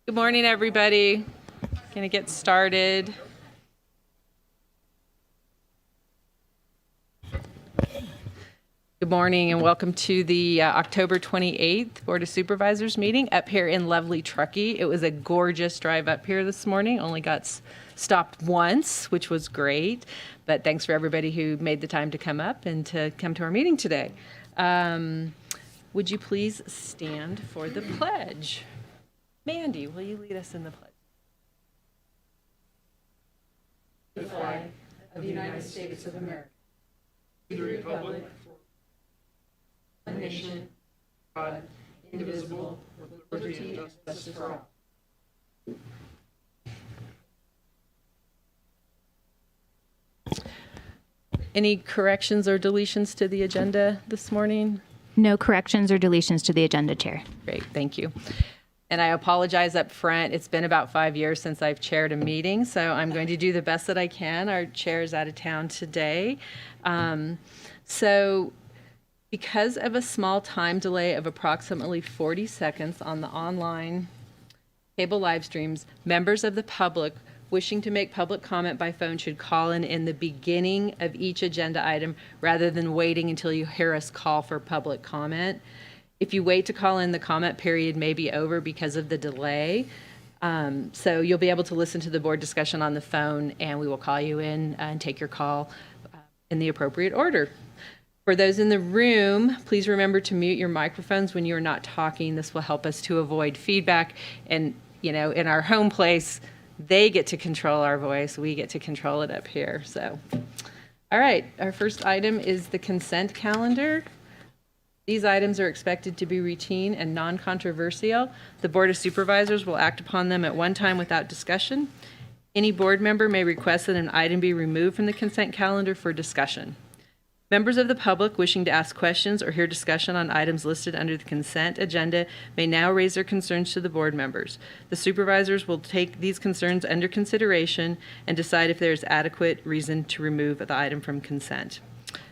Good morning, everybody. Going to get started. Good morning and welcome to the October 28th Board of Supervisors meeting up here in lovely Truckee. It was a gorgeous drive up here this morning. Only got stopped once, which was great. But thanks for everybody who made the time to come up and to come to our meeting today. Would you please stand for the pledge? Mandy, will you lead us in the pledge? The flag of the United States of America, to the republic, one nation, God, indivisible, with liberty and justice for all. Any corrections or deletions to the agenda this morning? No corrections or deletions to the agenda, Chair. Great, thank you. And I apologize up front. It's been about 5 years since I've chaired a meeting, so I'm going to do the best that I can. Our chair is out of town today. So because of a small time delay of approximately 40 seconds on the online cable live streams, members of the public wishing to make public comment by phone should call in the beginning of each agenda item rather than waiting until you hear us call for public comment. If you wait to call in, the comment period may be over because of the delay. So you'll be able to listen to the board discussion on the phone, and we will call you in and take your call in the appropriate order. For those in the room, please remember to mute your microphones when you're not talking. This will help us to avoid feedback. And, you know, in our home place, they get to control our voice. We get to control it up here. So, all right, our first item is the consent calendar. These items are expected to be routine and non-controversial. The Board of Supervisors will act upon them at one time without discussion. Any board member may request that an item be removed from the consent calendar for discussion. Members of the public wishing to ask questions or hear discussion on items listed under the consent agenda may now raise their concerns to the board members. The supervisors will take these concerns under consideration and decide if there is adequate reason to remove the item from consent.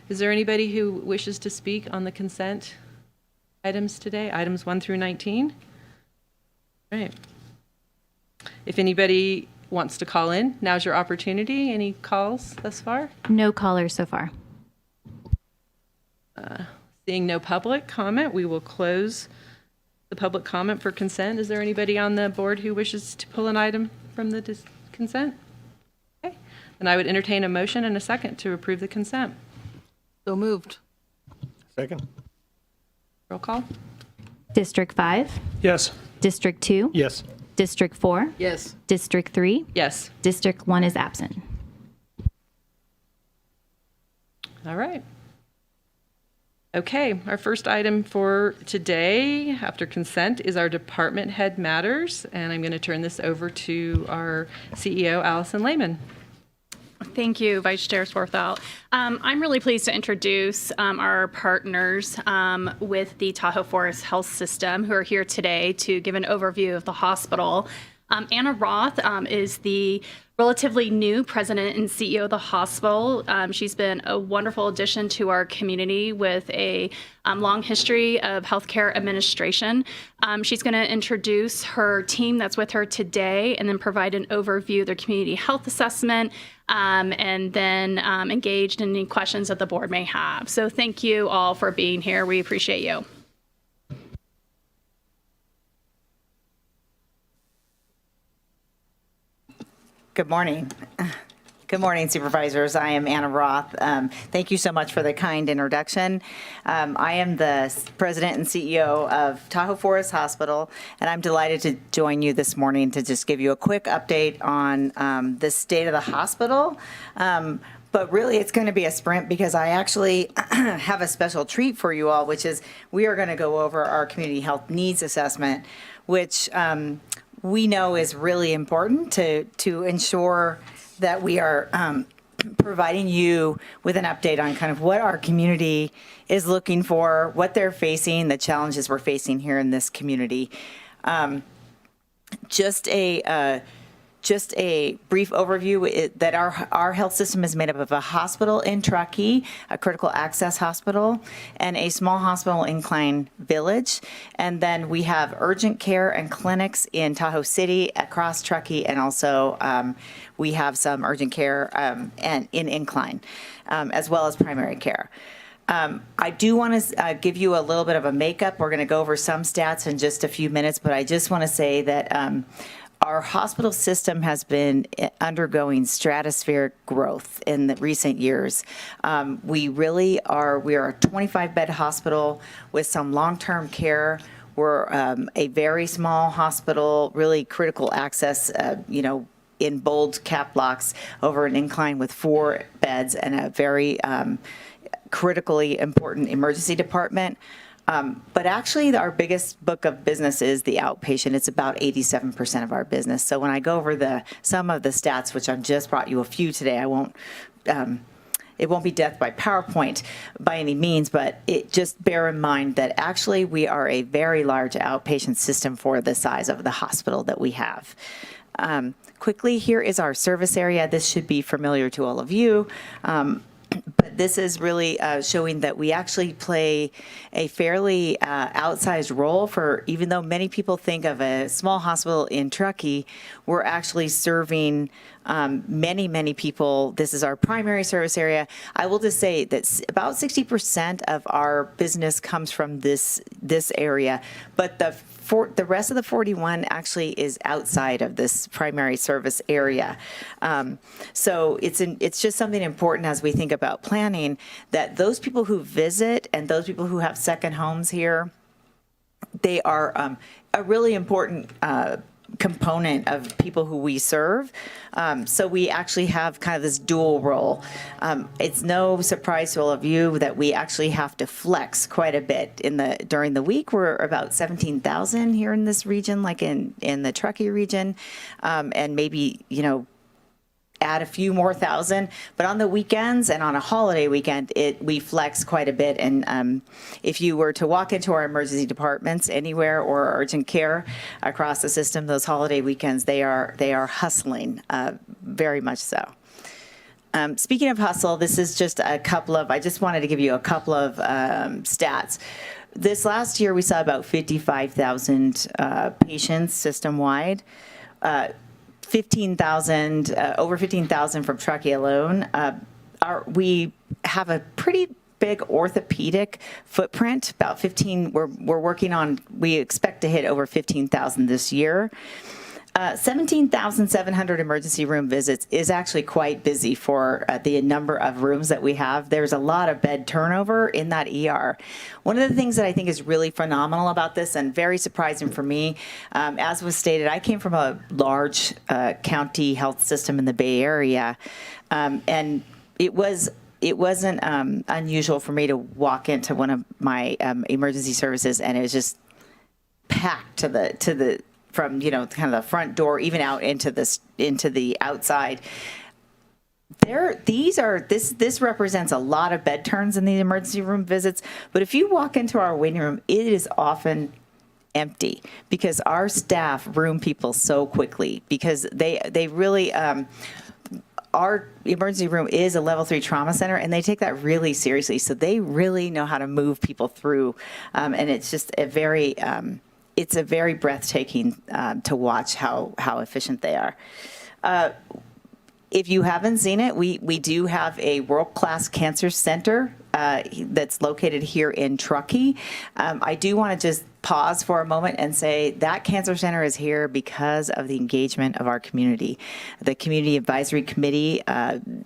Is there anybody who wishes to speak on the consent items today, items 1 through 19? All right. If anybody wants to call in, now's your opportunity. Any calls thus far? No callers so far. Seeing no public comment, we will close the public comment for consent. Is there anybody on the board who wishes to pull an item from the consent? Okay. Then I would entertain a motion and a second to approve the consent. So moved. Second. Roll call. District 5, Yes. District 2, Yes. District 4, Yes. District 3, Yes. District 1 is absent. All right. Okay, our first item for today after consent is our department head matters, and I'm going to turn this over to our CEO, Allison Lehman. Thank you, Vice Chair Swarthout. I'm really pleased to introduce our partners with the Tahoe Forest Health System who are here today to give an overview of the hospital. Anna Roth is the relatively new president and CEO of the hospital. She's been a wonderful addition to our community with a long history of healthcare administration. She's going to introduce her team that's with her today and then provide an overview of their community health assessment and then engaged in any questions that the board may have. So thank you all for being here. We appreciate you. Good morning. Good morning, Supervisors. I am Anna Roth. Thank you so much for the kind introduction. I am the President and CEO of Tahoe Forest Hospital, and I'm delighted to join you this morning to just give you a quick update on the state of the hospital. But really, it's going to be a sprint because I actually have a special treat for you all, which is we are going to go over our community health needs assessment, which we know is really important to ensure that we are providing you with an update on kind of what our community is looking for, what they're facing, the challenges we're facing here in this community. Just just a brief overview that our health system is made up of a hospital in Truckee, a critical access hospital, and a small hospital in Klein Village. And then we have urgent care and clinics in Tahoe City, across Truckee, and also we have some urgent care and in Incline, as well as primary care. I do want to give you a little bit of a makeup. We're going to go over some stats in just a few minutes, but I just want to say that our hospital system has been undergoing stratospheric growth in the recent years. We are a 25-bed hospital with some long-term care. We're a very small hospital, really critical access, in bold cap blocks over an incline with 4 beds and a very critically important emergency department. But actually, our biggest book of business is the outpatient. It's about 87% of our business. So when I go over some of the stats, which I've just brought you a few today, it won't be death by PowerPoint by any means, but just bear in mind that actually we are a very large outpatient system for the size of the hospital that we have. Quickly, here is our service area. This should be familiar to all of you. But this is really showing that we actually play a fairly outsized role for, even though many people think of a small hospital in Truckee, we're actually serving many, many people. This is our primary service area. I will just say that about 60% of our business comes from this area, but the rest of the 41 actually is outside of this primary service area. So it's just something important as we think about planning, that those people who visit and those people who have second homes here, they are a really important component of people who we serve. So we actually have kind of this dual role. It's no surprise to all of you that we actually have to flex quite a bit during the week. We're about 17,000 here in this region, like in the Truckee region, and maybe, add a few more thousand, but on the weekends and on a holiday weekend, we flex quite a bit. And if you were to walk into our emergency departments anywhere or urgent care across the system, those holiday weekends, they are hustling, very much so. Speaking of hustle, this is just I just wanted to give you a couple of stats. This last year, we saw about 55,000 patients system-wide. 15,000, over 15,000 from Truckee alone. We have a pretty big orthopedic footprint, about 15. We're working on, we expect to hit over 15,000 this year. 17,700 emergency room visits is actually quite busy for the number of rooms that we have. There's a lot of bed turnover in that ER. One of the things that I think is really phenomenal about this and very surprising for me, as was stated, I came from a large county health system in the Bay Area, and it wasn't unusual for me to walk into one of my emergency services and it was just packed to the from kind of the front door even out into the outside. This represents a lot of bed turns in the emergency room visits, but if you walk into our waiting room, it is often empty because our staff room people so quickly because they really our emergency room is a level 3 trauma center and they take that really seriously, so they really know how to move people through, and it's just a very breathtaking to watch how efficient they are. If you haven't seen it, we do have a world-class cancer center that's located here in Truckee. I do want to just pause for a moment and say that cancer center is here because of the engagement of our community. The Community Advisory Committee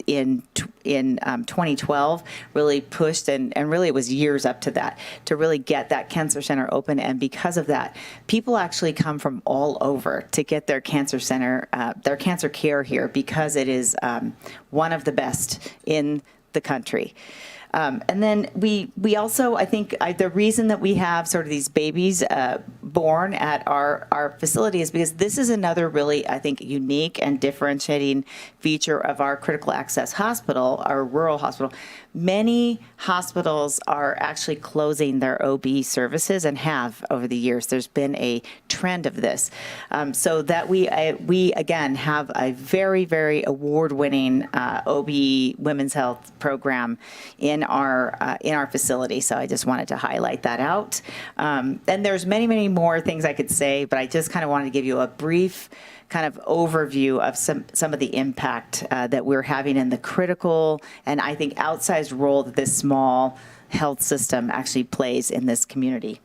in 2012 really pushed, and really it was years up to that, to really get that cancer center open. And because of that, people actually come from all over to get their cancer center, their cancer care here because it is one of the best in the country. And then we also, I think the reason that we have sort of these babies born at our facility is because this is another really, I think, unique and differentiating feature of our critical access hospital, our rural hospital. Many hospitals are actually closing their OB services and have over the years. There's been a trend of this. So that we again have a very, very award-winning OB women's health program in our facility. So I just wanted to highlight that out. And there's many, many more things I could say, but I just kind of wanted to give you a brief kind of overview of some of the impact that we're having in the critical and I think outsized role that this small health system actually plays in this community.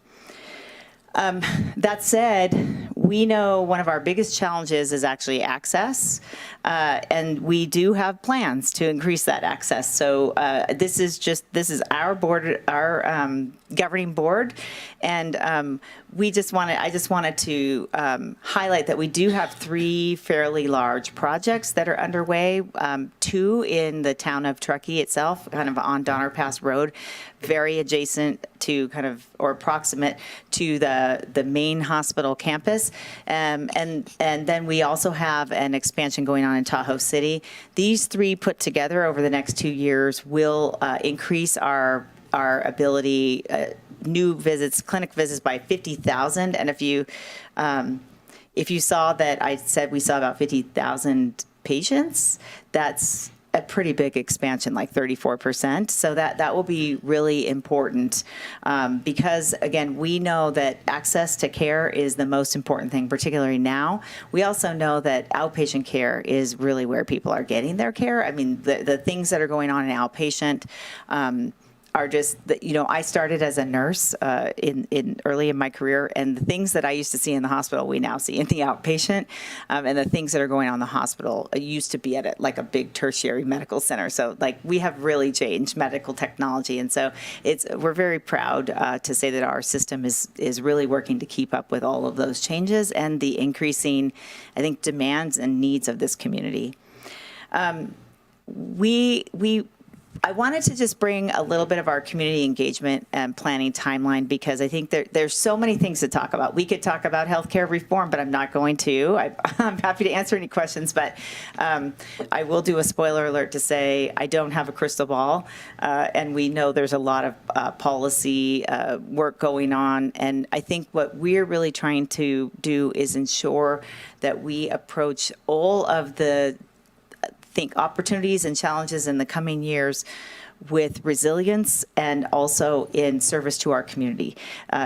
That said, we know one of our biggest challenges is actually access, and we do have plans to increase that access. So this is our board, our governing board, and I just wanted to highlight that we do have 3 fairly large projects that are underway. 2 in the town of Truckee itself, kind of on Donner Pass Road, very adjacent to or proximate to the main hospital campus. And then we also have an expansion going on in Tahoe City. These 3 put together over the next 2 years will increase our ability, new visits, clinic visits by 50,000. And if you saw that I said we saw about 50,000 patients, that's a pretty big expansion, like 34%. So that will be really important because, again, we know that access to care is the most important thing, particularly now. We also know that outpatient care is really where people are getting their care. I mean, the things that are going on in outpatient are just, I started as a nurse early in my career, and the things that I used to see in the hospital, we now see in the outpatient, and the things that are going on in the hospital used to be at a big tertiary medical center. So we have really changed medical technology, and so we're very proud to say that our system is really working to keep up with all of those changes and the increasing, I think, demands and needs of this community. I wanted to just bring a little bit of our community engagement and planning timeline because I think there's so many things to talk about. We could talk about healthcare reform, but I'm not going to. I'm happy to answer any questions, but I will do a spoiler alert to say I don't have a crystal ball, and we know there's a lot of policy work going on, and I think what we're really trying to do is ensure that we approach all of the opportunities and challenges in the coming years with resilience and also in service to our community.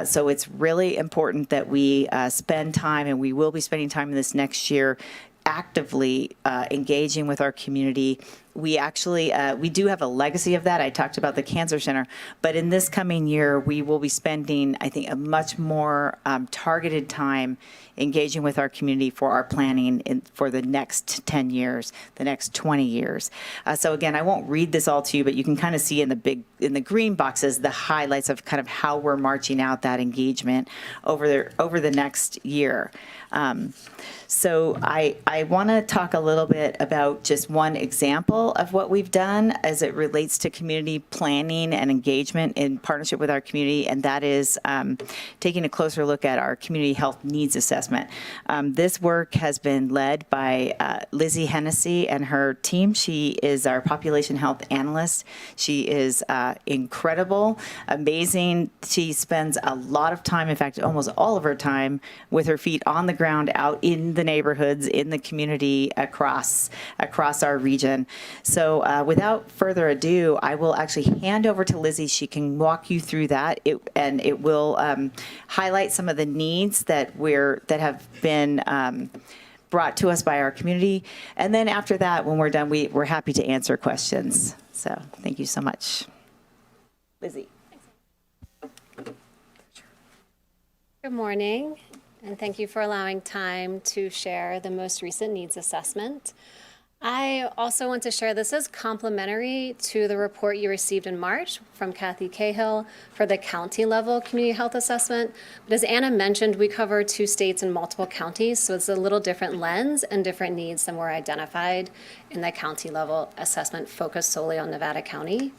So it's really important that we spend time, and we will be spending time in this next year, actively engaging with our community. We actually, we do have a legacy of that. I talked about the Cancer Center, but in this coming year, we will be spending, I think, a much more targeted time engaging with our community for our planning for the next 10 years, the next 20 years. So again, I won't read this all to you, but you can kind of see in the green boxes, the highlights of kind of how we're marching out that engagement over the next year. So I want to talk a little bit about just one example of what we've done as it relates to community planning and engagement in partnership with our community, and that is taking a closer look at our community health needs assessment. This work has been led by Lizzie Hennessy and her team. She is our population health analyst. She is incredible, amazing. She spends a lot of time, in fact, almost all of her time, with her feet on the ground out in the neighborhoods, in the community across our region. So without further ado, I will actually hand over to Lizzie. She can walk you through that, and it will highlight some of the needs that have been brought to us by our community. And then after that, when we're done, we're happy to answer questions. So thank you so much. Lizzie. Good morning, and thank you for allowing time to share the most recent needs assessment. I also want to share this is complementary to the report you received in March from Kathy Cahill for the county level community health assessment. But as Anna mentioned, we cover 2 states and multiple counties, so it's a little different lens and different needs than were identified in the county level assessment focused solely on Nevada County.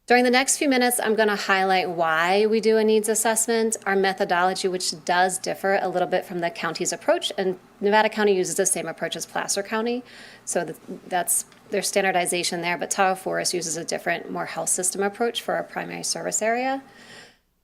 During the next few minutes, I'm going to highlight why we do a needs assessment, our methodology, which does differ a little bit from the county's approach, and Nevada County uses the same approach as Placer County, so that's their standardization there, but Tahoe Forest uses a different, more health system approach for our primary service area.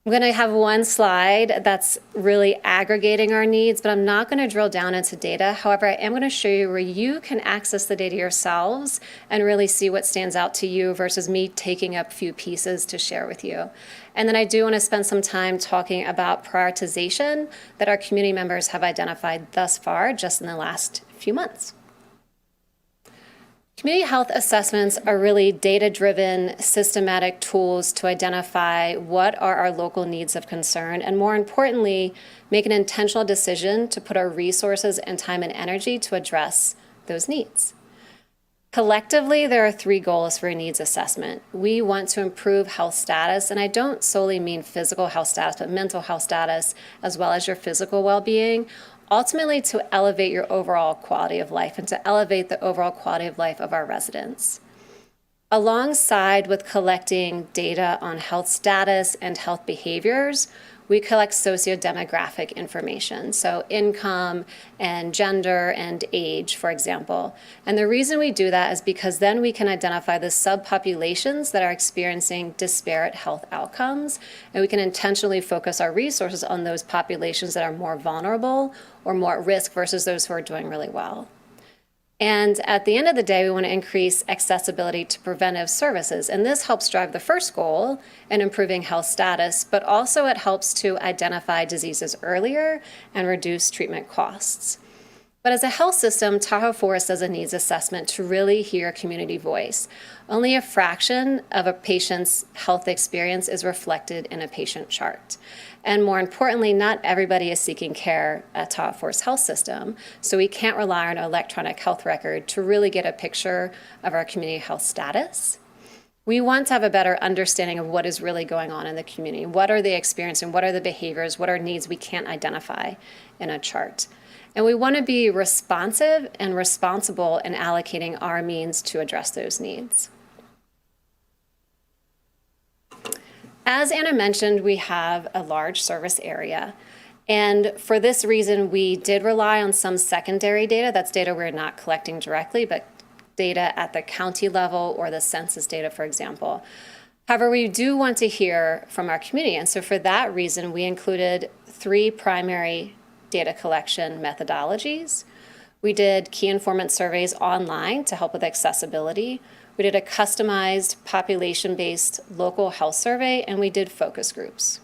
I'm going to have one slide that's really aggregating our needs, but I'm not going to drill down into data. However, I am going to show you where you can access the data yourselves and really see what stands out to you versus me taking up a few pieces to share with you. And then I do want to spend some time talking about prioritization that our community members have identified thus far just in the last few months. Community health assessments are really data-driven, systematic tools to identify what are our local needs of concern, and more importantly, make an intentional decision to put our resources and time and energy to address those needs. Collectively, there are 3 goals for a needs assessment. We want to improve health status, and I don't solely mean physical health status, but mental health status, as well as your physical well-being, ultimately to elevate your overall quality of life and to elevate the overall quality of life of our residents. Alongside with collecting data on health status and health behaviors, we collect sociodemographic information, so income and gender and age, for example. And the reason we do that is because then we can identify the subpopulations that are experiencing disparate health outcomes, and we can intentionally focus our resources on those populations that are more vulnerable or more at risk versus those who are doing really well. And at the end of the day, we want to increase accessibility to preventive services. And this helps drive the first goal in improving health status, but also it helps to identify diseases earlier and reduce treatment costs. But as a health system, Tahoe Forest does a needs assessment to really hear community voice. Only a fraction of a patient's health experience is reflected in a patient chart. And more importantly, not everybody is seeking care at Tahoe Forest Health System, so we can't rely on an electronic health record to really get a picture of our community health status. We want to have a better understanding of what is really going on in the community. What are they experiencing? What are the behaviors? What are needs we can't identify in a chart? And we want to be responsive and responsible in allocating our means to address those needs. As Anna mentioned, we have a large service area. And for this reason, we did rely on some secondary data. That's data we're not collecting directly, but data at the county level or the census data, for example. However, we do want to hear from our community. And so for that reason, we included 3 primary data collection methodologies. We did key informant surveys online to help with accessibility. We did a customized population-based local health survey, and we did focus groups.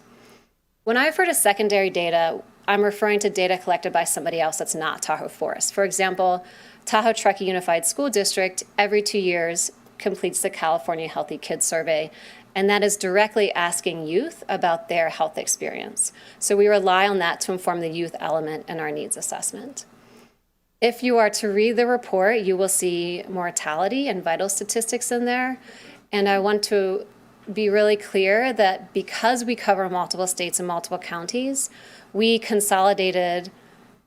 When I refer to secondary data, I'm referring to data collected by somebody else that's not Tahoe Forest. For example, Tahoe Truckee Unified School District every 2 years completes the California Healthy Kids Survey, and that is directly asking youth about their health experience. So we rely on that to inform the youth element in our needs assessment. If you are to read the report, you will see mortality and vital statistics in there. And I want to be really clear that because we cover multiple states and multiple counties, we consolidated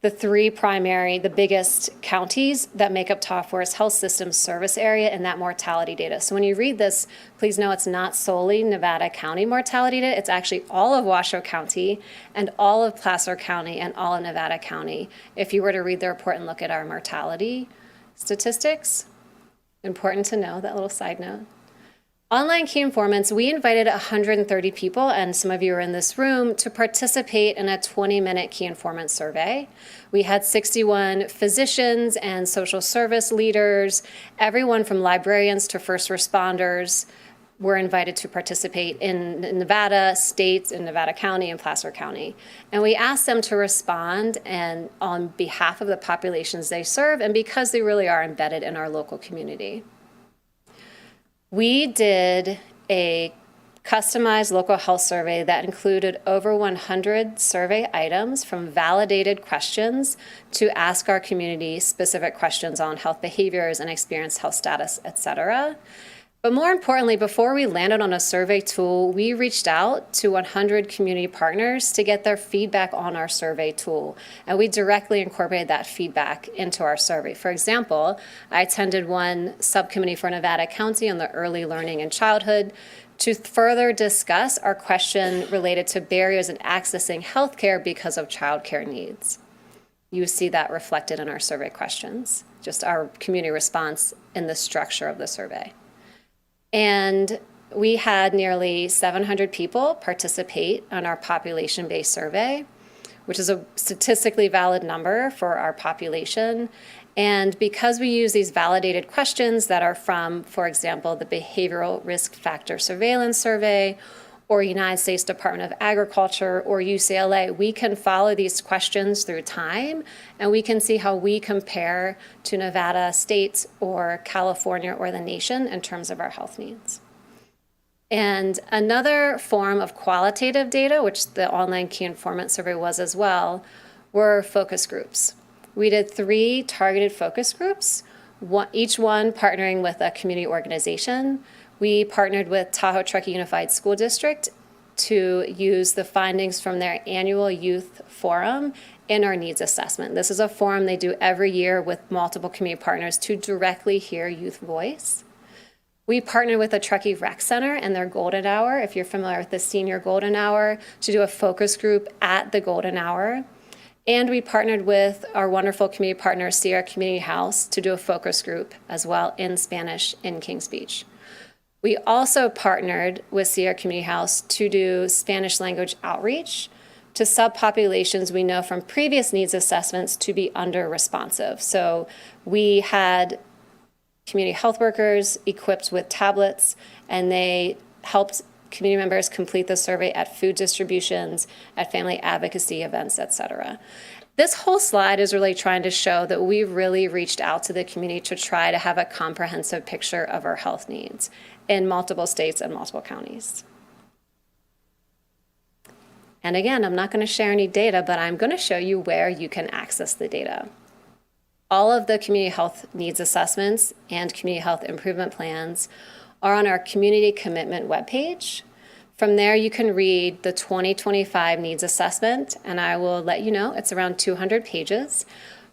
the 3 primary, the biggest counties that make up Tahoe Forest Health System service area in that mortality data. So when you read this, please know it's not solely Nevada County mortality data. It's actually all of Washoe County and all of Placer County and all of Nevada County. If you were to read the report and look at our mortality statistics, important to know, that little side note. Online key informants, we invited 130 people, and some of you are in this room, to participate in a 20-minute key informant survey. We had 61 physicians and social service leaders, everyone from librarians to first responders were invited to participate in Nevada states, in Nevada County and Placer County. And we asked them to respond and on behalf of the populations they serve, and because they really are embedded in our local community. We did a customized local health survey that included over 100 survey items, from validated questions to ask our community specific questions on health behaviors and experience health status, et cetera. But more importantly, before we landed on a survey tool, we reached out to 100 community partners to get their feedback on our survey tool. And we directly incorporated that feedback into our survey. For example, I attended one subcommittee for Nevada County on the early learning and childhood to further discuss our question related to barriers in accessing healthcare because of childcare needs. You see that reflected in our survey questions, just our community response in the structure of the survey. And we had nearly 700 people participate on our population-based survey, which is a statistically valid number for our population. And because we use these validated questions that are from, for example, the Behavioral Risk Factor Surveillance Survey, or United States Department of Agriculture, or UCLA, we can follow these questions through time, and we can see how we compare to Nevada State or California or the nation in terms of our health needs. And another form of qualitative data, which the online key informant survey was as well, were focus groups. We did 3 targeted focus groups, each one partnering with a community organization. We partnered with Tahoe Truckee Unified School District to use the findings from their annual youth forum in our needs assessment. This is a forum they do every year with multiple community partners to directly hear youth voice. We partnered with the Truckee Rec Center and their Golden Hour, if you're familiar with the Senior Golden Hour, to do a focus group at the Golden Hour. And we partnered with our wonderful community partner, Sierra Community House, to do a focus group as well in Spanish in Kings Beach. We also partnered with Sierra Community House to do Spanish language outreach to subpopulations we know from previous needs assessments to be under-responsive. So we had community health workers equipped with tablets, and they helped community members complete the survey at food distributions, at family advocacy events, et cetera. This whole slide is really trying to show that we really reached out to the community to try to have a comprehensive picture of our health needs in multiple states and multiple counties. And again, I'm not going to share any data, but I'm going to show you where you can access the data. All of the community health needs assessments and community health improvement plans are on our community commitment webpage. From there, you can read the 2025 needs assessment, and I will let you know it's around 200 pages.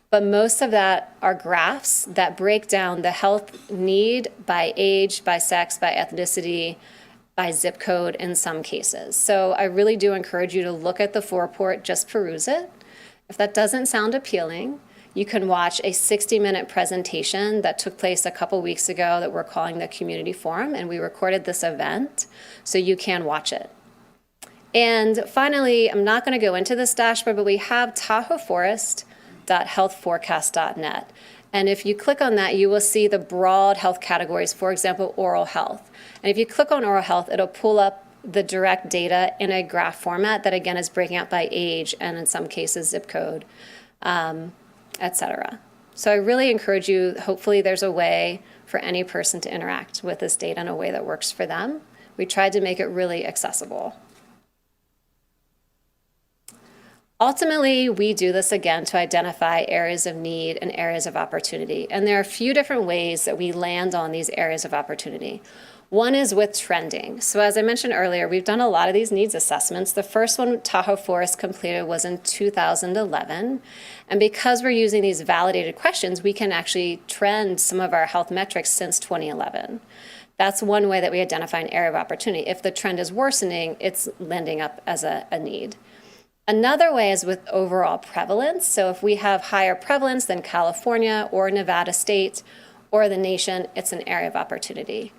But most of that are graphs that break down the health need by age, by sex, by ethnicity, by zip code in some cases. So I really do encourage you to look at the full report, just peruse it. If that doesn't sound appealing, you can watch a 60-minute presentation that took place a couple weeks ago that we're calling the Community Forum, and we recorded this event, so you can watch it. And finally, I'm not going to go into this dashboard, but we have tahoeforest.healthforecast.net. And if you click on that, you will see the broad health categories, for example, oral health. And if you click on oral health, it'll pull up the direct data in a graph format that, again, is breaking out by age and in some cases zip code, et cetera. So I really encourage you, hopefully there's a way for any person to interact with this data in a way that works for them. We tried to make it really accessible. Ultimately, we do this again to identify areas of need and areas of opportunity. And there are a few different ways that we land on these areas of opportunity. One is with trending. So as I mentioned earlier, we've done a lot of these needs assessments. The first one Tahoe Forest completed was in 2011. And because we're using these validated questions, we can actually trend some of our health metrics since 2011. That's one way that we identify an area of opportunity. If the trend is worsening, it's landing up as a need. Another way is with overall prevalence. So if we have higher prevalence than California or Nevada State or the nation, it's an area of opportunity.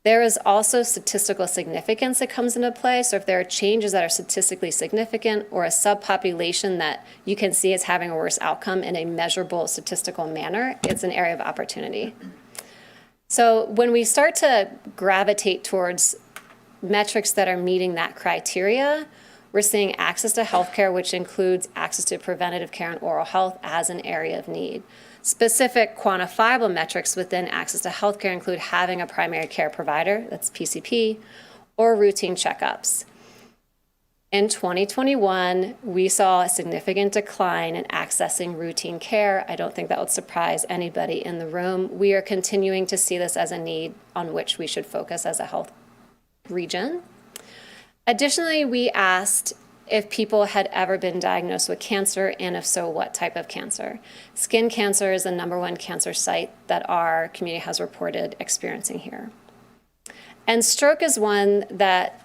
There is also statistical significance that comes into play. So if there are changes that are statistically significant or a subpopulation that you can see is having a worse outcome in a measurable statistical manner, it's an area of opportunity. So when we start to gravitate towards metrics that are meeting that criteria, we're seeing access to healthcare, which includes access to preventative care and oral health as an area of need. Specific quantifiable metrics within access to healthcare include having a primary care provider, that's PCP, or routine checkups. In 2021, we saw a significant decline in accessing routine care. I don't think that would surprise anybody in the room. We are continuing to see this as a need on which we should focus as a health region. Additionally, we asked if people had ever been diagnosed with cancer, and if so, what type of cancer. Skin cancer is the #1 cancer site that our community has reported experiencing here. And stroke is one that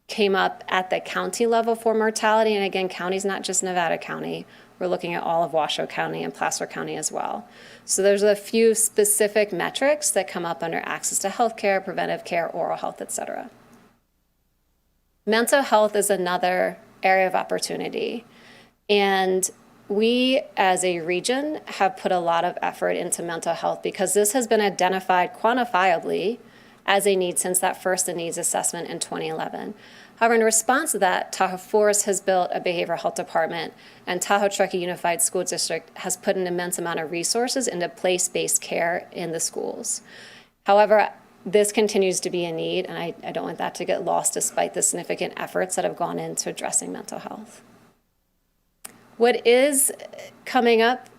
came up at the county level for mortality. And again, county's not just Nevada County. We're looking at all of Washoe County and Placer County as well. So there's a few specific metrics that come up under access to healthcare, preventive care, oral health, et cetera. Mental health is another area of opportunity. And we, as a region, have put a lot of effort into mental health because this has been identified quantifiably as a need since that first needs assessment in 2011. However, in response to that, Tahoe Forest has built a behavioral health department, and Tahoe Truckee Unified School District has put an immense amount of resources into place-based care in the schools. However, this continues to be a need, and I don't want that to get lost despite the significant efforts that have gone into addressing mental health. What is coming up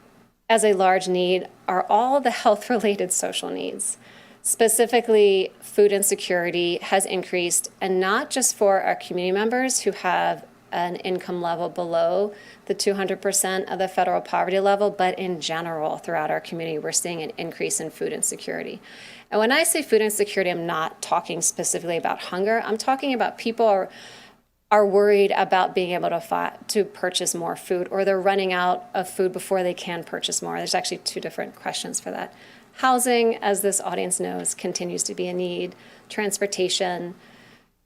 as a large need are all the health-related social needs. Specifically, food insecurity has increased, and not just for our community members who have an income level below the 200% of the federal poverty level, but in general throughout our community, we're seeing an increase in food insecurity. And when I say food insecurity, I'm not talking specifically about hunger. I'm talking about people are worried about being able to purchase more food, or they're running out of food before they can purchase more. There's actually two different questions for that. Housing, as this audience knows, continues to be a need. Transportation.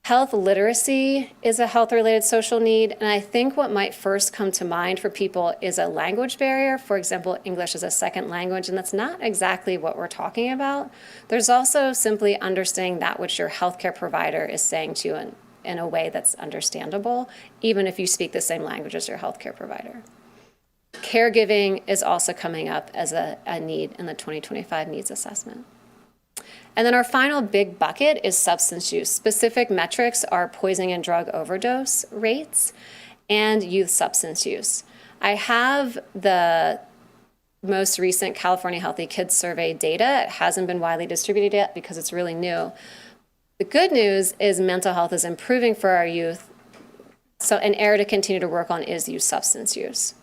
Health literacy is a health-related social need, and I think what might first come to mind for people is a language barrier. For example, English as a second language, and that's not exactly what we're talking about. There's also simply understanding that which your healthcare provider is saying to you in a way that's understandable, even if you speak the same language as your healthcare provider. Caregiving is also coming up as a need in the 2025 needs assessment. And then our final big bucket is substance use. Specific metrics are poison and drug overdose rates and youth substance use. I have the most recent California Healthy Kids Survey data. It hasn't been widely distributed yet because it's really new. The good news is mental health is improving for our youth. So an area to continue to work on is youth substance use.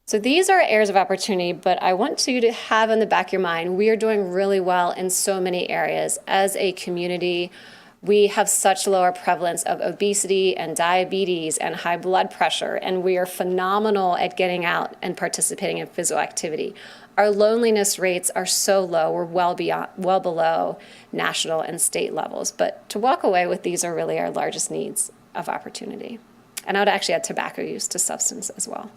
So these are areas of opportunity, but I want you to have in the back of your mind, we are doing really well in so many areas. As a community, we have such lower prevalence of obesity and diabetes and high blood pressure, and we are phenomenal at getting out and participating in physical activity. Our loneliness rates are so low, we're well below national and state levels. But to walk away with these are really our largest needs of opportunity. And I would actually add tobacco use to substance as well.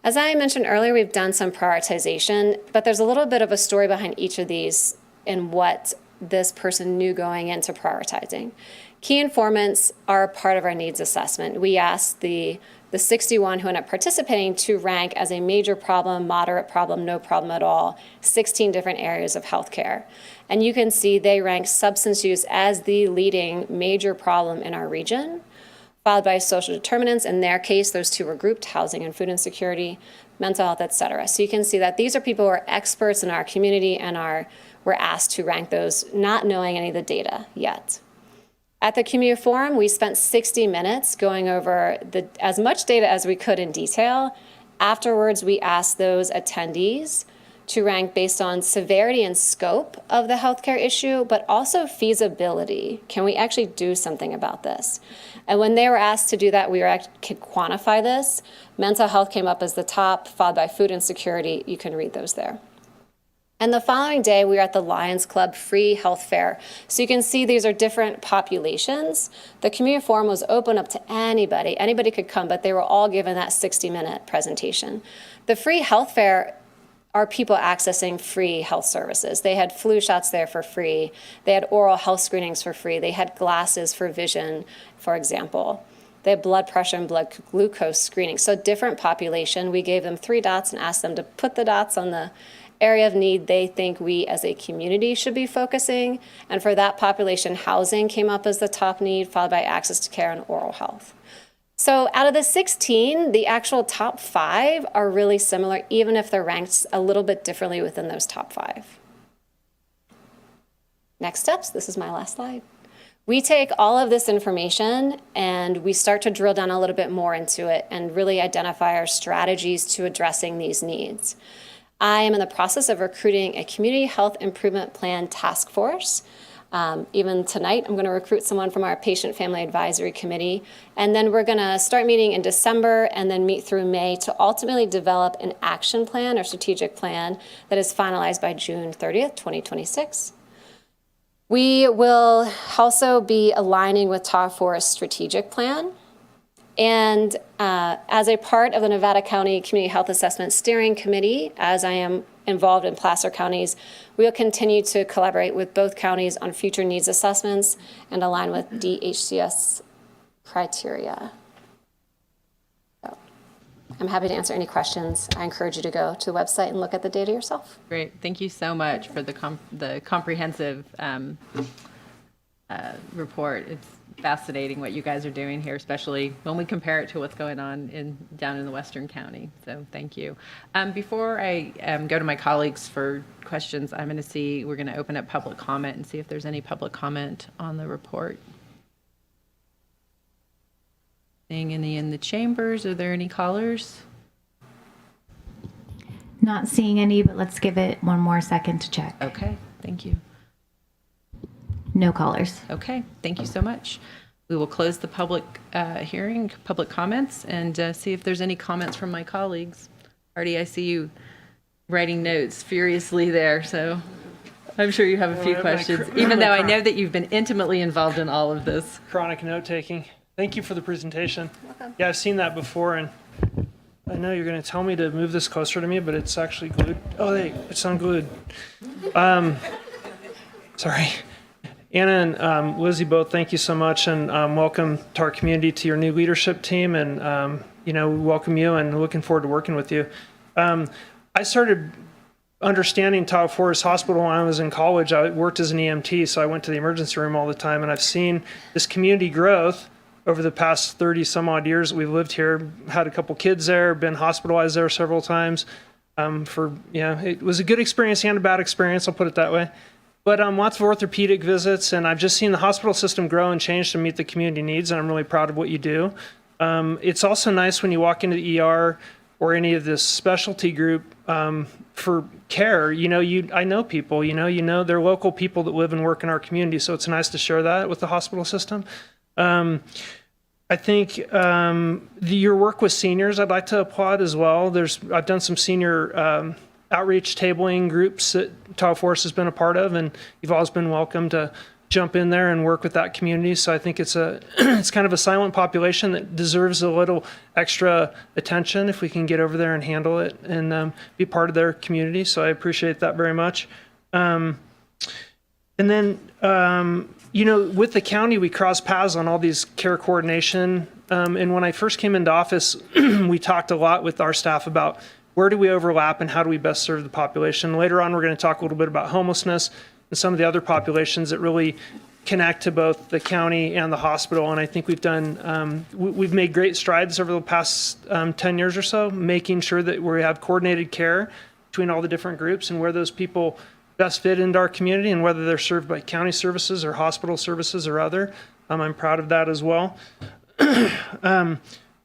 As I mentioned earlier, we've done some prioritization, but there's a little bit of a story behind each of these and what this person knew going into prioritizing. Key informants are a part of our needs assessment. We asked the 61 who ended up participating to rank as a major problem, moderate problem, no problem at all, 16 different areas of healthcare. And you can see they rank substance use as the leading major problem in our region, followed by social determinants. In their case, those two were grouped, housing and food insecurity, mental health, et cetera. So you can see that these are people who are experts in our community and were asked to rank those, not knowing any of the data yet. At the community forum, we spent 60 minutes going over as much data as we could in detail. Afterwards, we asked those attendees to rank based on severity and scope of the healthcare issue, but also feasibility. Can we actually do something about this? And when they were asked to do that, could quantify this. Mental health came up as the top, followed by food insecurity. You can read those there. And the following day, we were at the Lions Club free health fair. So you can see these are different populations. The community forum was open up to anybody. Anybody could come, but they were all given that 60-minute presentation. The free health fair are people accessing free health services. They had flu shots there for free. They had oral health screenings for free. They had glasses for vision, for example. They had blood pressure and blood glucose screening. So different population. We gave them 3 dots and asked them to put the dots on the area of need they think we as a community should be focusing. And for that population, housing came up as the top need, followed by access to care and oral health. So out of the 16, the actual top 5 are really similar, even if they're ranked a little bit differently within those top 5. Next steps, this is my last slide. We take all of this information and we start to drill down a little bit more into it and really identify our strategies to addressing these needs. I am in the process of recruiting a community health improvement plan task force. Even tonight, I'm going to recruit someone from our patient family advisory committee. And then we're going to start meeting in December and then meet through May to ultimately develop an action plan or strategic plan that is finalized by June 30th, 2026. We will also be aligning with Tahoe Forest's strategic plan. And as a part of the Nevada County Community Health Assessment Steering Committee, as I am involved in Placer counties, we will continue to collaborate with both counties on future needs assessments and align with DHCS criteria. So, I'm happy to answer any questions. I encourage you to go to the website and look at the data yourself. Great. Thank you so much for the comprehensive report. It's fascinating what you guys are doing here, especially when we compare it to what's going on down in the Western County. So thank you. Before I go to my colleagues for questions, we're going to open up public comment and see if there's any public comment on the report. Seeing any in the chambers? Are there any callers? Not seeing any, but let's give it one more second to check. Okay, thank you. No callers. Okay, thank you so much. We will close the public hearing, public comments, and see if there's any comments from my colleagues. Artie, I see you writing notes furiously there, so I'm sure you have a few questions, even though I know that you've been intimately involved in all of this. Chronic note-taking. Thank you for the presentation. Yeah, I've seen that before, and I know you're going to tell me to move this closer to me, but it's actually glued. Oh, it's unglued. Sorry. Anna and Lizzie, both, thank you so much, and welcome to our community, to your new leadership team, and we welcome you and looking forward to working with you. I started understanding Tahoe Forest Hospital when I was in college. I worked as an EMT, so I went to the emergency room all the time, and I've seen this community growth over the past 30 some odd years that we've lived here. Had a couple kids there, been hospitalized there several times. It was a good experience and a bad experience, I'll put it that way. But lots of orthopedic visits, and I've just seen the hospital system grow and change to meet the community needs, and I'm really proud of what you do. It's also nice when you walk into the ER or any of this specialty group for care. I know people, they're local people that live and work in our community, so it's nice to share that with the hospital system. I think your work with seniors, I'd like to applaud as well. I've done some senior outreach tabling groups that Tahoe Forest has been a part of, and you've always been welcome to jump in there and work with that community. So I think it's kind of a silent population that deserves a little extra attention if we can get over there and handle it and be part of their community. So I appreciate that very much. And then, with the county, we cross paths on all these care coordination. And when I first came into office, we talked a lot with our staff about where do we overlap and how do we best serve the population. Later on, we're going to talk a little bit about homelessness and some of the other populations that really connect to both the county and the hospital. And I think we've made great strides over the past 10 years or so, making sure that we have coordinated care between all the different groups and where those people best fit into our community and whether they're served by county services or hospital services or other. I'm proud of that as well.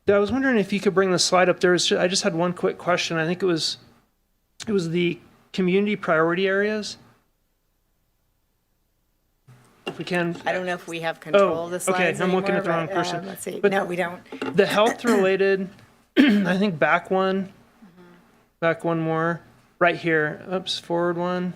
I was wondering if you could bring the slide up there. I just had one quick question. I think it was the community priority areas. If we can. I don't know if we have control of the slides okay, I'm looking at the wrong but, person. Let's see. But no, we don't. The health-related, I think back one more, right here. Oops, forward one.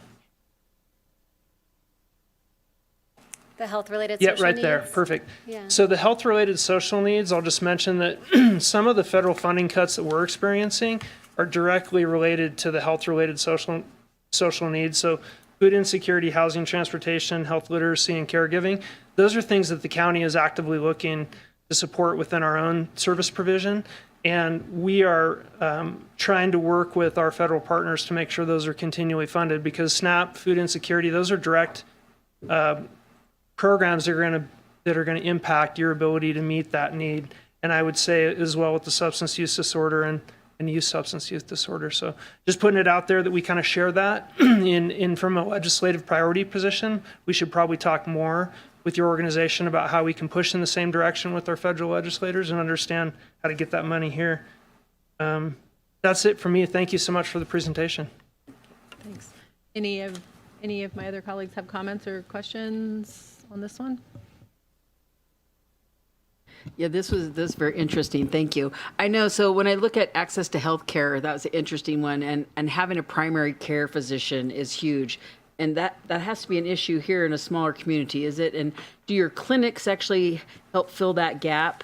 The health-related social Yeah, right needs? there. Perfect. Yeah. So the health-related social needs, I'll just mention that some of the federal funding cuts that we're experiencing are directly related to the health-related social needs. So food insecurity, housing, transportation, health literacy, and caregiving. Those are things that the county is actively looking to support within our own service provision. And we are trying to work with our federal partners to make sure those are continually funded, because SNAP, food insecurity, those are direct programs that are going to impact your ability to meet that need. And I would say as well with the substance use disorder and youth substance use disorder. So just putting it out there that we kind of share that in from a legislative priority position. We should probably talk more with your organization about how we can push in the same direction with our federal legislators and understand how to get that money here. That's it for me. Thank you so much for the presentation. Any of my other colleagues have comments or questions on this one? Yeah, this was very interesting. Thank you. I know. So when I look at access to health care, that was an interesting one, and having a primary care physician is huge. And that has to be an issue here in a smaller community, is it? And do your clinics actually help fill that gap?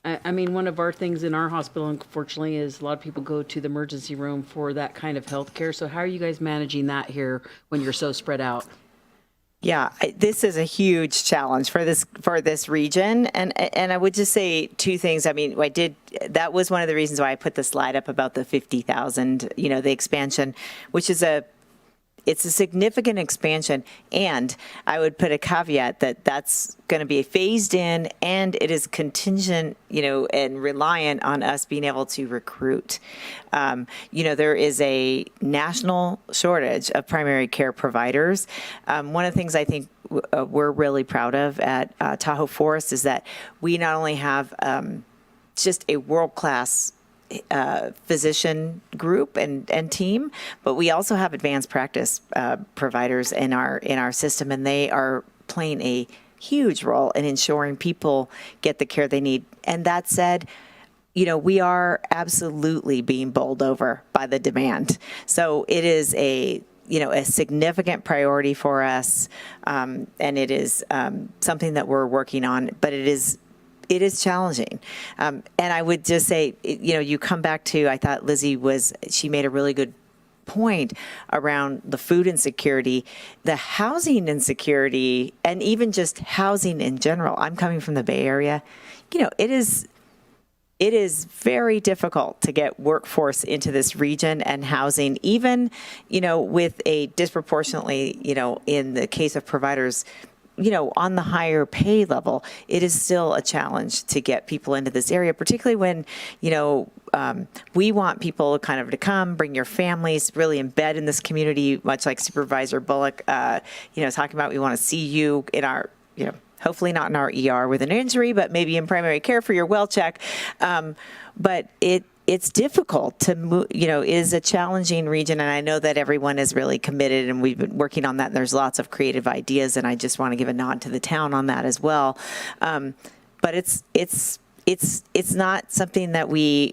I mean, one of our things in our hospital, unfortunately, is a lot of people go to the emergency room for that kind of health care. So how are you guys managing that here when you're so spread out? Yeah, this is a huge challenge for this region, and I would just say two things. I mean, that was one of the reasons why I put the slide up about the 50,000, the expansion, which is it's a significant expansion, and I would put a caveat that that's going to be phased in, and it is contingent, and reliant on us being able to recruit. There is a national shortage of primary care providers. One of the things I think we're really proud of at Tahoe Forest is that we not only have just a world-class physician group and team, but we also have advanced practice providers in our system, and they are playing a huge role in ensuring people get the care they need. And that said, we are absolutely being bowled over by the demand. So it is a significant priority for us, and it is something that we're working on, but it is challenging. And I would just say, you come back to, I thought she made a really good point around the food insecurity, the housing insecurity, and even just housing in general. I'm coming from the Bay Area. It is very difficult to get workforce into this region and housing, even, with a disproportionately, in the case of providers, on the higher pay level, it is still a challenge to get people into this area, particularly when, we want people kind of to come, bring your families, really embed in this community, much like Supervisor Bullock, talking about, we want to see you in our, hopefully not in our ER with an injury, but maybe in primary care for your well check. But it's difficult to move, is a challenging region. And I know that everyone is really committed, and we've been working on that. And there's lots of creative ideas. And I just want to give a nod to the town on that as well. But it's not something that we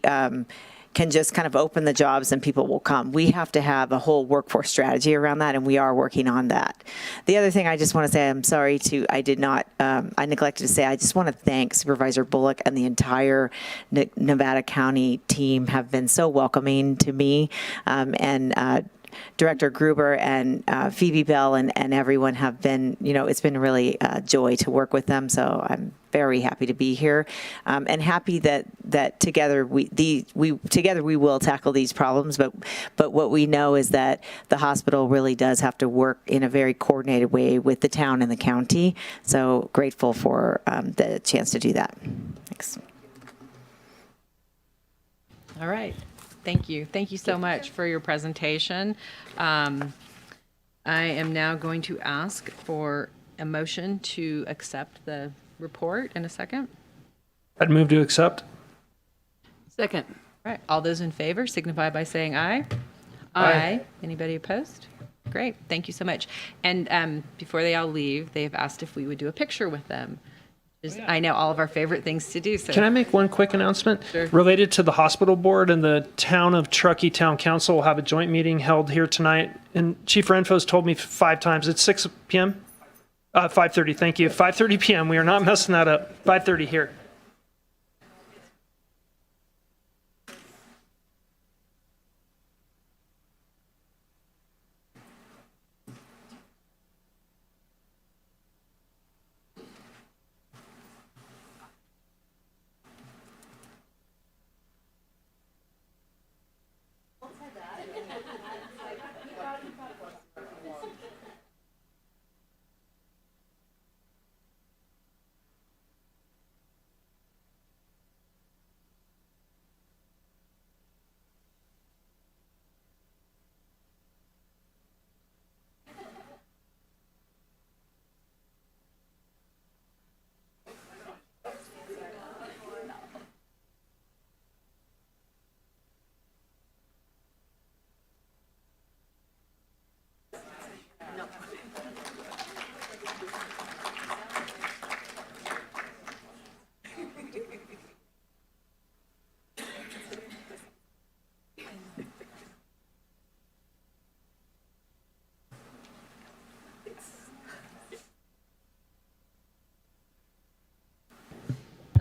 can just kind of open the jobs and people will come. We have to have a whole workforce strategy around that, and we are working on that. The other thing I just want to say, I neglected to say, I just want to thank Supervisor Bullock and the entire Nevada County team have been so welcoming to me, and Director Gruber and Phoebe Bell and everyone have been, it's been really a joy to work with them. So I'm very happy to be here, and happy that together we will tackle these problems. But what we know is that the hospital really does have to work in a very coordinated way with the town and the county. So grateful for the chance to do that. Thanks. All right. Thank you. Thank you so much for your presentation. I am now going to ask for a motion to accept the report in a second. I'd move to accept. Second. All right. All those in favor signify by saying aye. Aye. Anybody opposed? Great. Thank you so much. And before they all leave, they've asked if we would do a picture with them. I know all of our favorite things to do. So Can I make one quick announcement? Sure. Related to the hospital board and the town of Truckee Town Council will have a joint meeting held here tonight. And Chief Renfo's told me 5 times. It's 6 p.m.? 5:30, thank you. 5:30 p.m. We are not messing that up. 5:30 here.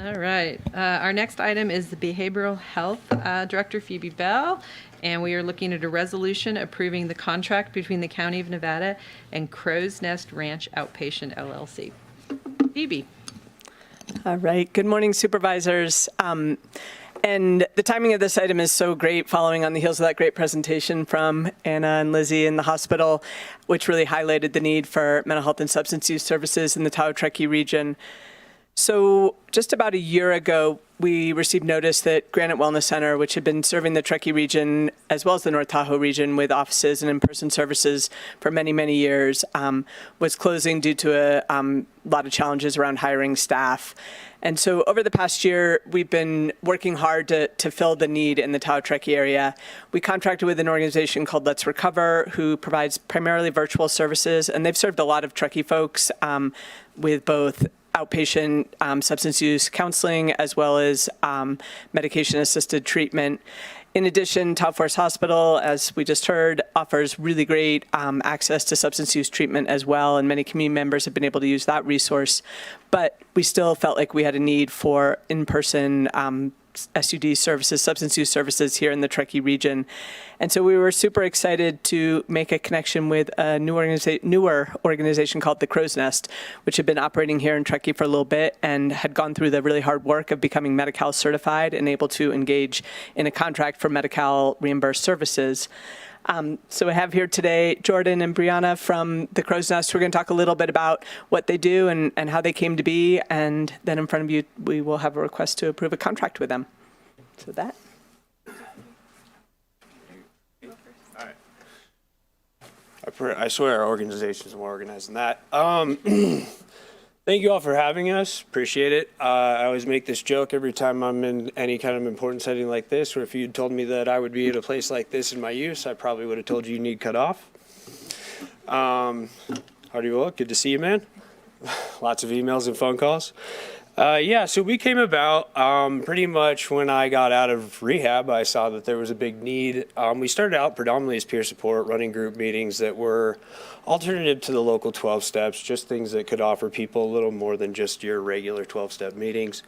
All right. Our next item is the Behavioral Health Director, Phoebe Bell, and we are looking at a resolution approving the contract between the County of Nevada and Crow's Nest Ranch Outpatient LLC. Phoebe. All right. Good morning, supervisors. And the timing of this item is so great, following on the heels of that great presentation from Anna and Lizzie in the hospital, which really highlighted the need for mental health and substance use services in the Tahoe Truckee region. So just about a year ago, we received notice that Granite Wellness Center, which had been serving the Truckee region as well as the North Tahoe region with offices and in-person services for many, many years, was closing due to a lot of challenges around hiring staff. And so over the past year, we've been working hard to fill the need in the Tahoe Truckee area. We contracted with an organization called Let's Recover, who provides primarily virtual services, and they've served a lot of Truckee folks with both outpatient substance use counseling as well as medication-assisted treatment. In addition, Tahoe Forest Hospital, as we just heard, offers really great access to substance use treatment as well, and many community members have been able to use that resource. But we still felt like we had a need for in-person SUD services, substance use services here in the Truckee region. And so we were super excited to make a connection with a newer organization called the Crow's Nest, which had been operating here in Truckee for a little bit and had gone through the really hard work of becoming Medi-Cal certified and able to engage in a contract for Medi-Cal reimbursed services. So we have here today Jordan and Brianna from the Crow's Nest. We're going to talk a little bit about what they do and how they came to be, and then in front of you we will have a request to approve a contract with them. So that. I swear our organization is more organized than that. Thank you all for having us. Appreciate it. I always make this joke every time I'm in any kind of important setting like this, where if you'd told me that I would be at a place like this in my use, I probably would have told you need cut off. How do you look? Good to see you, man. Lots of emails and phone calls. Yeah, so we came about pretty much when I got out of rehab. I saw that there was a big need. We started out predominantly as peer support, running group meetings that were alternative to the local 12 steps, just things that could offer people a little more than just your regular 12-step meetings.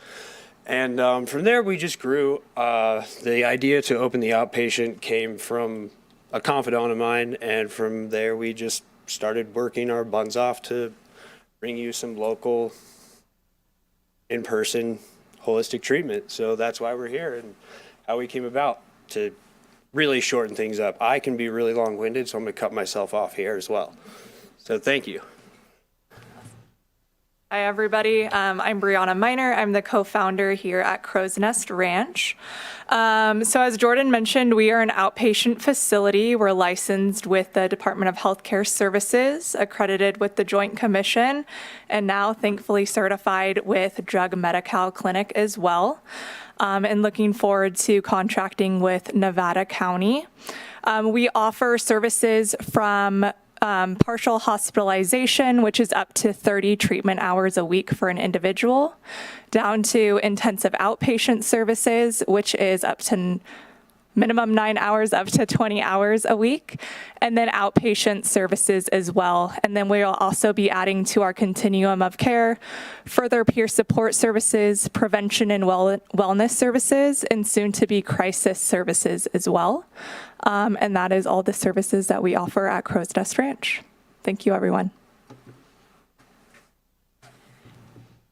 And from there, we just grew. The idea to open the outpatient came from a confidant of mine, and from there, we just started working our buns off to bring you some local in-person holistic treatment. So that's why we're here and how we came about, to really shorten things up. I can be really long-winded, so I'm going to cut myself off here as well. So thank you. Hi, everybody. I'm Brianna Miner. I'm the co-founder here at Crow's Nest Ranch. So as Jordan mentioned, we are an outpatient facility. We're licensed with the Department of Healthcare Services, accredited with the Joint Commission, and now thankfully certified with Drug Medi-Cal Clinic as well. And looking forward to contracting with Nevada County. We offer services from partial hospitalization, which is up to 30 treatment hours a week for an individual, down to intensive outpatient services, which is up to minimum 9 hours up to 20 hours a week, and then outpatient services as well. And then we'll also be adding to our continuum of care further peer support services, prevention and wellness services, and soon to be crisis services as well. And that is all the services that we offer at Crow's Nest Ranch. Thank you, everyone.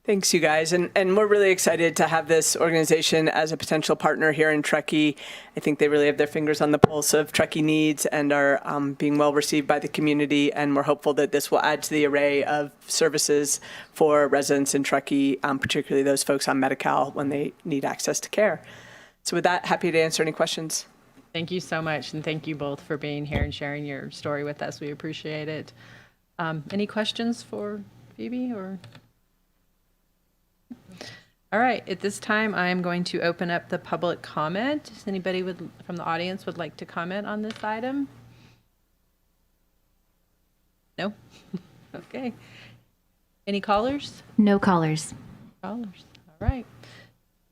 Thanks, you guys. And we're really excited to have this organization as a potential partner here in Truckee. I think they really have their fingers on the pulse of Truckee needs and are being well received by the community. And we're hopeful that this will add to the array of services for residents in Truckee, particularly those folks on Medi-Cal when they need access to care. So with that, happy to answer any questions. Thank you so much, and thank you both for being here and sharing your story with us. We appreciate it. Any questions for Phoebe or? All right, at this time, I am going to open up the public comment. Does anybody from the audience would like to comment on this item? No? Okay. Any callers? No callers. Callers, all right.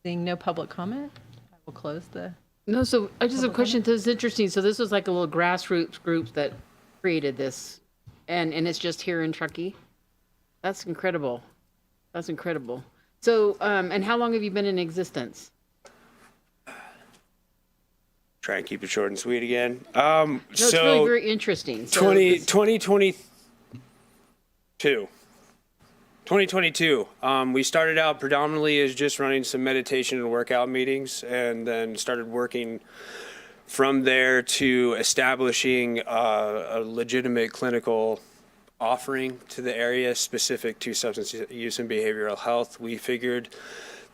Seeing no public comment, I will close the. No, so I just have a question. This is interesting. So this was like a little grassroots group that created this, and it's just here in Truckee? That's incredible. That's incredible. So, and how long have you been in existence? Try and keep it short and sweet again. No, it's really very interesting. So 2022. We started out predominantly as just running some meditation and workout meetings, and then started working from there to establishing a legitimate clinical offering to the area specific to substance use and behavioral health. We figured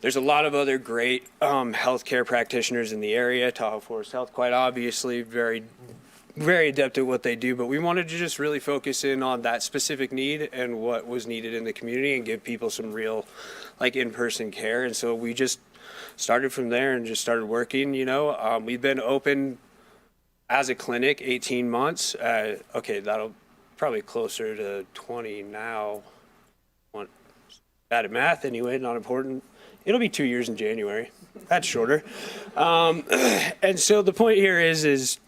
there's a lot of other great healthcare practitioners in the area. Tahoe Forest Health, quite obviously, very adept at what they do, but we wanted to just really focus in on that specific need and what was needed in the community and give people some real, like, in-person care. And so we just started from there and just started working. We've been open as a clinic 18 months. Okay, that'll probably closer to 20 now. Bad at math anyway, not important. It'll be 2 years in January. That's shorter. And so the point here is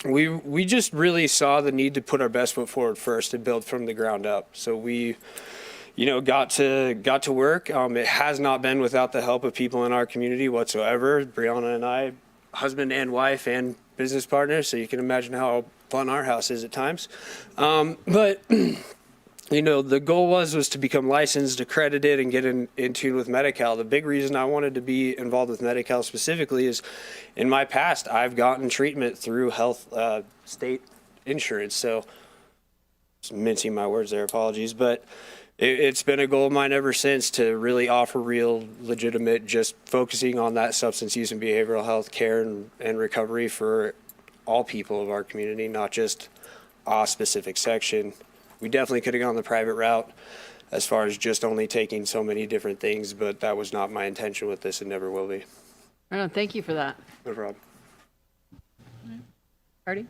we just really saw the need to put our best foot forward first and build from the ground up. So we, got to work. It has not been without the help of people in our community whatsoever. Brianna and I, husband and wife and business partners, so you can imagine how fun our house is at times. But the goal was to become licensed, accredited, and get in tune with Medi-Cal. The big reason I wanted to be involved with Medi-Cal specifically is in my past, I've gotten treatment through health state insurance. So, just mincing my words there, apologies. But it's been a goal of mine ever since to really offer real, legitimate, just focusing on that substance use and behavioral health care and recovery for all people of our community, not just a specific section. We definitely could have gone the private route as far as just only taking so many different things, but that was not my intention with this and never will be. Right on, thank you for that. No problem. Artie?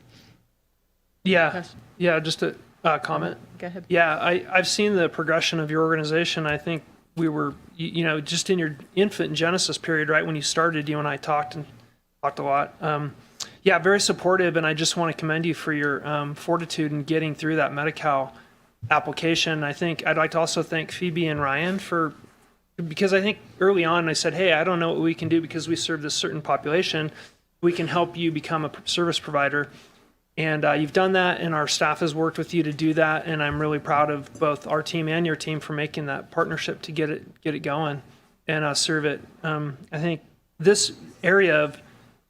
Yeah, just a comment. Go ahead. Yeah, I've seen the progression of your organization. I think we were, just in your infant and genesis period, right when you started, you and I talked a lot. Yeah, very supportive, and I just want to commend you for your fortitude in getting through that Medi-Cal application. I think I'd like to also thank Phoebe and Ryan because I think early on I said, hey, I don't know what we can do because we serve this certain population. We can help you become a service provider. And you've done that, and our staff has worked with you to do that, and I'm really proud of both our team and your team for making that partnership to get it going and serve it. I think this area of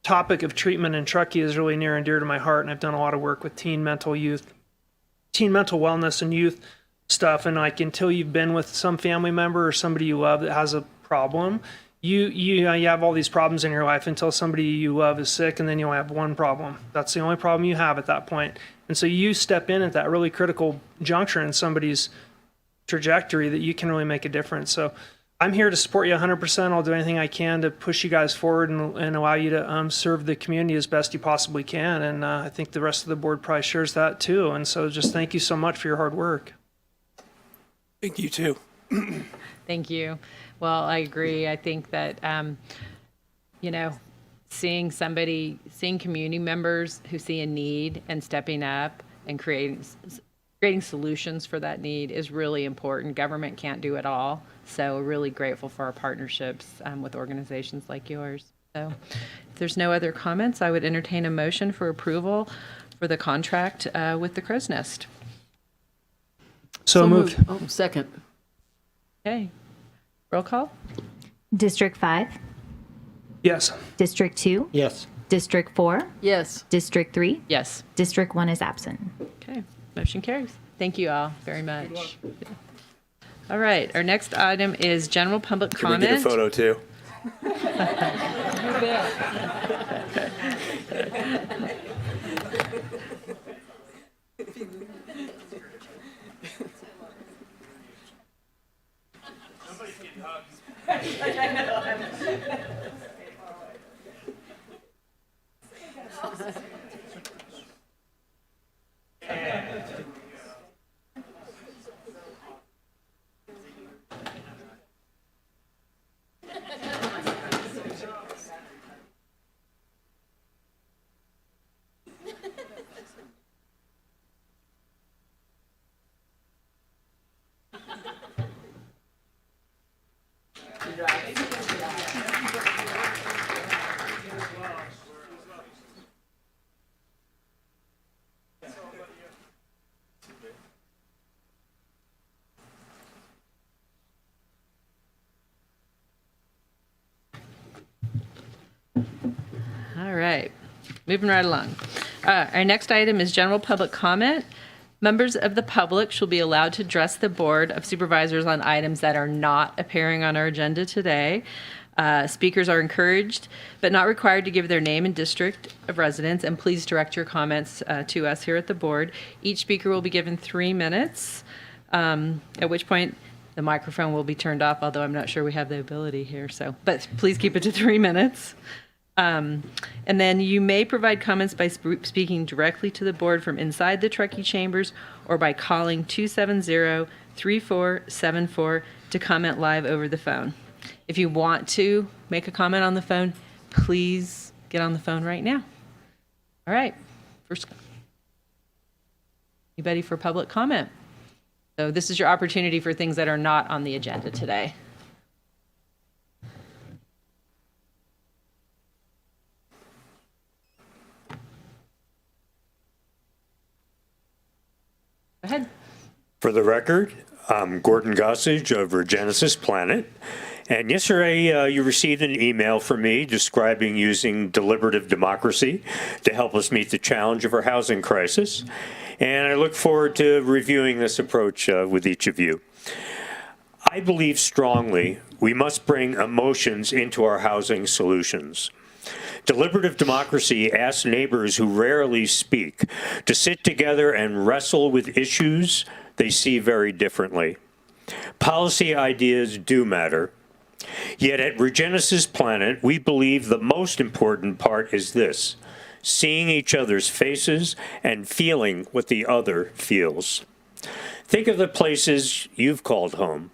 topic of treatment in Truckee is really near and dear to my heart, and I've done a lot of work with teen mental wellness and youth stuff. And like, until you've been with some family member or somebody you love that has a problem, you have all these problems in your life until somebody you love is sick, and then you only have one problem. That's the only problem you have at that point. And so you step in at that really critical juncture in somebody's trajectory that you can really make a difference. So I'm here to support you 100%. I'll do anything I can to push you guys forward and allow you to serve the community as best you possibly can. And I think the rest of the board probably shares that too. And so just thank you so much for your hard work. Thank you too. Thank you. Well, I agree. I think that, seeing community members who see a need and stepping up and creating solutions for that need is really important. Government can't do it all. So we're really grateful for our partnerships with organizations like yours. So if there's no other comments, I would entertain a motion for approval for the contract with the Crow's Nest. So moved. Oh, second. Okay. Roll call? District 5, Yes. District 2, Yes. District 4, Yes. District 3, Yes. District 1 is absent. Okay. Motion carries. Thank you all very much. All right. Our next item is general public Can we comment. get a photo too? All right, moving right along. Our next item is general public comment. Members of the public shall be allowed to address the Board of Supervisors on items that are not appearing on our agenda today. Speakers are encouraged but not required to give their name and district of residence, and please direct your comments to us here at the board. Each speaker will be given 3 minutes, at which point the microphone will be turned off, although I'm not sure we have the ability here, but please keep it to 3 minutes. And then you may provide comments by speaking directly to the board from inside the Truckee chambers or by calling 270-3474 to comment live over the phone. If you want to make a comment on the phone, please get on the phone right now. All right. First, you ready for public comment? So this is your opportunity for things that are not on the agenda today. Go ahead. For the record, I'm Gordon Gossage of Regenesis Planet. And yesterday, you received an email from me describing using deliberative democracy to help us meet the challenge of our housing crisis. And I look forward to reviewing this approach with each of you. I believe strongly we must bring emotions into our housing solutions. Deliberative democracy asks neighbors who rarely speak to sit together and wrestle with issues they see very differently. Policy ideas do matter. Yet at Regenesis Planet, we believe the most important part is this: seeing each other's faces and feeling what the other feels. Think of the places you've called home.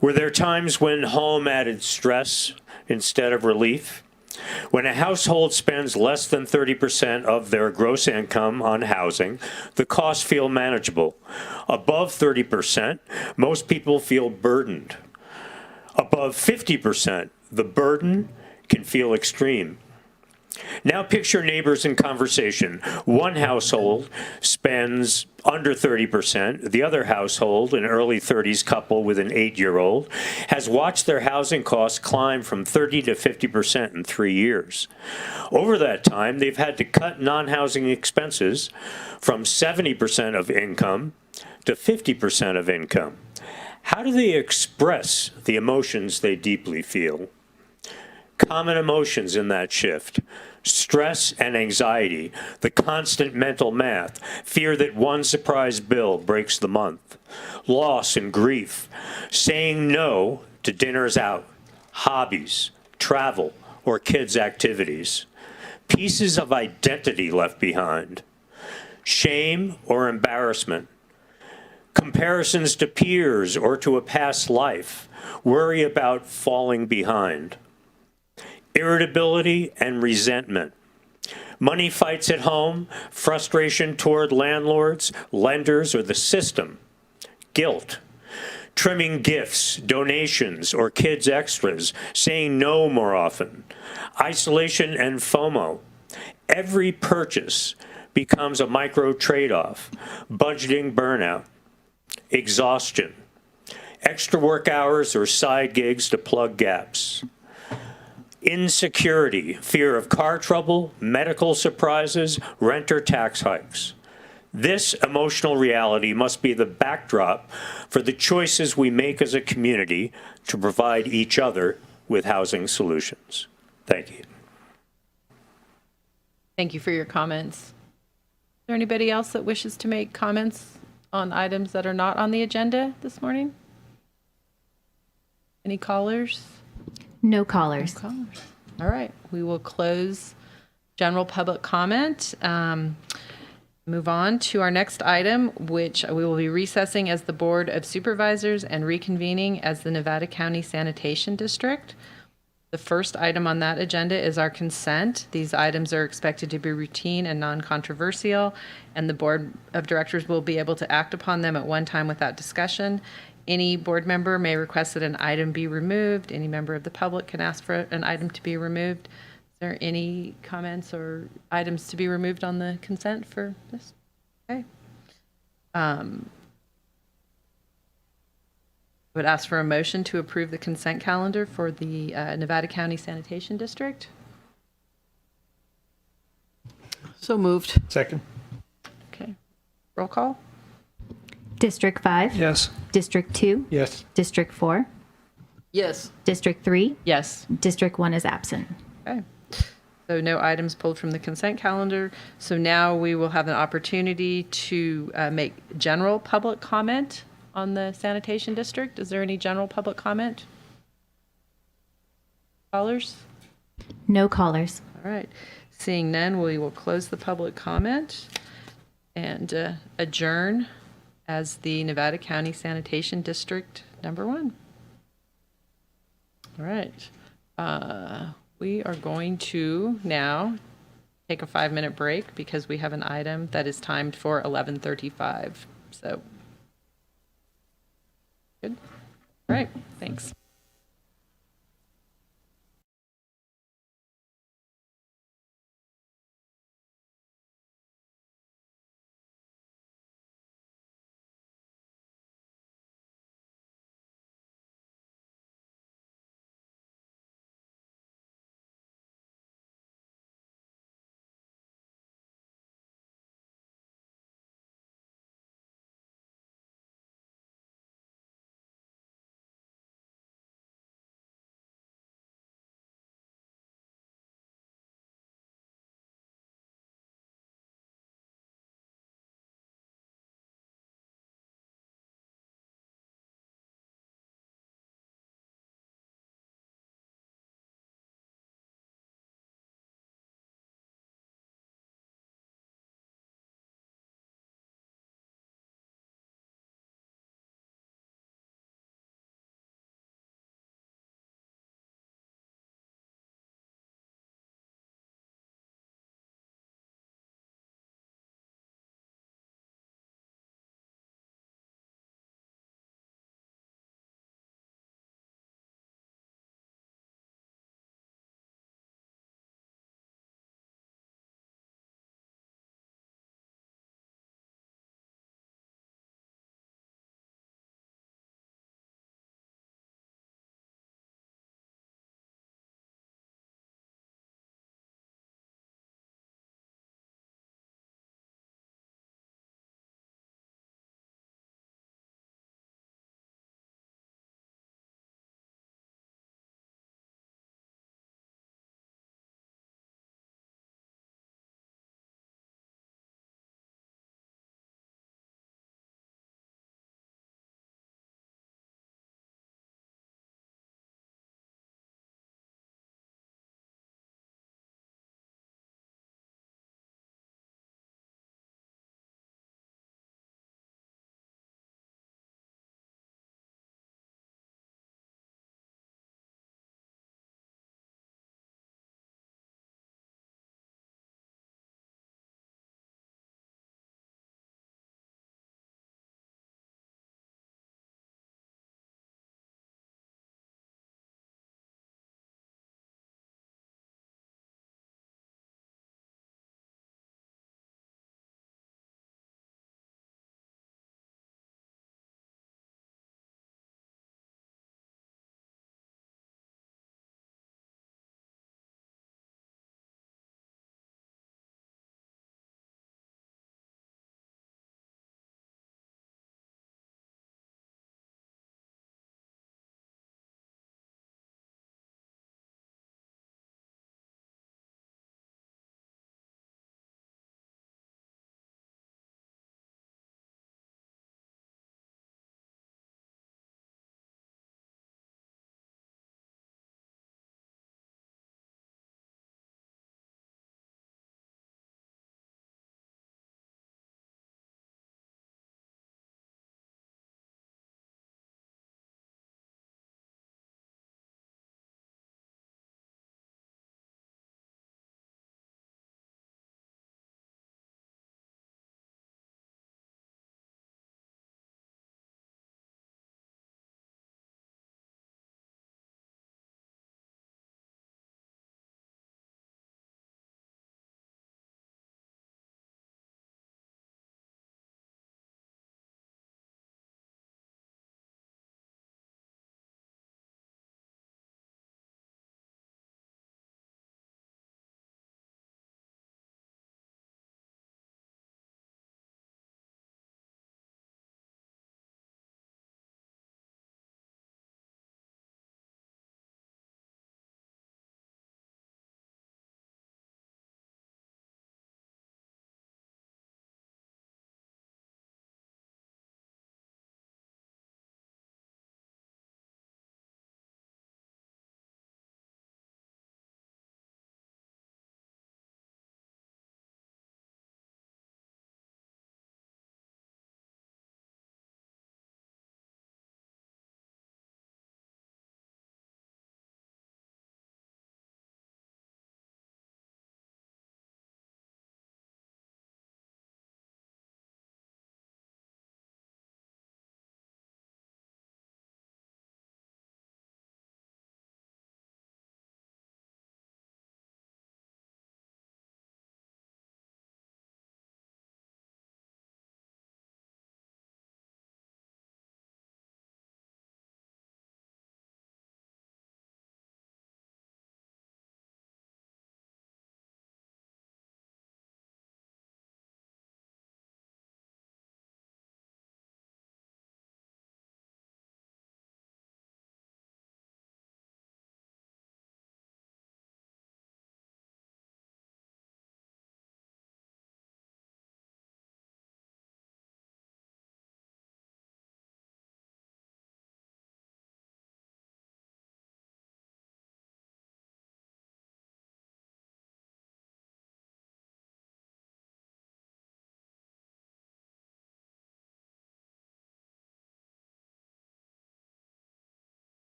Were there times when home added stress instead of relief? When a household spends less than 30% of their gross income on housing, the costs feel manageable. Above 30%, most people feel burdened. Above 50%, the burden can feel extreme. Now picture neighbors in conversation. One household spends under 30%. The other household, an early 30s couple with an 8-year-old, has watched their housing costs climb from 30 to 50% in 3 years. Over that time, they've had to cut non-housing expenses from 70% of income to 50% of income. How do they express the emotions they deeply feel? Common emotions in that shift: stress and anxiety, the constant mental math, fear that one surprise bill breaks the month, loss and grief, saying no to dinners out, hobbies, travel, or kids' activities, pieces of identity left behind, shame or embarrassment, comparisons to peers or to a past life, worry about falling behind, irritability and resentment, money fights at home, frustration toward landlords, lenders, or the system, guilt, trimming gifts, donations, or kids' extras, saying no more often, isolation and FOMO. Every purchase becomes a micro trade-off, budgeting burnout, exhaustion, extra work hours or side gigs to plug gaps, insecurity, fear of car trouble, medical surprises, rent or tax hikes. This emotional reality must be the backdrop for the choices we make as a community to provide each other with housing solutions. Thank you. Thank you for your comments. Is there anybody else that wishes to make comments on items that are not on the agenda this morning? Any callers? No callers. Callers. All right, we will close general public comment. Move on to our next item, which we will be recessing as the Board of Supervisors and reconvening as the Nevada County Sanitation District. The first item on that agenda is our consent. These items are expected to be routine and non-controversial, and the Board of Directors will be able to act upon them at one time without discussion. Any board member may request that an item be removed. Any member of the public can ask for an item to be removed. Is there any comments or items to be removed on the consent for this? Okay. I would ask for a motion to approve the consent calendar for the Nevada County Sanitation District. So moved. Second. Okay. Roll call? District 5, Yes. District 2, Yes. District 4, Yes. District 3, Yes. District 1 is absent. Okay. So no items pulled from the consent calendar. So now we will have an opportunity to make general public comment on the sanitation district. Is there any general public comment? Callers? No callers. All right. Seeing none, we will close the public comment and adjourn as the Nevada County Sanitation District number 1. All right. We are going to now take a 5-minute break because we have an item that is timed for 11:35. So, good. All right. Thanks.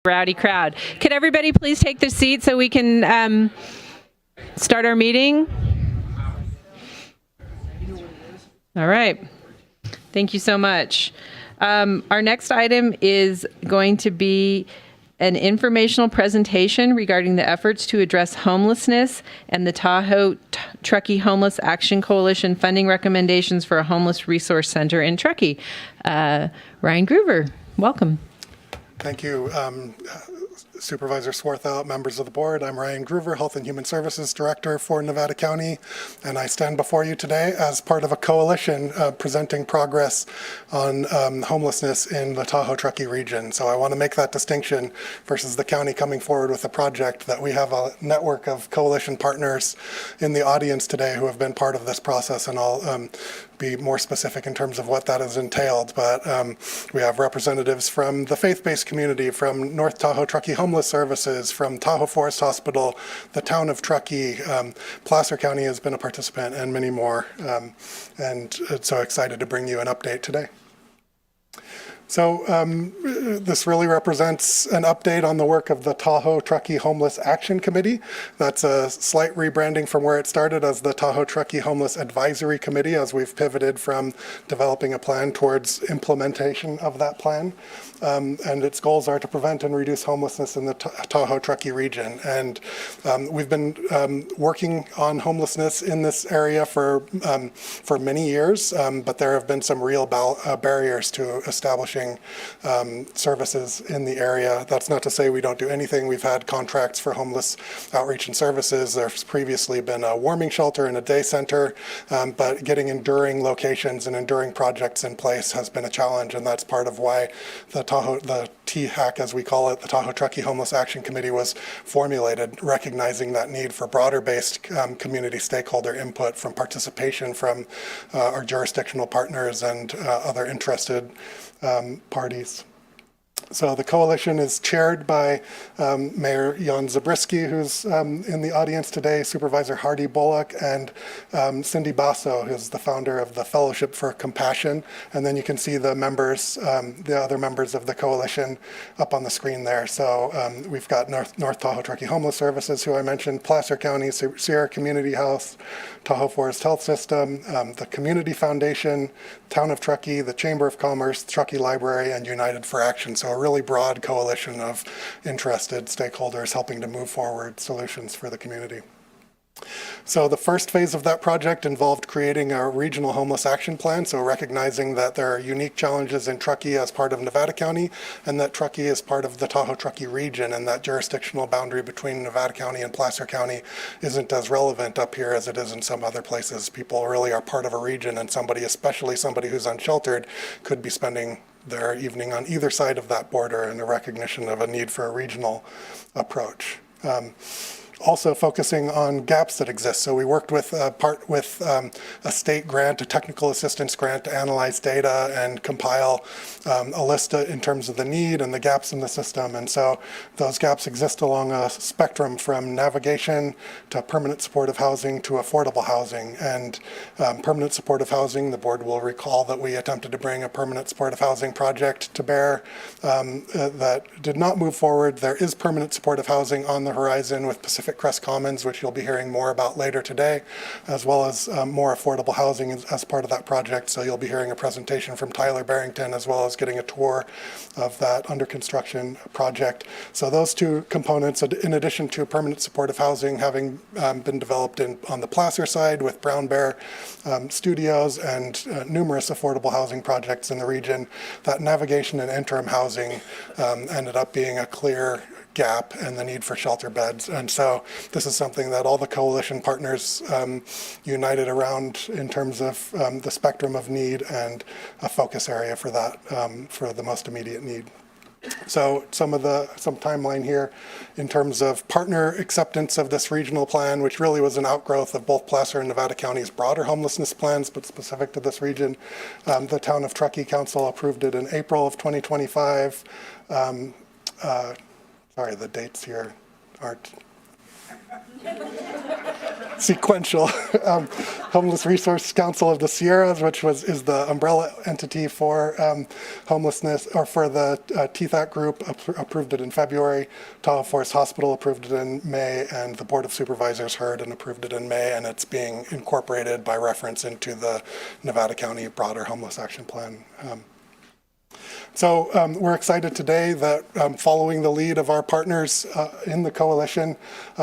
Rowdy crowd. Could everybody please take their seat so we can start our meeting? All right. Thank you so much. Our next item is going to be an informational presentation regarding the efforts to address homelessness and the Tahoe Truckee Homeless Action Coalition funding recommendations for a homeless resource center in Truckee. Ryan Groover, welcome. Thank you, Supervisor Swarthout, members of the board. I'm Ryan Groover, Health and Human Services Director for Nevada County, and I stand before you today as part of a coalition presenting progress on homelessness in the Tahoe Truckee region. So I want to make that distinction versus the county coming forward with a project, that we have a network of coalition partners in the audience today who have been part of this process, and I'll be more specific in terms of what that has entailed. But we have representatives from the faith-based community, from North Tahoe Truckee Homeless Services, from Tahoe Forest Hospital, the town of Truckee, Placer County has been a participant, and many more. And so excited to bring you an update today. So this really represents an update on the work of the Tahoe Truckee Homeless Action Committee. That's a slight rebranding from where it started as the Tahoe Truckee Homeless Advisory Committee, as we've pivoted from developing a plan towards implementation of that plan. And its goals are to prevent and reduce homelessness in the Tahoe Truckee region. And we've been working on homelessness in this area for many years, but there have been some real barriers to establishing services in the area. That's not to say we don't do anything. We've had contracts for homeless outreach and services. There's previously been a warming shelter and a day center, but getting enduring locations and enduring projects in place has been a challenge, and that's part of why the THAC, as we call it, the Tahoe Truckee Homeless Action Committee, was formulated, recognizing that need for broader-based community stakeholder input, from participation from our jurisdictional partners and other interested parties. So the coalition is chaired by Mayor Jan Zabriskie, who's in the audience today, Supervisor Hardy Bullock, and Cindy Basso, who's the founder of the Fellowship for Compassion. And then you can see the members, the other members of the coalition up on the screen there. So we've got North Tahoe Truckee Homeless Services, who I mentioned, Placer County, Sierra Community Health, Tahoe Forest Health System, the Community Foundation, Town of Truckee, the Chamber of Commerce, Truckee Library, and United for Action. So a really broad coalition of interested stakeholders helping to move forward solutions for the community. So the first phase of that project involved creating a regional homeless action plan, so recognizing that there are unique challenges in Truckee as part of Nevada County, and that Truckee is part of the Tahoe Truckee region, and that jurisdictional boundary between Nevada County and Placer County isn't as relevant up here as it is in some other places. People really are part of a region, and somebody, especially somebody who's unsheltered, could be spending their evening on either side of that border, and a recognition of a need for a regional approach. Also focusing on gaps that exist. So we worked with a state grant, a technical assistance grant, to analyze data and compile a list in terms of the need and the gaps in the system. And so those gaps exist along a spectrum from navigation to permanent supportive housing to affordable housing. And permanent supportive housing, the board will recall that we attempted to bring a permanent supportive housing project to bear that did not move forward. There is permanent supportive housing on the horizon with Pacific Crest Commons, which you'll be hearing more about later today, as well as more affordable housing as part of that project. So you'll be hearing a presentation from Tyler Barrington, as well as getting a tour of that under construction project. So those two components, in addition to permanent supportive housing having been developed on the Placer side with Brown Bear Studios and numerous affordable housing projects in the region, that navigation and interim housing ended up being a clear gap and the need for shelter beds. And so this is something that all the coalition partners united around in terms of the spectrum of need and a focus area for that, for the most immediate need. So some timeline here in terms of partner acceptance of this regional plan, which really was an outgrowth of both Placer and Nevada County's broader homelessness plans, but specific to this region. The Town of Truckee Council approved it in April of 2025. Sorry, the dates here aren't. sequential. Homeless Resource Council of the Sierras, which is the umbrella entity for homelessness, or for the TTHAC group, approved it in February. Tahoe Forest Hospital approved it in May, and the Board of Supervisors heard and approved it in May, and it's being incorporated by reference into the Nevada County Broader Homeless Action Plan. So we're excited today that following the lead of our partners in the coalition,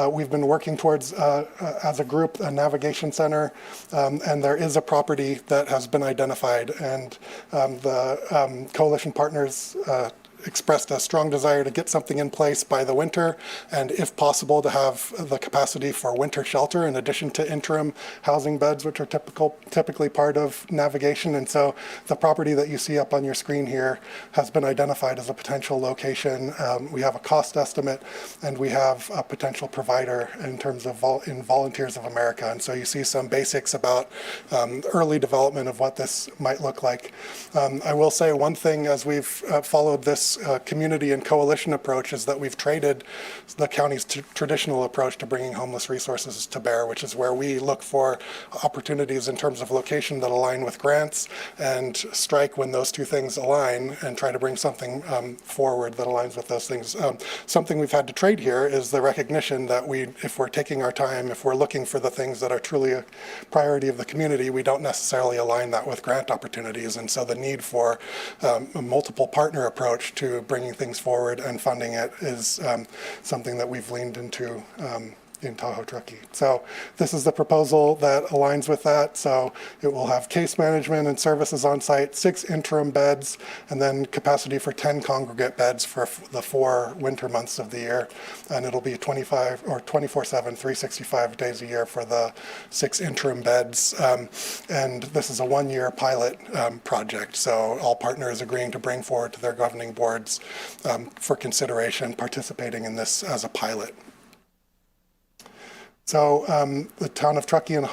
we've been working towards, as a group, a navigation center, and there is a property that has been identified, and the coalition partners expressed a strong desire to get something in place by the winter, and if possible to have the capacity for winter shelter in addition to interim housing beds, which are typically part of navigation. And so the property that you see up on your screen here has been identified as a potential location. We have a cost estimate, and we have a potential provider in terms of Volunteers of America. And so you see some basics about early development of what this might look like. I will say one thing as we've followed this community and coalition approach is that we've traded the county's traditional approach to bringing homeless resources to bear, which is where we look for opportunities in terms of location that align with grants and strike when those two things align and try to bring something forward that aligns with those things. Something we've had to trade here is the recognition that if we're taking our time, if we're looking for the things that are truly a priority of the community, we don't necessarily align that with grant opportunities. And so the need for a multiple partner approach to bringing things forward and funding it is something that we've leaned into in Tahoe Truckee. So this is the proposal that aligns with that. So it will have case management and services on site, 6 interim beds, and then capacity for 10 congregate beds for the 4 winter months of the year. And it'll be 25 or 24/7, 365 days a year for the 6 interim beds. And this is a 1-year pilot project. So all partners agreeing to bring forward to their governing boards for consideration participating in this as a pilot. So the town of Truckee and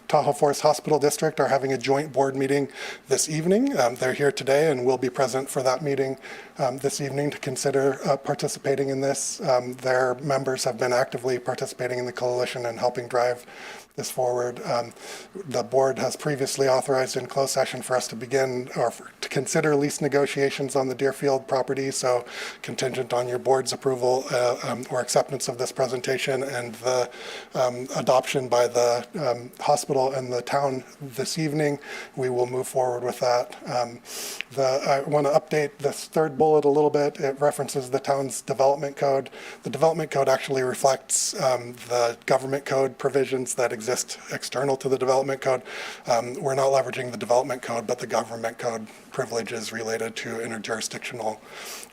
Tahoe Forest Hospital District are having a joint board meeting this evening. They're here today and will be present for that meeting this evening to consider participating in this. Their members have been actively participating in the coalition and helping drive this forward. The board has previously authorized in closed session for us to begin or to consider lease negotiations on the Deerfield property. So contingent on your board's approval or acceptance of this presentation and the adoption by the hospital and the town this evening, we will move forward with that. I want to update this third bullet a little bit. It references the town's development code. The development code actually reflects the government code provisions that exist external to the development code. We're not leveraging the development code, but the government code privileges related to interjurisdictional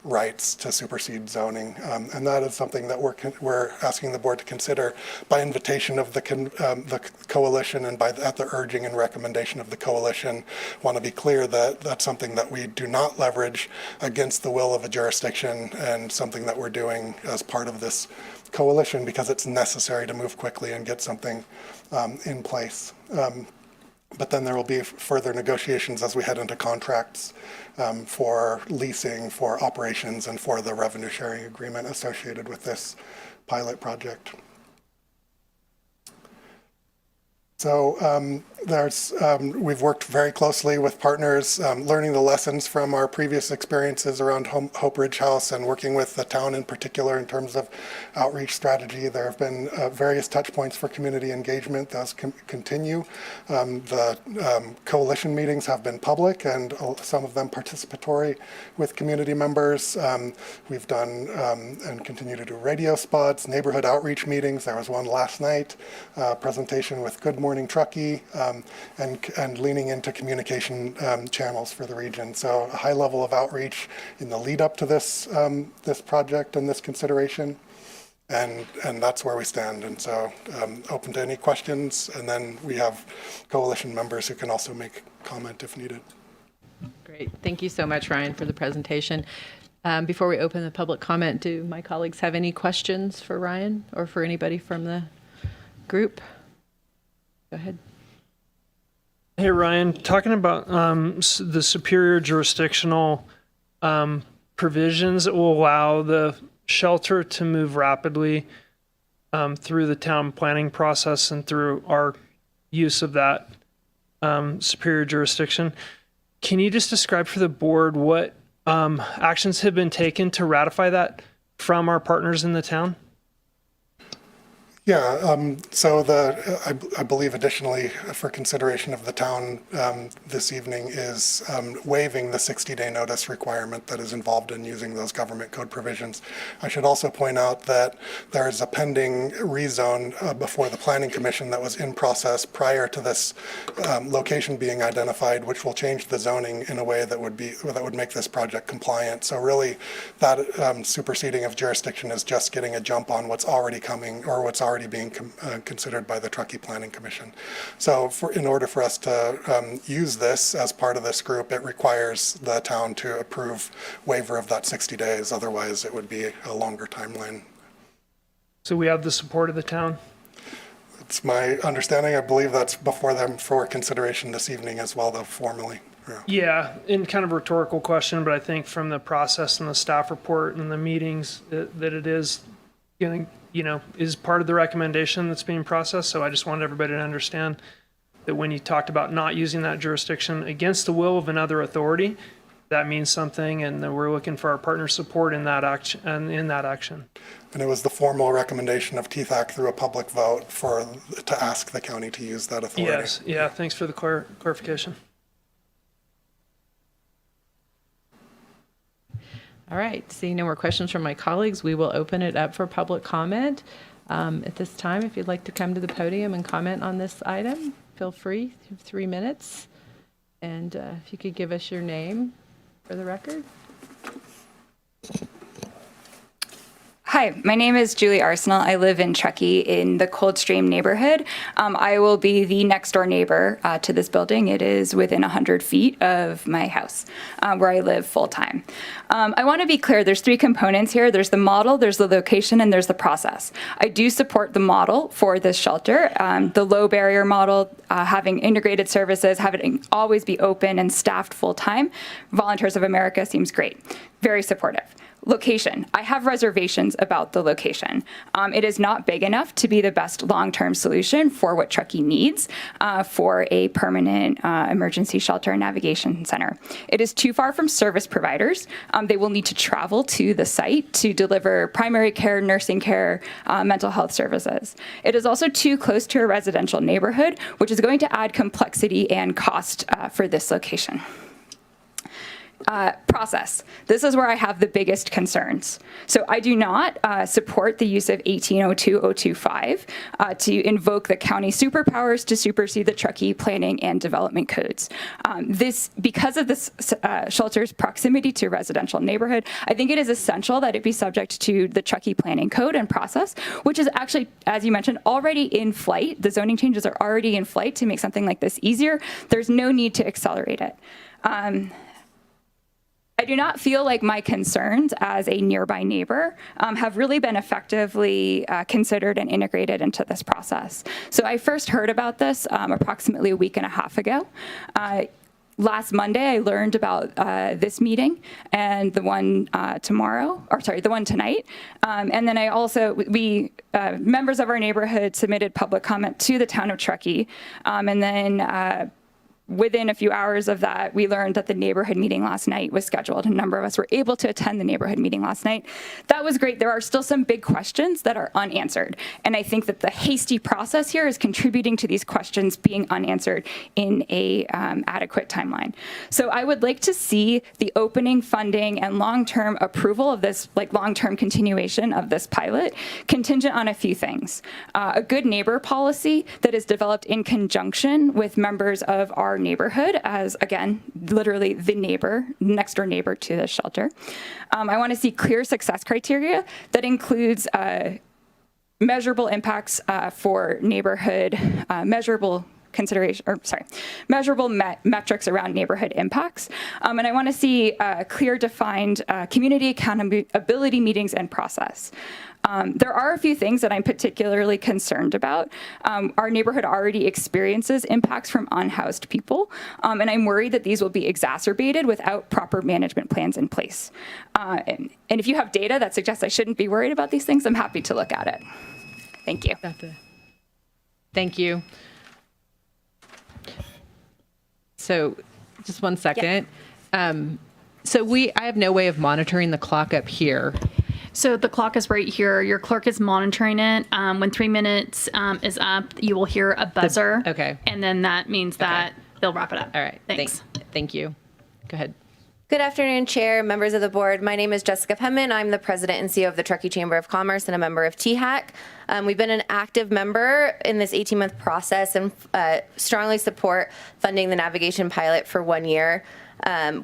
rights to supersede zoning. And that is something that we're asking the board to consider by invitation of the coalition and at the urging and recommendation of the coalition. Want to be clear that that's something that we do not leverage against the will of a jurisdiction and something that we're doing as part of this coalition because it's necessary to move quickly and get something in place. But then there will be further negotiations as we head into contracts for leasing, for operations, and for the revenue sharing agreement associated with this pilot project. So we've worked very closely with partners, learning the lessons from our previous experiences around Hope Ridge House and working with the town in particular in terms of outreach strategy. There have been various touch points for community engagement. Those continue. The coalition meetings have been public and some of them participatory with community members. We've done and continue to do radio spots, neighborhood outreach meetings. There was one last night, presentation with Good Morning Truckee, and leaning into communication channels for the region. So a high level of outreach in the lead up to this this project and this consideration, and that's where we stand. And so open to any questions, and then we have coalition members who can also make comment if needed. Great. Thank you so much, Ryan, for the presentation. Before we open the public comment, do my colleagues have any questions for Ryan or for anybody from the group? Go ahead. Hey, Ryan, talking about the superior jurisdictional provisions that will allow the shelter to move rapidly. through the town planning process and through our use of that superior jurisdiction. Can you just describe for the board what actions have been taken to ratify that from our partners in the town? Yeah, so I believe additionally for consideration of the town this evening is waiving the 60-day notice requirement that is involved in using those government code provisions. I should also point out that there is a pending rezone before the Planning Commission that was in process prior to this location being identified, which will change the zoning in a way that would make this project compliant. So really, that superseding of jurisdiction is just getting a jump on what's already coming or what's already being considered by the Truckee Planning Commission. So in order for us to use this as part of this group, it requires the town to approve waiver of that 60 days. Otherwise, it would be a longer timeline. So we have the support of the town? It's my understanding. I believe that's before them for consideration this evening as well, though, formally. Yeah, in kind of a rhetorical question, but I think from the process and the staff report and the meetings that it is getting, is part of the recommendation that's being processed. So I just wanted everybody to understand that when you talked about not using that jurisdiction against the will of another authority, that means something, and that we're looking for our partner support in that action. And it was the formal recommendation of TTHAC through a public vote to ask the county to use that authority. Yes, yeah, thanks for the clarification. All right, seeing no more questions from my colleagues, we will open it up for public comment. At this time, if you'd like to come to the podium and comment on this item, feel free. You have 3 minutes. And if you could give us your name for the record. Hi, my name is Julie Arsenal. I live in Truckee in the Coldstream neighborhood. I will be the next door neighbor to this building. It is within 100 feet of my house where I live full time. I want to be clear, there's 3 components here. There's the model, there's the location, and there's the process. I do support the model for this shelter, the low barrier model, having integrated services, having it always be open and staffed full time. Volunteers of America seems great. Very supportive. Location. I have reservations about the location. It is not big enough to be the best long-term solution for what Truckee needs for a permanent emergency shelter and navigation center. It is too far from service providers. They will need to travel to the site to deliver primary care, nursing care, mental health services. It is also too close to a residential neighborhood, which is going to add complexity and cost for this location. Process. This is where I have the biggest concerns. So I do not support the use of 1802-025 to invoke the county superpowers to supersede the Truckee planning and development codes. Because of this shelter's proximity to a residential neighborhood, I think it is essential that it be subject to the Truckee planning code and process, which is actually, as you mentioned, already in flight. The zoning changes are already in flight to make something like this easier. There's no need to accelerate it. I do not feel like my concerns as a nearby neighbor have really been effectively considered and integrated into this process. So I first heard about this approximately a week and a half ago. Last Monday, I learned about this meeting and the one the one tonight. And then members of our neighborhood submitted public comment to the town of Truckee. And then within a few hours of that, we learned that the neighborhood meeting last night was scheduled. A number of us were able to attend the neighborhood meeting last night. That was great. There are still some big questions that are unanswered. And I think that the hasty process here is contributing to these questions being unanswered in a adequate timeline. So I would like to see the opening, funding, and long-term approval of this, long-term continuation of this pilot, contingent on a few things. A good neighbor policy that is developed in conjunction with members of our neighborhood as, again, literally the next door neighbor to the shelter. I want to see clear success criteria that includes measurable impacts for neighborhood, measurable metrics around neighborhood impacts. And I want to see clear defined community accountability meetings and process. There are a few things that I'm particularly concerned about. Our neighborhood already experiences impacts from unhoused people, and I'm worried that these will be exacerbated without proper management plans in place. And if you have data that suggests I shouldn't be worried about these things, I'm happy to look at it. Thank you. Thank you. So just one second. I have no way of monitoring the clock up here. So the clock is right here. Your clerk is monitoring it. When 3 minutes is up, you will hear a buzzer. Okay. And then that means that they'll wrap it up. All right. Thanks. Thank you. Go ahead. Good afternoon, Chair, members of the board. My name is Jessica Penman. I'm the president and CEO of the Truckee Chamber of Commerce and a member of THAC. We've been an active member in this 18-month process and strongly support funding the navigation pilot for 1 year.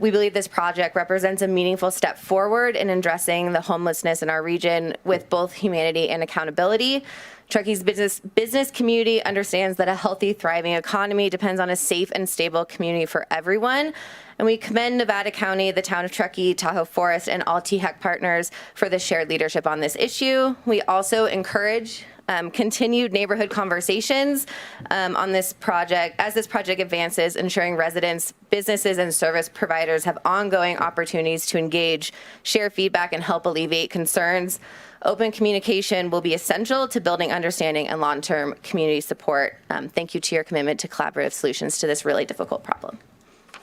We believe this project represents a meaningful step forward in addressing the homelessness in our region with both humanity and accountability. Truckee's business community understands that a healthy, thriving economy depends on a safe and stable community for everyone. And we commend Nevada County, the town of Truckee, Tahoe Forest, and all THAC partners for the shared leadership on this issue. We also encourage continued neighborhood conversations on this project as this project advances, ensuring residents, businesses, and service providers have ongoing opportunities to engage, share feedback, and help alleviate concerns. Open communication will be essential to building understanding and long-term community support. Thank you to your commitment to collaborative solutions to this really difficult problem.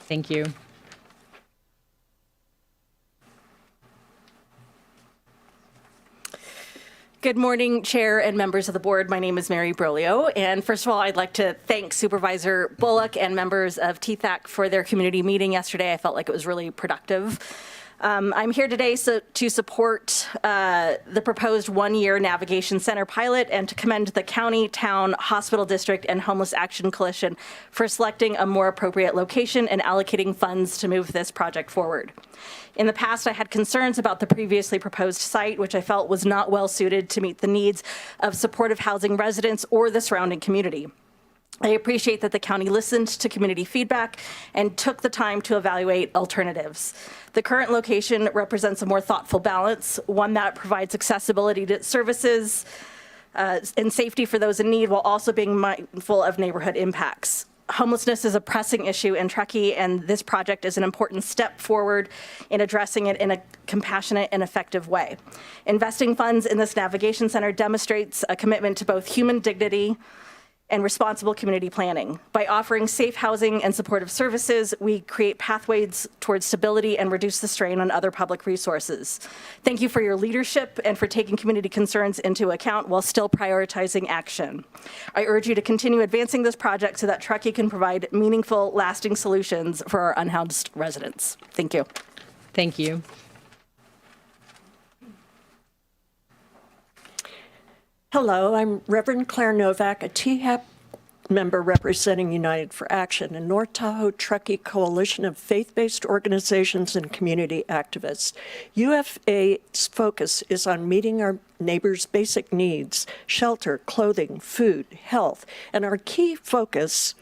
Thank you. Good morning, Chair and members of the board. My name is Mary Brolio. And first of all, I'd like to thank Supervisor Bullock and members of THAC for their community meeting yesterday. I felt like it was really productive. I'm here today to support the proposed 1-year Navigation Center pilot and to commend the county, town, hospital district, and Homeless Action Coalition for selecting a more appropriate location and allocating funds to move this project forward. In the past, I had concerns about the previously proposed site, which I felt was not well suited to meet the needs of supportive housing residents or the surrounding community. I appreciate that the county listened to community feedback and took the time to evaluate alternatives. The current location represents a more thoughtful balance, one that provides accessibility to services and safety for those in need while also being mindful of neighborhood impacts. Homelessness is a pressing issue in Truckee, and this project is an important step forward in addressing it in a compassionate and effective way. Investing funds in this navigation center demonstrates a commitment to both human dignity and responsible community planning. By offering safe housing and supportive services, we create pathways towards stability and reduce the strain on other public resources. Thank you for your leadership and for taking community concerns into account while still prioritizing action. I urge you to continue advancing this project so that Truckee can provide meaningful, lasting solutions for our unhoused residents. Thank you. Thank you. Hello, I'm Reverend Claire Novak, a THAC member representing United for Action, a North Tahoe Truckee coalition of faith-based organizations and community activists. UFA's focus is on meeting our neighbors' basic needs: shelter, clothing, food, health, and our key focus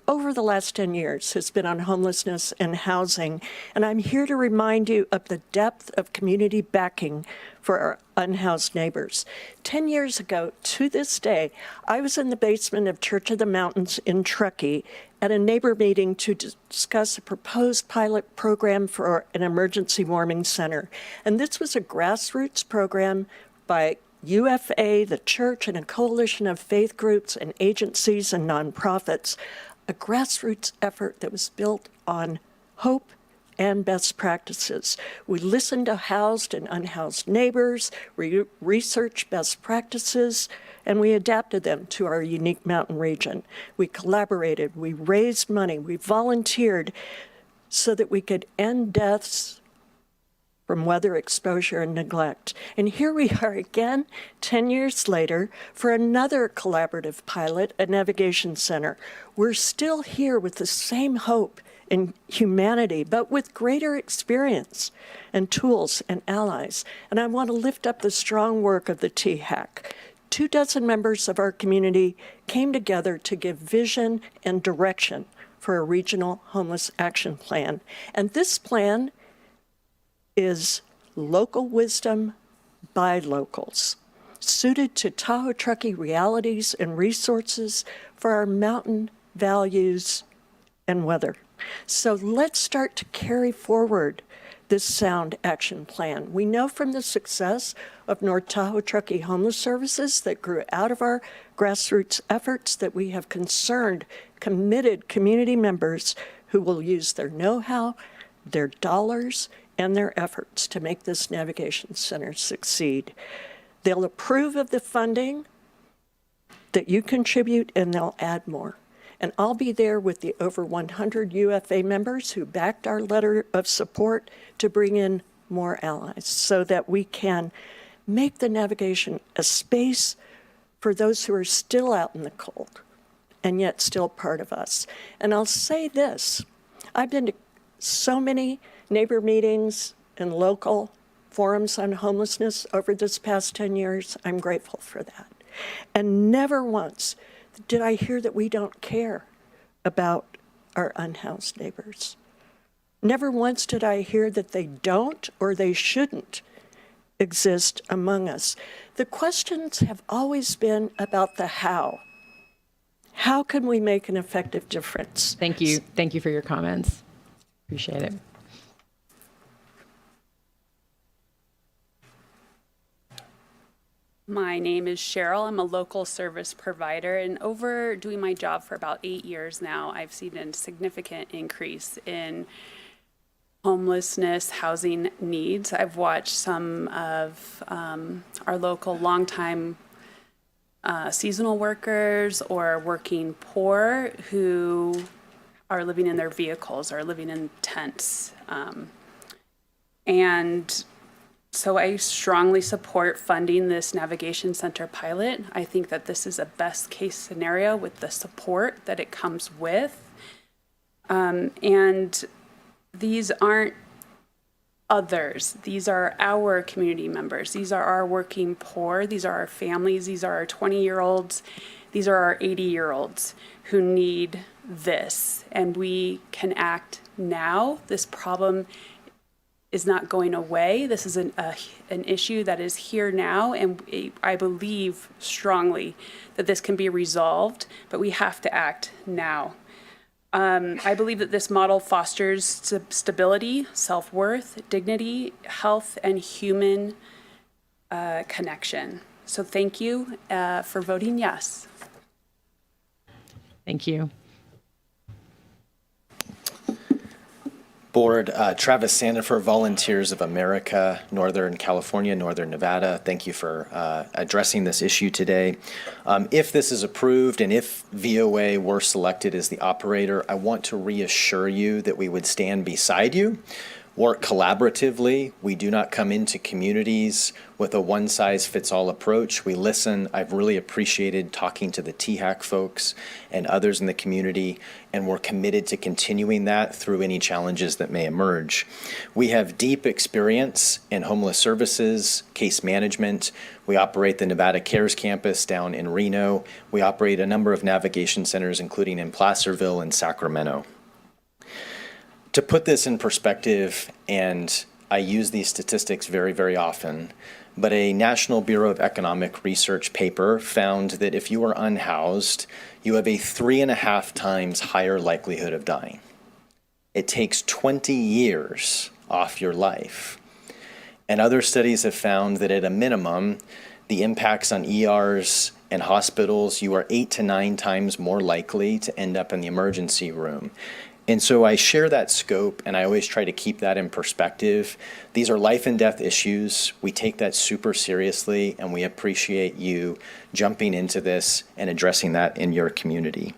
over the last 10 years has been on homelessness and housing. And I'm here to remind you of the depth of community backing for our unhoused neighbors. 10 years ago, to this day, I was in the basement of Church of the Mountains in Truckee at a neighbor meeting to discuss a proposed pilot program for an emergency warming center. And this was a grassroots program by UFA, the church, and a coalition of faith groups and agencies and nonprofits, a grassroots effort that was built on hope and best practices. We listened to housed and unhoused neighbors, researched best practices, and we adapted them to our unique mountain region. We collaborated, we raised money, we volunteered so that we could end deaths from weather exposure and neglect. And here we are again, 10 years later, for another collaborative pilot, a navigation center. We're still here with the same hope in humanity, but with greater experience and tools and allies. And I want to lift up the strong work of the THAC. 24 members of our community came together to give vision and direction for a regional homeless action plan. And this plan is local wisdom by locals, suited to Tahoe Truckee realities and resources for our mountain values and weather. So let's start to carry forward this sound action plan. We know from the success of North Tahoe Truckee Homeless Services that grew out of our grassroots efforts that we have concerned, committed community members who will use their know-how, their dollars, and their efforts to make this navigation center succeed. They'll approve of the funding that you contribute, and they'll add more. And I'll be there with the over 100 UFA members who backed our letter of support to bring in more allies so that we can make the navigation a space for those who are still out in the cold and yet still part of us. And I'll say this, I've been to so many neighbor meetings and local forums on homelessness over this past 10 years. I'm grateful for that. And never once did I hear that we don't care about our unhoused neighbors. Never once did I hear that they don't or they shouldn't exist among us. The questions have always been about the how. How can we make an effective difference? Thank you. Thank you for your comments. Appreciate it. My name is Cheryl. I'm a local service provider, and over doing my job for about 8 years now, I've seen a significant increase in homelessness, housing needs. I've watched some of our local longtime seasonal workers or working poor who are living in their vehicles or living in tents. And so I strongly support funding this navigation center pilot. I think that this is a best case scenario with the support that it comes with. And these aren't others. These are our community members. These are our working poor. These are our families. These are our 20-year-olds. These are our 80-year-olds who need this. And we can act now. This problem is not going away. This is an issue that is here now, and I believe strongly that this can be resolved, but we have to act now. I believe that this model fosters stability, self-worth, dignity, health, and human connection. So thank you for voting yes. Thank you. Board, Travis Sandifer, Volunteers of America, Northern California, Northern Nevada. Thank you for addressing this issue today. If this is approved and if VOA were selected as the operator, I want to reassure you that we would stand beside you, work collaboratively. We do not come into communities with a one-size-fits-all approach. We listen. I've really appreciated talking to the THAC folks and others in the community, and we're committed to continuing that through any challenges that may emerge. We have deep experience in homeless services, case management. We operate the Nevada Cares campus down in Reno. We operate a number of navigation centers, including in Placerville and Sacramento. To put this in perspective, and I use these statistics very, very often, but a National Bureau of Economic Research paper found that if you are unhoused, you have a 3.5 times higher likelihood of dying. It takes 20 years off your life. And other studies have found that at a minimum, the impacts on ERs and hospitals, you are 8 to 9 times more likely to end up in the emergency room. And so I share that scope, and I always try to keep that in perspective. These are life and death issues. We take that super seriously, and we appreciate you jumping into this and addressing that in your community.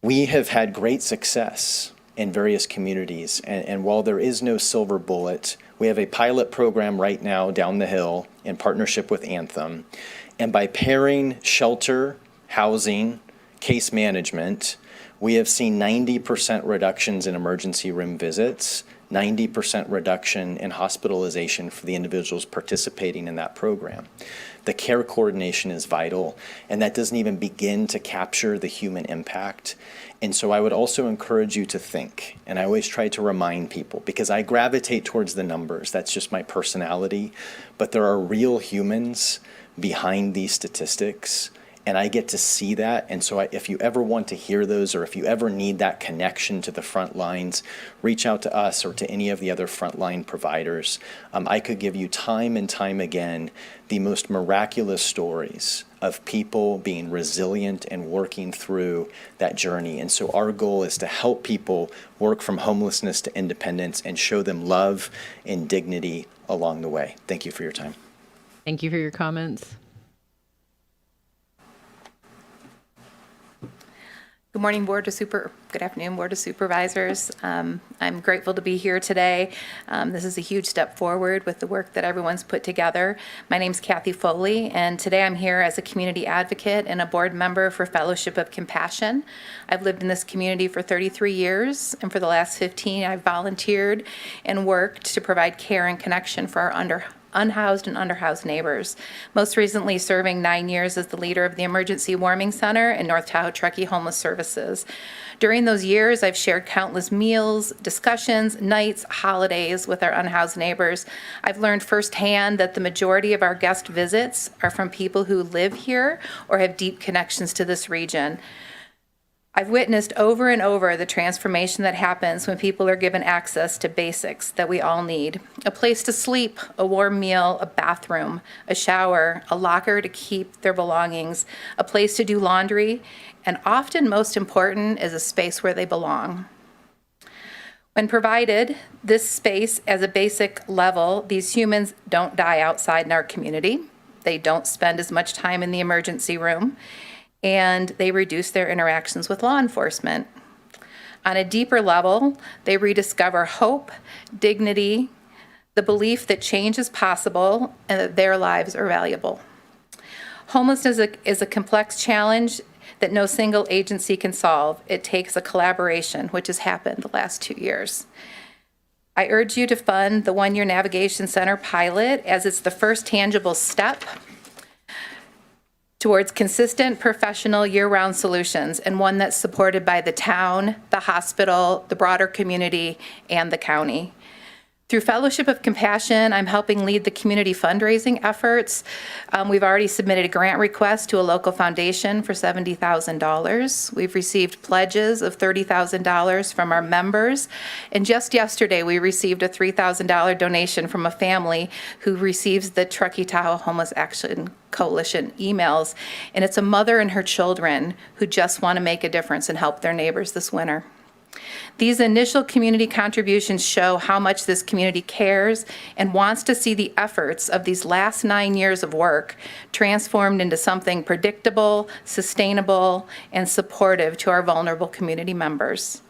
We have had great success in various communities, and while there is no silver bullet, we have a pilot program right now down the hill in partnership with Anthem. And by pairing shelter, housing, case management, we have seen 90% reductions in emergency room visits, 90% reduction in hospitalization for the individuals participating in that program. The care coordination is vital, and that doesn't even begin to capture the human impact. And so I would also encourage you to think, and I always try to remind people, because I gravitate towards the numbers, that's just my personality, but there are real humans behind these statistics. and I get to see that. And so if you ever want to hear those, or if you ever need that connection to the front lines, reach out to us or to any of the other frontline providers. I could give you time and time again the most miraculous stories of people being resilient and working through that journey. And so our goal is to help people work from homelessness to independence and show them love and dignity along the way. Thank you for your time. Thank you for your comments. Good morning, good afternoon, Board of Supervisors. I'm grateful to be here today. This is a huge step forward with the work that everyone's put together. My name's Kathy Foley, and today I'm here as a community advocate and a board member for Fellowship of Compassion. I've lived in this community for 33 years, and for the last 15, I've volunteered and worked to provide care and connection for our unhoused and underhoused neighbors. Most recently serving 9 years as the leader of the Emergency Warming Center in North Tahoe Truckee Homeless Services. During those years, I've shared countless meals, discussions, nights, holidays with our unhoused neighbors. I've learned firsthand that the majority of our guest visits are from people who live here or have deep connections to this region. I've witnessed over and over the transformation that happens when people are given access to basics that we all need. A place to sleep, a warm meal, a bathroom, a shower, a locker to keep their belongings, a place to do laundry, and often most important is a space where they belong. When provided this space as a basic level, these humans don't die outside in our community. They don't spend as much time in the emergency room, and they reduce their interactions with law enforcement. On a deeper level, they rediscover hope, dignity, the belief that change is possible and that their lives are valuable. Homelessness is a complex challenge that no single agency can solve. It takes a collaboration, which has happened the last 2 years. I urge you to fund the One-Year Navigation Center pilot as it's the first tangible step towards consistent, professional, year-round solutions, and one that's supported by the town, the hospital, the broader community, and the county. Through Fellowship of Compassion, I'm helping lead the community fundraising efforts. We've already submitted a grant request to a local foundation for $70,000. We've received pledges of $30,000 from our members. And just yesterday, we received a $3,000 donation from a family who receives the Truckee Tahoe Homeless Action Coalition emails. And it's a mother and her children who just want to make a difference and help their neighbors this winter. These initial community contributions show how much this community cares and wants to see the efforts of these last 9 years of work transformed into something predictable, sustainable, and supportive to our vulnerable community members.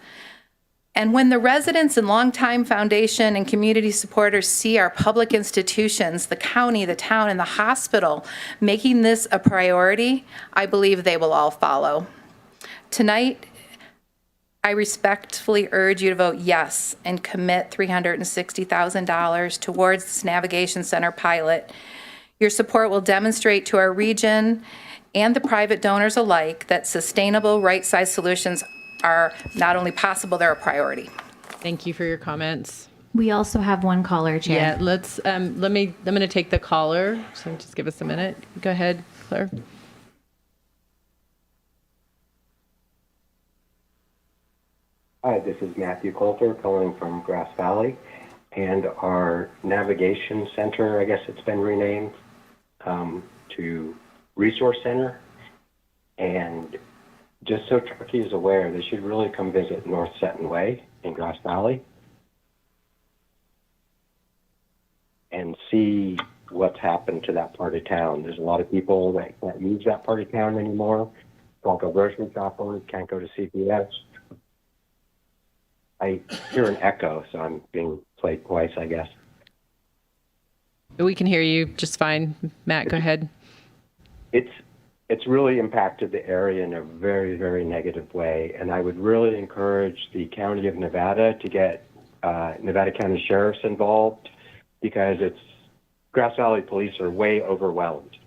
And when the residents and longtime foundation and community supporters see our public institutions, the county, the town, and the hospital making this a priority, I believe they will all follow. Tonight, I respectfully urge you to vote yes and commit $360,000 towards this Navigation Center pilot. Your support will demonstrate to our region and the private donors alike that sustainable, right-sized solutions are not only possible, they're a priority. Thank you for your comments. We also have one caller, Chair. Yeah, I'm going to take the caller, so just give us a minute. Go ahead, Claire. Hi, this is Matthew Coulter calling from Grass Valley, and our navigation center, I guess it's been renamed to Resource Center. And just so Truckee is aware, they should really come visit North Seton Way in Grass Valley and see what's happened to that part of town. There's a lot of people that can't use that part of town anymore. Can't go grocery shopping, can't go to CPS. I hear an echo, so I'm being played twice, I guess. We can hear you just fine. Matt, go ahead. It's really impacted the area in a very, very negative way, and I would really encourage the County of Nevada to get Nevada County Sheriffs involved, because Grass Valley Police are way overwhelmed.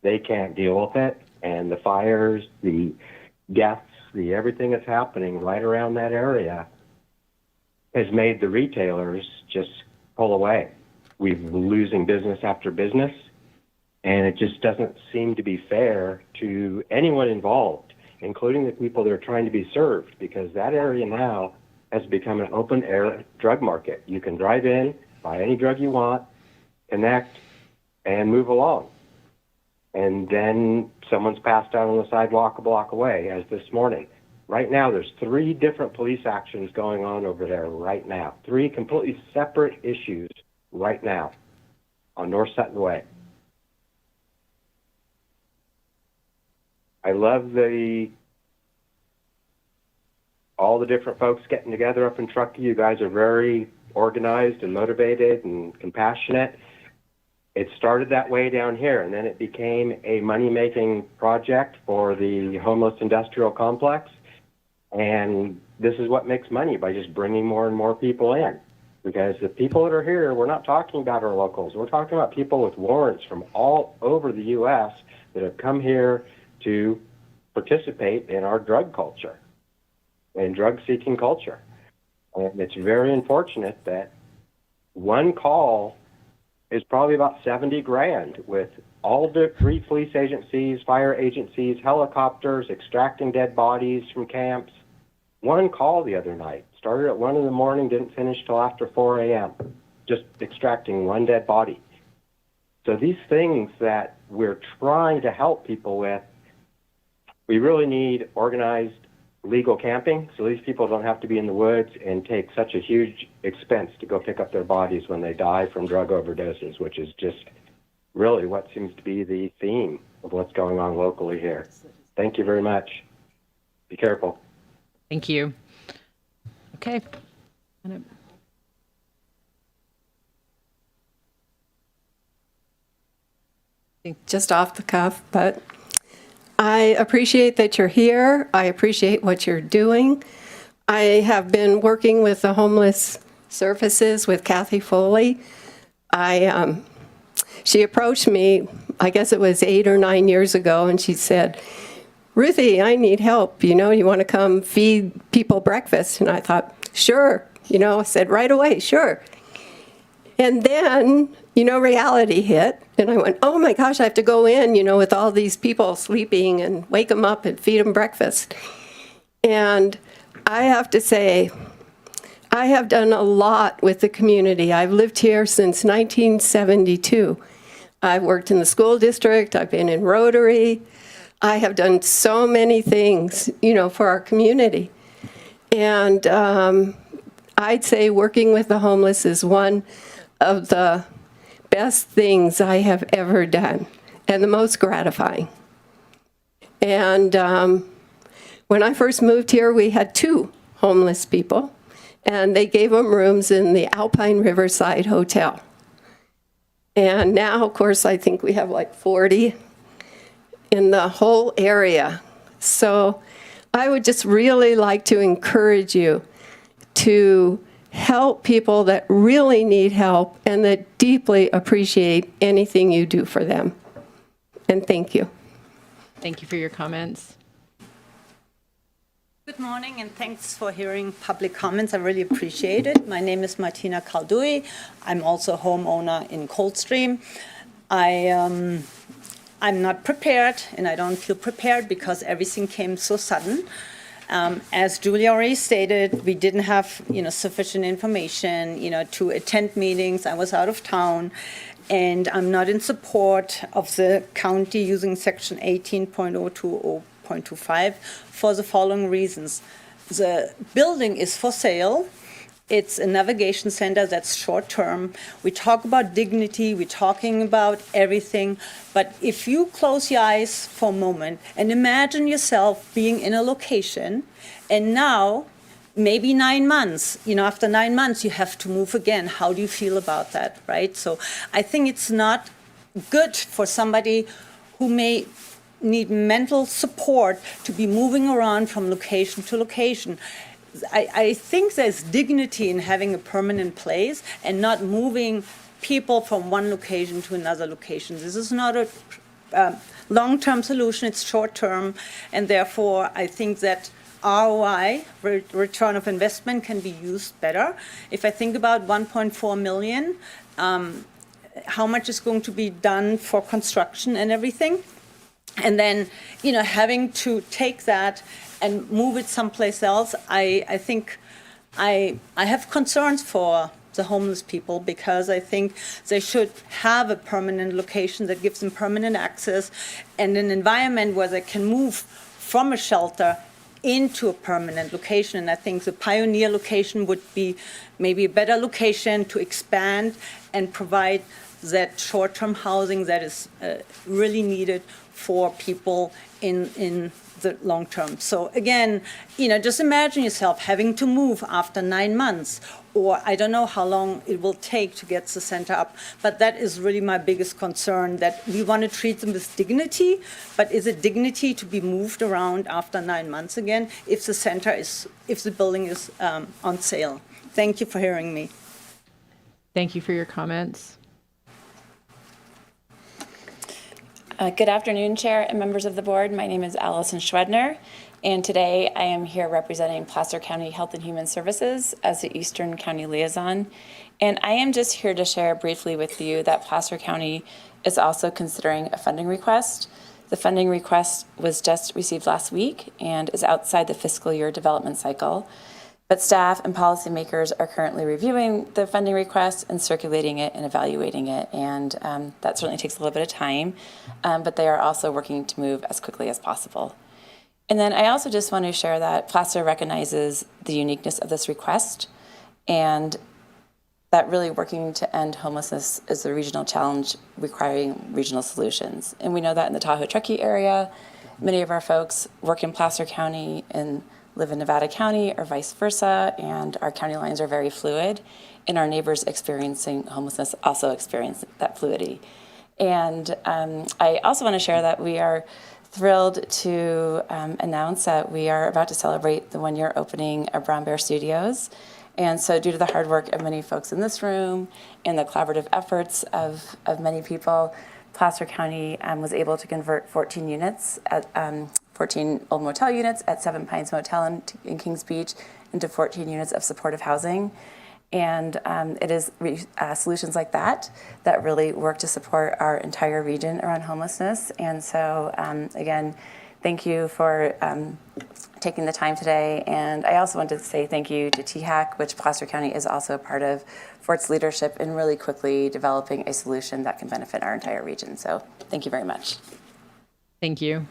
They can't deal with it, and the fires, the deaths, everything that's happening right around that area has made the retailers just pull away. We're losing business after business, And it just doesn't seem to be fair to anyone involved, including the people that are trying to be served, because that area now has become an open air drug market. You can drive in, buy any drug you want, connect, and move along. And then someone's passed out on the sidewalk a block away, as this morning. Right now, there's 3 different police actions going on over there right now. 3 completely separate issues right now on North Sutton Way. I love all the different folks getting together up in Truckee. You guys are very organized and motivated and compassionate. It started that way down here, and then it became a money-making project for the homeless industrial complex. And this is what makes money, by just bringing more and more people in. Because the people that are here, we're not talking about our locals. We're talking about people with warrants from all over the U.S. that have come here to participate in our drug culture and drug-seeking culture. And it's very unfortunate that one call is probably about $70,000 with all the 3 police agencies, fire agencies, helicopters, extracting dead bodies from camps. One call the other night started at 1 in the morning, didn't finish till after 4 a.m., just extracting one dead body. So these things that we're trying to help people with, we really need organized legal camping, so these people don't have to be in the woods and take such a huge expense to go pick up their bodies when they die from drug overdoses, which is just really what seems to be the theme of what's going on locally here. Thank you very much. Be careful. Thank you. Okay. Just off the cuff, but I appreciate that you're here. I appreciate what you're doing. I have been working with the homeless services with Kathy Foley. She approached me, I guess it was 8 or 9 years ago, and she said, Ruthie, I need help. You want to come feed people breakfast? And I thought, sure. I said right away, sure. And then, reality hit. And I went, oh my gosh, I have to go in, with all these people sleeping and wake them up and feed them breakfast. And I have to say, I have done a lot with the community. I've lived here since 1972. I've worked in the school district. I've been in Rotary. I have done so many things, for our community. And I'd say working with the homeless is one of the best things I have ever done and the most gratifying. And when I first moved here, we had 2 homeless people, and they gave them rooms in the Alpine Riverside Hotel. And now, of course, I think we have like 40 in the whole area. So I would just really like to encourage you to help people that really need help and that deeply appreciate anything you do for them. And thank you. Thank you for your comments. Good morning, and thanks for hearing public comments. I really appreciate it. My name is Martina Kaldui. I'm also a homeowner in Coldstream. I'm not prepared, and I don't feel prepared because everything came so sudden. As Julia already stated, we didn't have, sufficient information, to attend meetings. I was out of town, and I'm not in support of the county using Section 18.020.25 for the following reasons. The building is for sale. It's a navigation center that's short-term. We talk about dignity, we're talking about everything, but if you close your eyes for a moment and imagine yourself being in a location, and now, maybe 9 months, after 9 months you have to move again. How do you feel about that, right? So I think it's not good for somebody who may need mental support to be moving around from location to location. I think there's dignity in having a permanent place and not moving people from one location to another location. This is not a long-term solution, it's short-term, and therefore I think that ROI, return of investment, can be used better. If I think about 1.4 million, how much is going to be done for construction and everything. And then, having to take that and move it someplace else, I think I have concerns for the homeless people, because I think they should have a permanent location that gives them permanent access and an environment where they can move from a shelter into a permanent location. And I think the Pioneer location would be maybe a better location to expand and provide that short-term housing that is really needed for people in the long term. So again, just imagine yourself having to move after 9 months, or I don't know how long it will take to get the center up. But that is really my biggest concern, that we want to treat them with dignity, but is it dignity to be moved around after 9 months again if the building is on sale? Thank you for hearing me. Thank you for your comments. Good afternoon, Chair and members of the board. My name is Allison Schwedner, and today I am here representing Placer County Health and Human Services as the Eastern County Liaison. And I am just here to share briefly with you that Placer County is also considering a funding request. The funding request was just received last week and is outside the fiscal year development cycle. But staff and policymakers are currently reviewing the funding request and circulating it and evaluating it. And that certainly takes a little bit of time, but they are also working to move as quickly as possible. And then I also just want to share that Placer recognizes the uniqueness of this request, and that really working to end homelessness is a regional challenge requiring regional solutions. And we know that in the Tahoe Truckee area, many of our folks work in Placer County and live in Nevada County or vice versa, and our county lines are very fluid, and our neighbors experiencing homelessness also experience that fluidity. And I also want to share that we are thrilled to announce that we are about to celebrate the 1-year opening of Brown Bear Studios. And so due to the hard work of many folks in this room and the collaborative efforts of many people, Placer County was able to convert 14 units at 14 old motel units at Seven Pines Motel in Kings Beach into 14 units of supportive housing. And it is solutions like that that really work to support our entire region around homelessness. And so, again, thank you for taking the time today. And I also wanted to say thank you to THAC, which Placer County is also a part of, for its leadership in really quickly developing a solution that can benefit our entire region. So thank you very much. Thank you.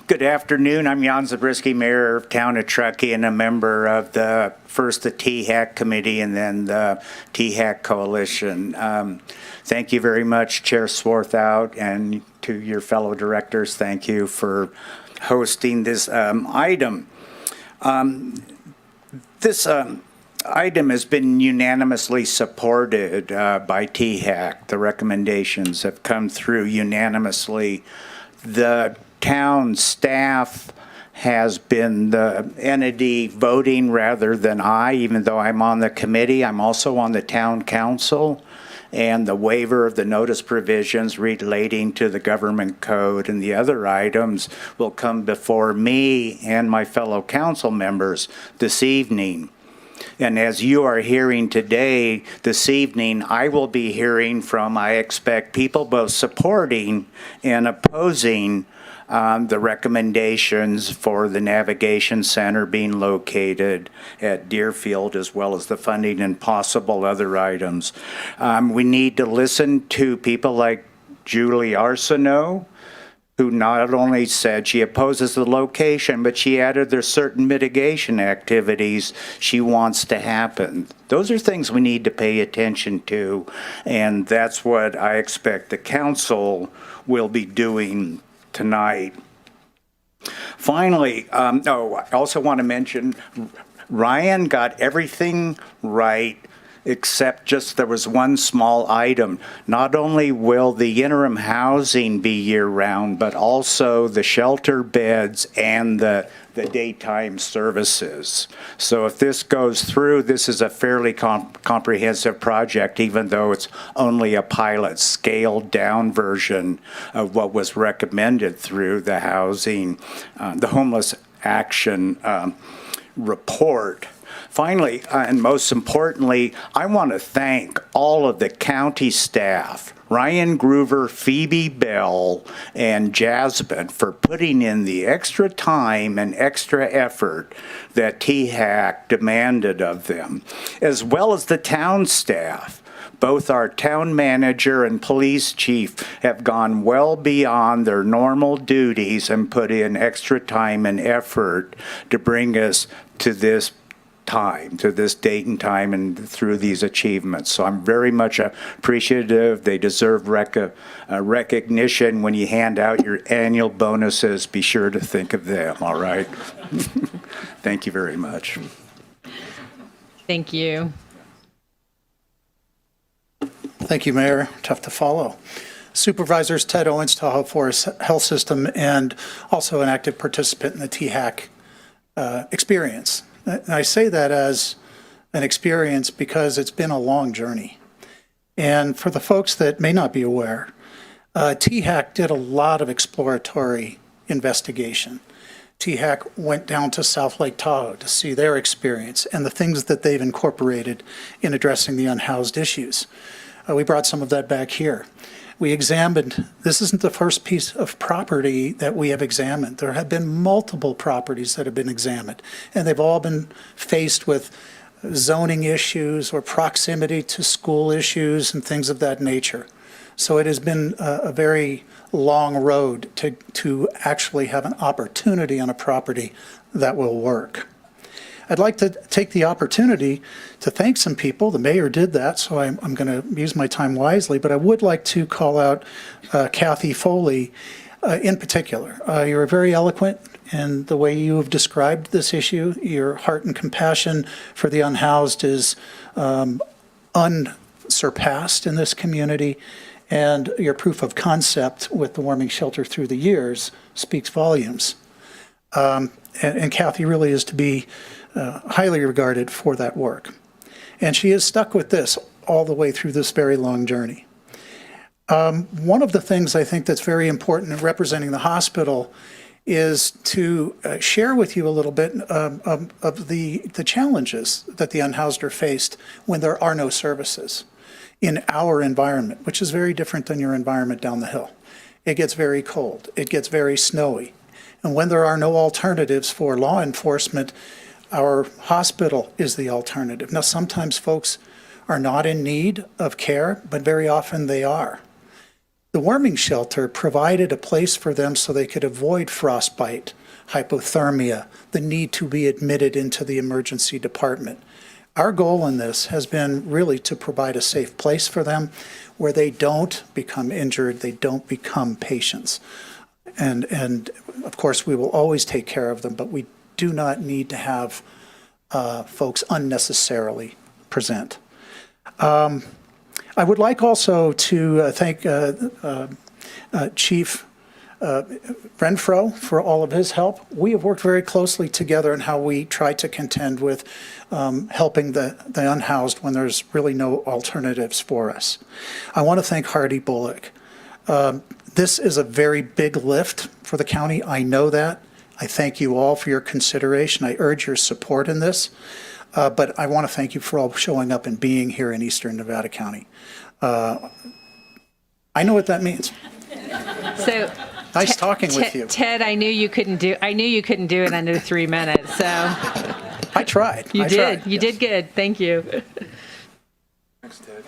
Good afternoon. I'm Jan Zabriskie, Mayor of Town of Truckee, and a member of the THAC committee and then the THAC coalition. Thank you very much, Chair Swarthout, and to your fellow directors. Thank you for hosting this item. This item has been unanimously supported by THAC. The recommendations have come through unanimously. The town staff has been the entity voting rather than I, even though I'm on the committee. I'm also on the town council, and the waiver of the notice provisions relating to the government code and the other items will come before me and my fellow council members this evening. And as you are hearing today, this evening, I will be hearing from, I expect, people both supporting and opposing the recommendations for the Navigation Center being located at Deerfield, as well as the funding and possible other items. We need to listen to people like Julie Arsenault, who not only said she opposes the location, but she added there's certain mitigation activities she wants to happen. Those are things we need to pay attention to, and that's what I expect the council will be doing tonight. Finally, I also want to mention Ryan got everything right except just there was one small item. Not only will the interim housing be year-round, but also the shelter beds and the daytime services. So if this goes through, this is a fairly comprehensive project, even though it's only a pilot scaled down version of what was recommended through the housing, the homeless action report. Finally, and most importantly, I want to thank all of the county staff, Ryan Groover, Phoebe Bell, and Jasmine, for putting in the extra time and extra effort that THAC demanded of them, as well as the town staff. Both our town manager and police chief have gone well beyond their normal duties and put in extra time and effort to bring us to this time, to this date and time, and through these achievements. So I'm very much appreciative. They deserve recognition. When you hand out your annual bonuses, be sure to think of them, all right? Thank you very much. Thank you. Thank you, Mayor. Tough to follow. Supervisors, Ted Owens, Tahoe Forest Health System, and also an active participant in the THAC experience. And I say that as an experience because it's been a long journey. And for the folks that may not be aware, THAC did a lot of exploratory investigation. THAC went down to South Lake Tahoe to see their experience and the things that they've incorporated in addressing the unhoused issues. We brought some of that back here. We examined, this isn't the first piece of property that we have examined. There have been multiple properties that have been examined, and they've all been faced with zoning issues or proximity to school issues and things of that nature. So it has been a very long road to actually have an opportunity on a property that will work. I'd like to take the opportunity to thank some people. The mayor did that, so I'm going to use my time wisely, but I would like to call out Kathy Foley in particular. You're very eloquent in the way you have described this issue. Your heart and compassion for the unhoused is unsurpassed in this community, and your proof of concept with the warming shelter through the years speaks volumes. And Kathy really is to be highly regarded for that work. And she has stuck with this all the way through this very long journey. One of the things I think that's very important in representing the hospital is to share with you a little bit of the challenges that the unhoused are faced when there are no services in our environment, which is very different than your environment down the hill. It gets very cold. It gets very snowy. And when there are no alternatives for law enforcement, our hospital is the alternative. Now, sometimes folks are not in need of care, but very often they are. The warming shelter provided a place for them so they could avoid frostbite, hypothermia, the need to be admitted into the emergency department. Our goal in this has been really to provide a safe place for them where they don't become injured, they don't become patients. And of course, we will always take care of them, but we do not need to have folks unnecessarily present. I would like also to thank Chief Renfro for all of his help. We have worked very closely together in how we try to contend with helping the unhoused when there's really no alternatives for us. I want to thank Hardy Bullock. This is a very big lift for the county. I know that. I thank you all for your consideration. I urge your support in this. But I want to thank you for all showing up and being here in Eastern Nevada County. I know what that means. So nice talking with you. Ted, I knew you couldn't do it under 3 minutes. So I tried. You did good. Thank you. Thanks, Ted.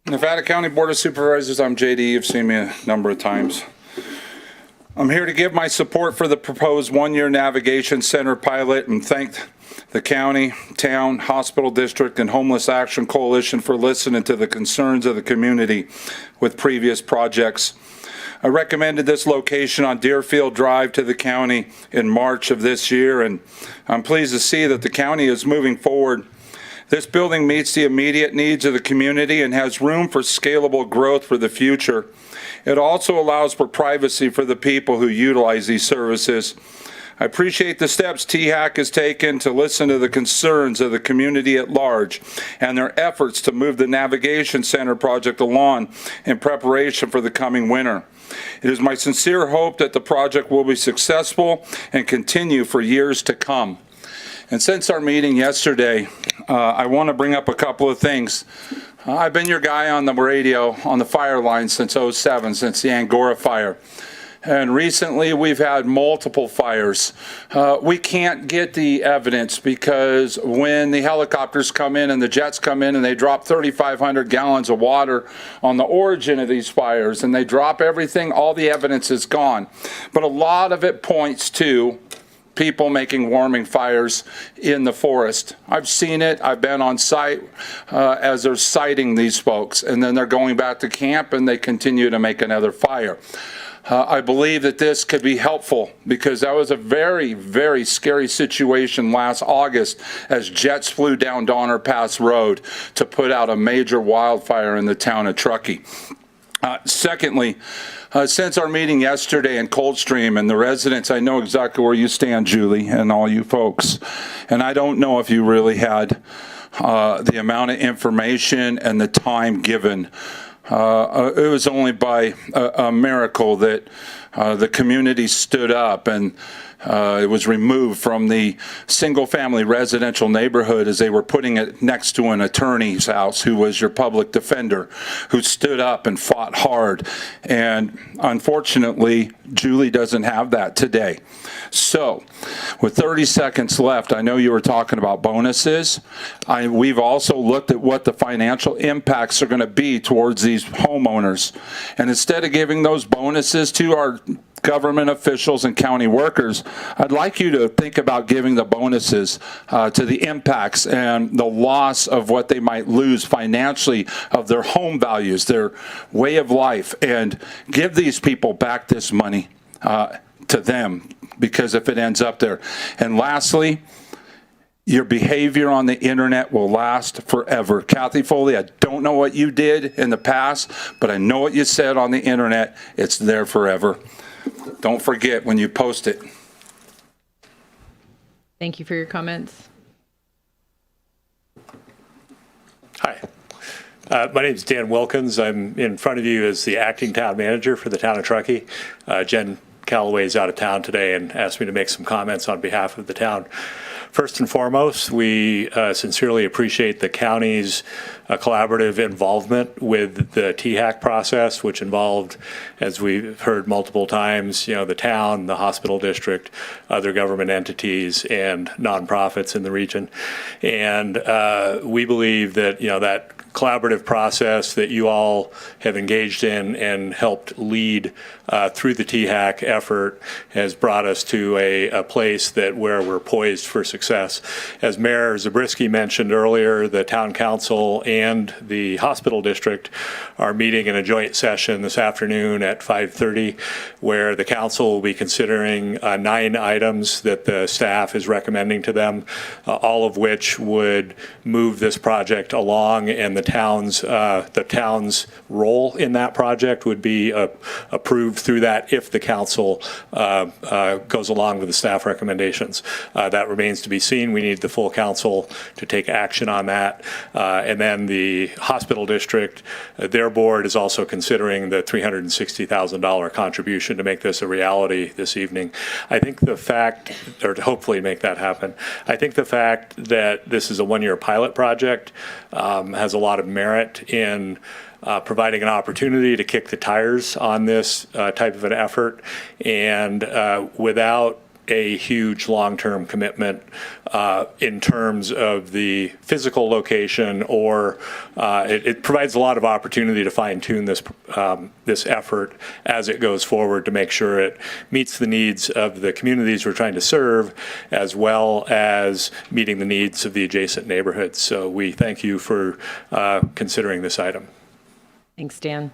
Nevada County Board of Supervisors, I'm JD. You've seen me a number of times. I'm here to give my support for the proposed one-year navigation center pilot and thank the county, town, hospital district, and Homeless Action Coalition for listening to the concerns of the community with previous projects. I recommended this location on Deerfield Drive to the county in March of this year, and I'm pleased to see that the county is moving forward. This building meets the immediate needs of the community and has room for scalable growth for the future. It also allows for privacy for the people who utilize these services. I appreciate the steps THAC has taken to listen to the concerns of the community at large and their efforts to move the Navigation Center project along in preparation for the coming winter. It is my sincere hope that the project will be successful and continue for years to come. And since our meeting yesterday, I want to bring up a couple of things. I've been your guy on the radio on the fire line since '07, since the Angora fire. And recently we've had multiple fires. We can't get the evidence because when the helicopters come in and the jets come in and they drop 3,500 gallons of water on the origin of these fires and they drop everything, all the evidence is gone. But a lot of it points to people making warming fires in the forest. I've seen it. I've been on site as they're sighting these folks, and then they're going back to camp and they continue to make another fire. I believe that this could be helpful because that was a very, very scary situation last August as jets flew down Donner Pass Road to put out a major wildfire in the town of Truckee. Secondly, since our meeting yesterday in Coldstream and the residents, I know exactly where you stand, Julie, and all you folks. And I don't know if you really had the amount of information and the time given. It was only by a miracle that the community stood up and it was removed from the single-family residential neighborhood as they were putting it next to an attorney's house who was your public defender, who stood up and fought hard. And unfortunately, Julie doesn't have that today. So, with 30 seconds left, I know you were talking about bonuses. We've also looked at what the financial impacts are going to be towards these homeowners. And instead of giving those bonuses to our government officials and county workers, I'd like you to think about giving the bonuses to the impacts and the loss of what they might lose financially of their home values, their way of life, and give these people back this money to them, because if it ends up there. And lastly, your behavior on the internet will last forever. Kathy Foley, I don't know what you did in the past, but I know what you said on the internet. It's there forever. Don't forget when you post it. Thank you for your comments. Hi. My name is Dan Wilkins. I'm in front of you as the acting town manager for the town of Truckee. Jen Calloway is out of town today and asked me to make some comments on behalf of the town. First and foremost, we sincerely appreciate the county's collaborative involvement with the THAC process, which involved, as we've heard multiple times, the town, the hospital district, other government entities, and nonprofits in the region. And we believe that, that collaborative process that you all have engaged in and helped lead through the THAC effort has brought us to a place where we're poised for success. As Mayor Zabriskie mentioned earlier, the town council and the hospital district are meeting in a joint session this afternoon at 5:30, where the council will be considering 9 items that the staff is recommending to them, all of which would move this project along, and the town's role in that project would be approved through that if the council goes along with the staff recommendations. That remains to be seen. We need the full council to take action on that. And then the hospital district, their board is also considering the $360,000 contribution to make this a reality this evening. I think the fact, or to hopefully make that happen, I think the fact that this is a one-year pilot project has a lot of merit in providing an opportunity to kick the tires on this type of an effort, and without a huge long-term commitment in terms of the physical location, or it provides a lot of opportunity to fine-tune this effort as it goes forward to make sure it meets the needs of the communities we're trying to serve, as well as meeting the needs of the adjacent neighborhoods. So we thank you for considering this item. Thanks, Dan.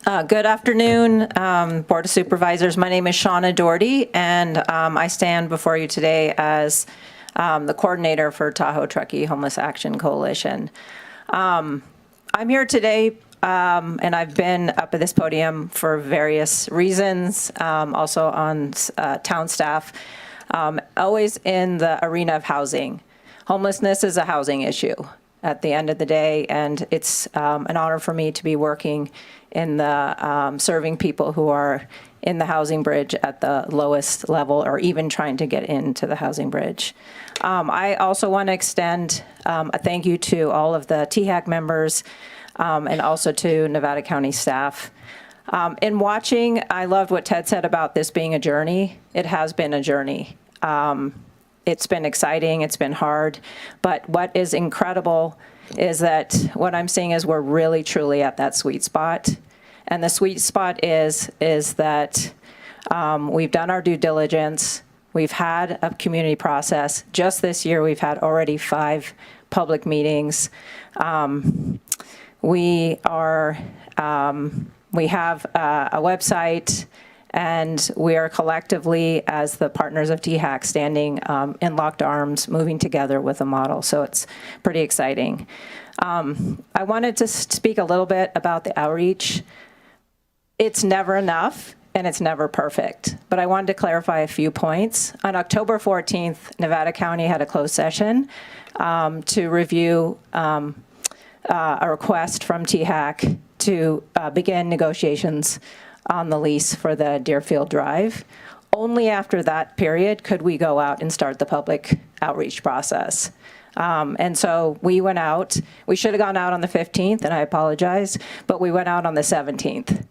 Good afternoon, Board of Supervisors. My name is Shauna Doherty, and I stand before you today as the coordinator for Tahoe Truckee Homeless Action Coalition. I'm here today, and I've been up at this podium for various reasons, also on town staff, always in the arena of housing. Homelessness is a housing issue. at the end of the day, and it's an honor for me to be working in the serving people who are in the housing bridge at the lowest level, or even trying to get into the housing bridge. I also want to extend a thank you to all of the THAC members and also to Nevada County staff. In watching, I loved what Ted said about this being a journey. It has been a journey. It's been exciting, it's been hard, but what is incredible is that what I'm seeing is we're really truly at that sweet spot. And the sweet spot is that we've done our due diligence, we've had a community process. Just this year, we've had already 5 public meetings. We have a website, and we are collectively, as the partners of THAC, standing in locked arms, moving together with a model. So it's pretty exciting. I wanted to speak a little bit about the outreach. It's never enough, and it's never perfect. But I wanted to clarify a few points. On October 14th, Nevada County had a closed session to review a request from THAC to begin negotiations on the lease for the Deerfield Drive. Only after that period could we go out and start the public outreach process. And so we went out. We should have gone out on the 15th, and I apologize, but we went out on the 17th.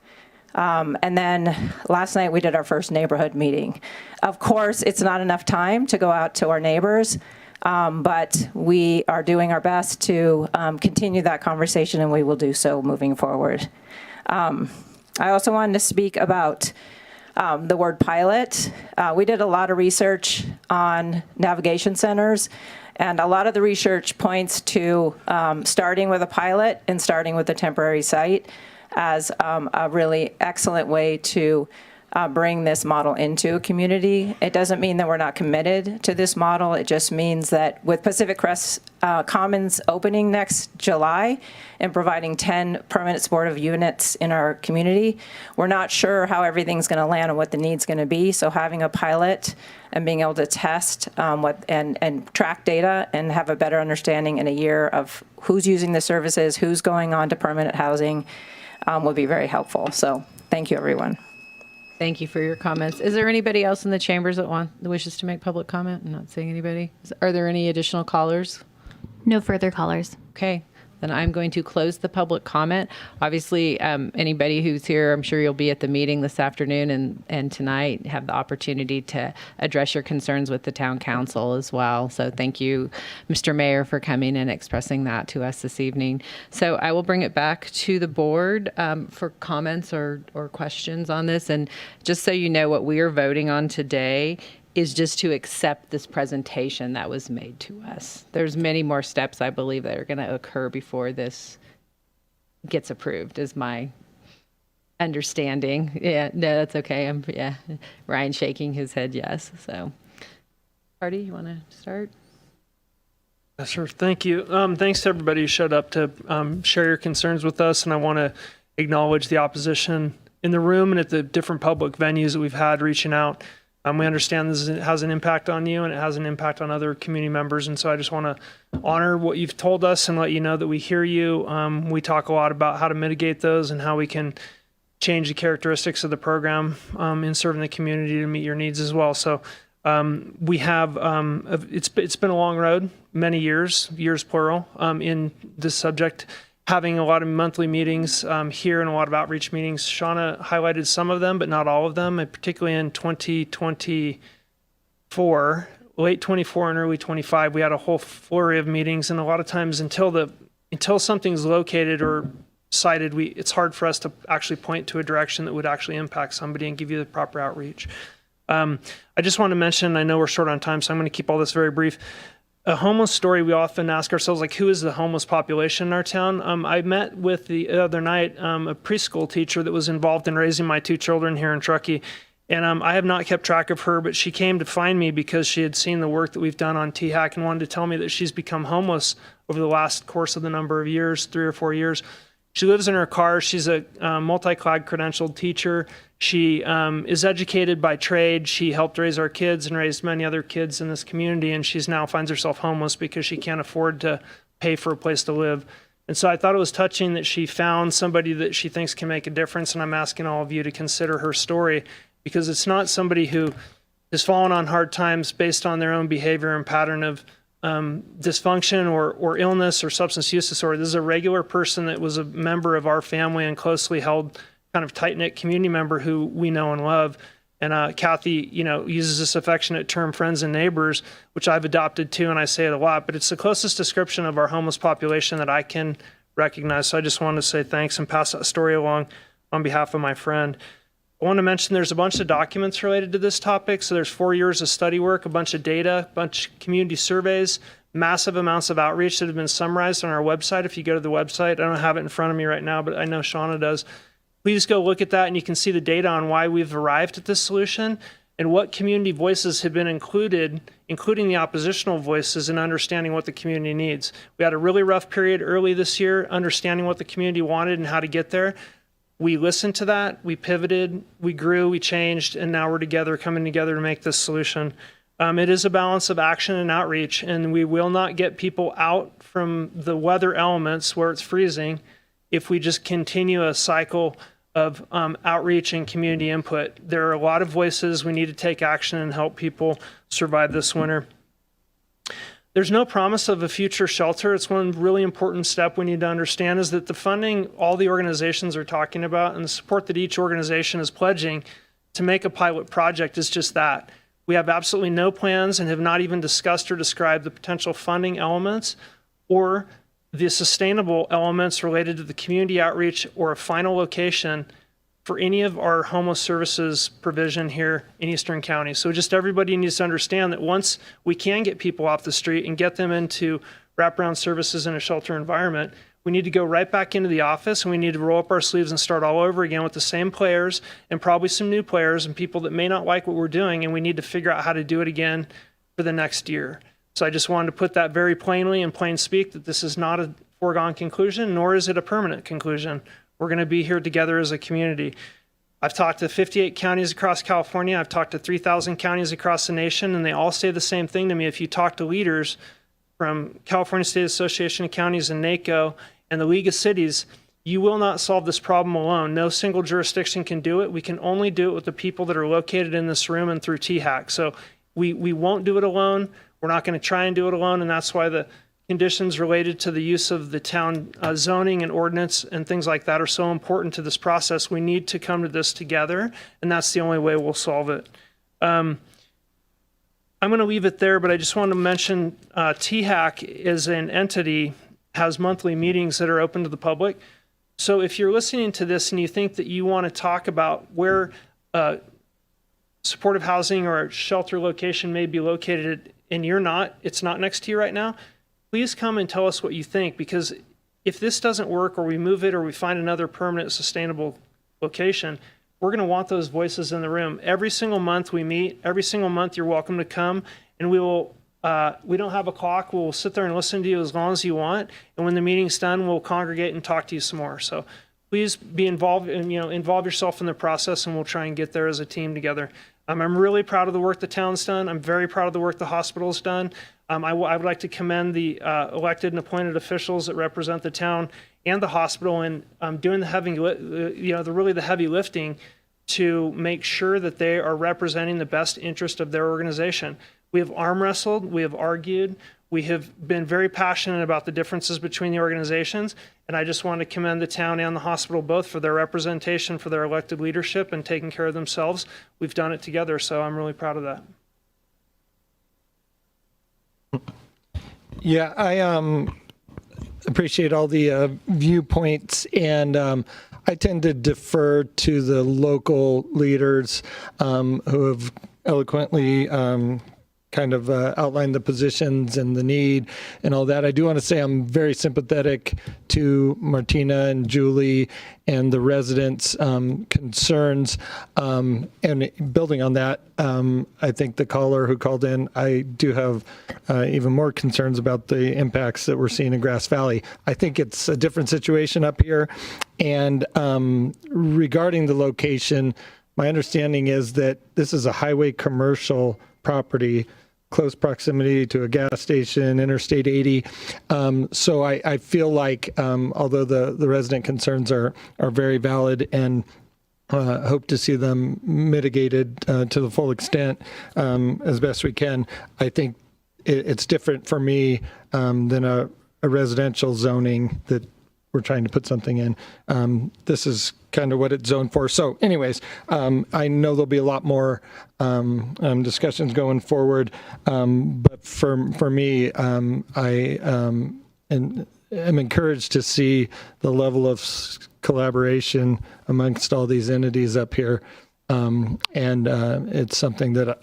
And then last night we did our first neighborhood meeting. Of course, it's not enough time to go out to our neighbors, but we are doing our best to continue that conversation, and we will do so moving forward. I also wanted to speak about the word pilot. We did a lot of research on navigation centers, and a lot of the research points to starting with a pilot and starting with a temporary site as a really excellent way to bring this model into a community. It doesn't mean that we're not committed to this model. It just means that with Pacific Crest Commons opening next July and providing 10 permanent supportive units in our community, we're not sure how everything's going to land and what the need's going to be. So having a pilot and being able to test and track data and have a better understanding in a year of who's using the services, who's going on to permanent housing, will be very helpful. So thank you, everyone. Thank you for your comments. Is there anybody else in the chambers that wishes to make public comment? I'm not seeing anybody. Are there any additional callers? No further callers. Okay, then I'm going to close the public comment. Obviously, anybody who's here, I'm sure you'll be at the meeting this afternoon and tonight, have the opportunity to address your concerns with the town council as well. So thank you, Mr. Mayor, for coming and expressing that to us this evening. So I will bring it back to the board for comments or questions on this. And just so you know, what we are voting on today is just to accept this presentation that was made to us. There's many more steps, I believe, that are going to occur before this gets approved, is my understanding. Yeah, no, that's okay. Ryan shaking his head yes. So, Artie, you want to start? Yes, sir. Thank you. Thanks to everybody who showed up to share your concerns with us, and I want to acknowledge the opposition in the room and at the different public venues that we've had reaching out. We understand this has an impact on you, and it has an impact on other community members. And so I just want to honor what you've told us and let you know that we hear you. We talk a lot about how to mitigate those and how we can change the characteristics of the program in serving the community to meet your needs as well. So we have, it's been a long road, many years plural, in this subject. Having a lot of monthly meetings here and a lot of outreach meetings. Shauna highlighted some of them, but not all of them, and particularly in 2024, late 24 and early 25, we had a whole flurry of meetings, and a lot of times until something's located or cited, it's hard for us to actually point to a direction that would actually impact somebody and give you the proper outreach. I just want to mention, I know we're short on time, so I'm going to keep all this very brief. A homeless story, we often ask ourselves, like, who is the homeless population in our town? I met with the other night a preschool teacher that was involved in raising my 2 children here in Truckee. And I have not kept track of her, but she came to find me because she had seen the work that we've done on THAC and wanted to tell me that she's become homeless over the last course of the number of years, 3 or 4 years. She lives in her car. She's a multi-clag credentialed teacher. She is educated by trade. She helped raise our kids and raised many other kids in this community, and she's now finds herself homeless because she can't afford to pay for a place to live. And so I thought it was touching that she found somebody that she thinks can make a difference. And I'm asking all of you to consider her story, because it's not somebody who has fallen on hard times based on their own behavior and pattern of dysfunction or illness or substance use disorder. This is a regular person that was a member of our family and closely held kind of tight-knit community member who we know and love. And Kathy, uses this affectionate term, friends and neighbors, which I've adopted too, and I say it a lot, but it's the closest description of our homeless population that I can recognize. So I just wanted to say thanks and pass that story along on behalf of my friend. I want to mention there's a bunch of documents related to this topic. So there's 4 years of study work, a bunch of data, a bunch of community surveys, massive amounts of outreach that have been summarized on our website. If you go to the website, I don't have it in front of me right now, but I know Shauna does. Please go look at that and you can see the data on why we've arrived at this solution and what community voices have been included, including the oppositional voices, in understanding what the community needs. We had a really rough period early this year, understanding what the community wanted and how to get there. We listened to that, we pivoted, we grew, we changed, and now we're together, coming together to make this solution. It is a balance of action and outreach, and we will not get people out from the weather elements where it's freezing if we just continue a cycle of outreach and community input. There are a lot of voices. We need to take action and help people survive this winter. There's no promise of a future shelter. It's one really important step we need to understand is that the funding all the organizations are talking about and the support that each organization is pledging to make a pilot project is just that. We have absolutely no plans and have not even discussed or described the potential funding elements or the sustainable elements related to the community outreach or a final location for any of our homeless services provision here in Eastern County. So just everybody needs to understand that once we can get people off the street and get them into wraparound services in a shelter environment, we need to go right back into the office and we need to roll up our sleeves and start all over again with the same players and probably some new players and people that may not like what we're doing, and we need to figure out how to do it again for the next year. So I just wanted to put that very plainly in plain speak that this is not a foregone conclusion, nor is it a permanent conclusion. We're going to be here together as a community. I've talked to 58 counties across California. I've talked to 3,000 counties across the nation, and they all say the same thing to me. If you talk to leaders from California State Association of Counties and NACO and the League of Cities, you will not solve this problem alone. No single jurisdiction can do it. We can only do it with the people that are located in this room and through THAC. So we won't do it alone. We're not going to try and do it alone, and that's why the conditions related to the use of the town zoning and ordinance and things like that are so important to this process. We need to come to this together, and that's the only way we'll solve it. I'm going to leave it there, but I just want to mention THAC is an entity, has monthly meetings that are open to the public. So if you're listening to this and you think that you want to talk about where supportive housing or a shelter location may be located and it's not next to you right now, please come and tell us what you think, because if this doesn't work or we move it or we find another permanent sustainable location, we're going to want those voices in the room. Every single month we meet, every single month you're welcome to come, and we don't have a clock. We'll sit there and listen to you as long as you want, and when the meeting's done, we'll congregate and talk to you some more. So please be involved and involve yourself in the process, and we'll try and get there as a team together. I'm really proud of the work the town's done. I'm very proud of the work the hospital's done. I would like to commend the elected and appointed officials that represent the town and the hospital in doing the heavy lifting to make sure that they are representing the best interest of their organization. We have arm wrestled, we have argued, we have been very passionate about the differences between the organizations, and I just want to commend the town and the hospital both for their representation, for their elected leadership, and taking care of themselves. We've done it together, so I'm really proud of that. Yeah, I appreciate all the viewpoints, and I tend to defer to the local leaders who have eloquently kind of outlined the positions and the need and all that. I do want to say I'm very sympathetic to Martina and Julie and the residents' concerns. And building on that, I think the caller who called in, I do have even more concerns about the impacts that we're seeing in Grass Valley. I think it's a different situation up here. And regarding the location, my understanding is that this is a highway commercial property close proximity to a gas station, Interstate 80. So I feel like, although the resident concerns are very valid and hope to see them mitigated to the full extent as best we can, I think it's different for me than a residential zoning that we're trying to put something in. This is kind of what it's zoned for. So anyways, I know there'll be a lot more discussions going forward. But for me, I am encouraged to see the level of collaboration amongst all these entities up here. And it's something that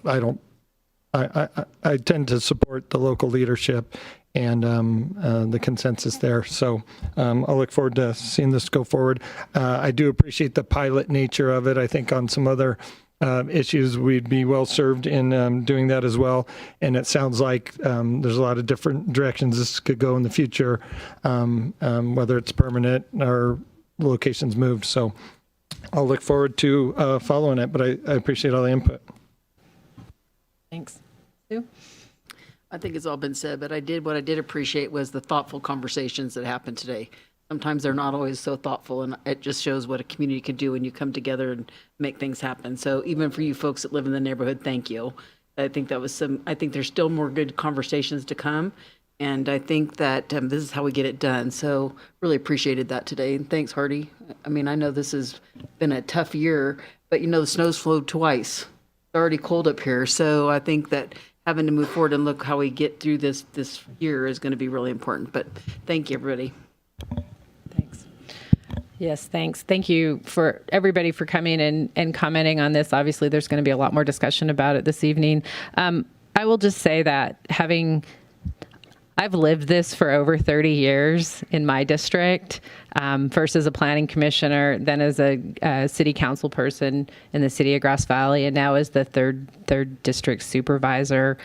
I tend to support the local leadership and the consensus there. So I'll look forward to seeing this go forward. I do appreciate the pilot nature of it. I think on some other issues, we'd be well served in doing that as well. And it sounds like there's a lot of different directions this could go in the future, whether it's permanent or locations moved. So I'll look forward to following it, but I appreciate all the input. Thanks. Sue? I think it's all been said, but what I did appreciate was the thoughtful conversations that happened today. Sometimes they're not always so thoughtful, and it just shows what a community can do when you come together and make things happen. So even for you folks that live in the neighborhood, thank you. I think I think there's still more good conversations to come, and I think that this is how we get it done. So really appreciated that today, and thanks, Hardy. I mean, I know this has been a tough year, but the snow's flowed twice. It's already cold up here, so I think that having to move forward and look how we get through this year is going to be really important. But thank you, everybody. Yes, thanks. Thank you for everybody for coming and commenting on this. Obviously, there's going to be a lot more discussion about it this evening. I will just say that I've lived this for over 30 years in my district, first as a planning commissioner, then as a city council person in the city of Grass Valley, and now as the third district supervisor.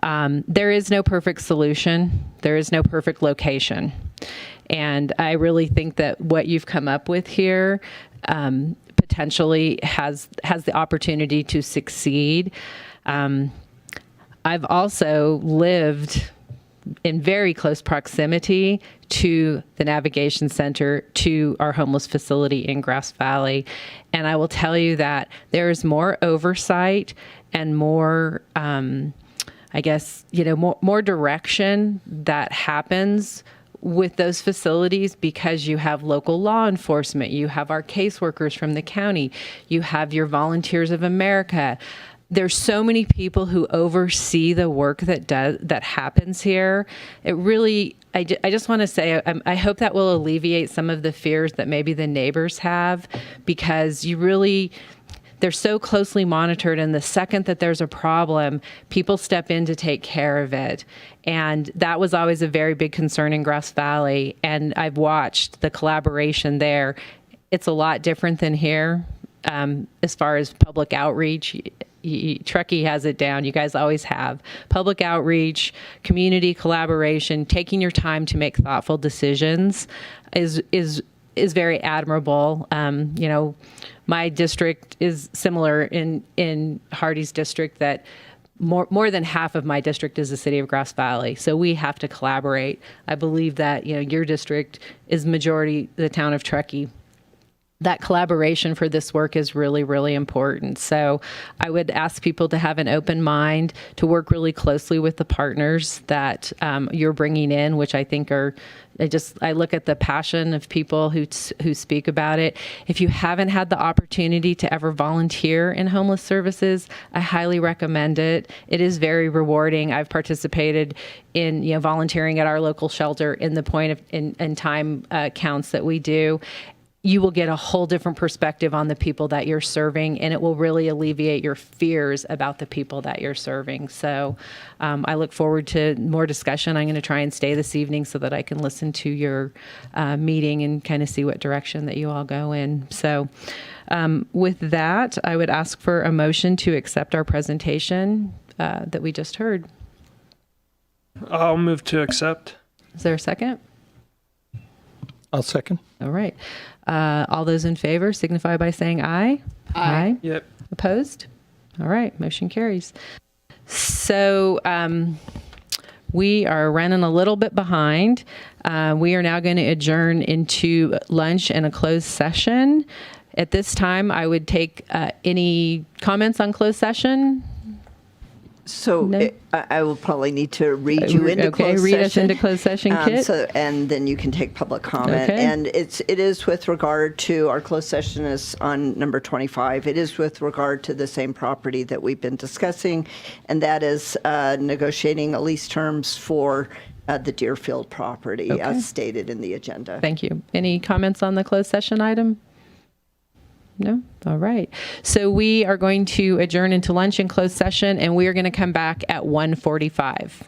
There is no perfect solution. There is no perfect location. And I really think that what you've come up with here potentially has the opportunity to succeed. I've also lived in very close proximity to the navigation center, to our homeless facility in Grass Valley. And I will tell you that there is more oversight and more, more direction that happens with those facilities because you have local law enforcement, you have our caseworkers from the county, you have your Volunteers of America. There's so many people who oversee the work that happens here. It really, I just want to say, I hope that will alleviate some of the fears that maybe the neighbors have, because they're so closely monitored, and the second that there's a problem, people step in to take care of it. And that was always a very big concern in Grass Valley, and I've watched the collaboration there. It's a lot different than here as far as public outreach. Truckee has it down. You guys always have public outreach, community collaboration, taking your time to make thoughtful decisions is very admirable. My district is similar in Hardy's district, that more than half of my district is the city of Grass Valley. So we have to collaborate. I believe that, your district is majority the town of Truckee. That collaboration for this work is really, really important. So I would ask people to have an open mind, to work really closely with the partners that you're bringing in, which I think I look at the passion of people who speak about it. If you haven't had the opportunity to ever volunteer in homeless services, I highly recommend it. It is very rewarding. I've participated in volunteering at our local shelter in the point of in time counts that we do. You will get a whole different perspective on the people that you're serving, and it will really alleviate your fears about the people that you're serving. So I look forward to more discussion. I'm going to try and stay this evening so that I can listen to your meeting and kind of see what direction that you all go in. So with that, I would ask for a motion to accept our presentation that we just heard. I'll move to accept. Is there a second? I'll second. All right. All those in favor signify by saying aye. Aye. Yep. Opposed? All right. Motion carries. So So we are running a little bit behind. We are now going to adjourn into lunch and a closed session. At this time, I would take any comments on closed session. So I will probably need to read you into closed session. Okay, read us into closed session, Kit. And then you can take public comment. Okay. And it is with regard to, our closed session is on number 25. It is with regard to the same property that we've been discussing, and that is negotiating a lease terms for the Deerfield property as stated in the agenda. Thank you. Any comments on the closed session item? No? All right. So we are going to adjourn into lunch and closed session, and we are going to come back at 1:45.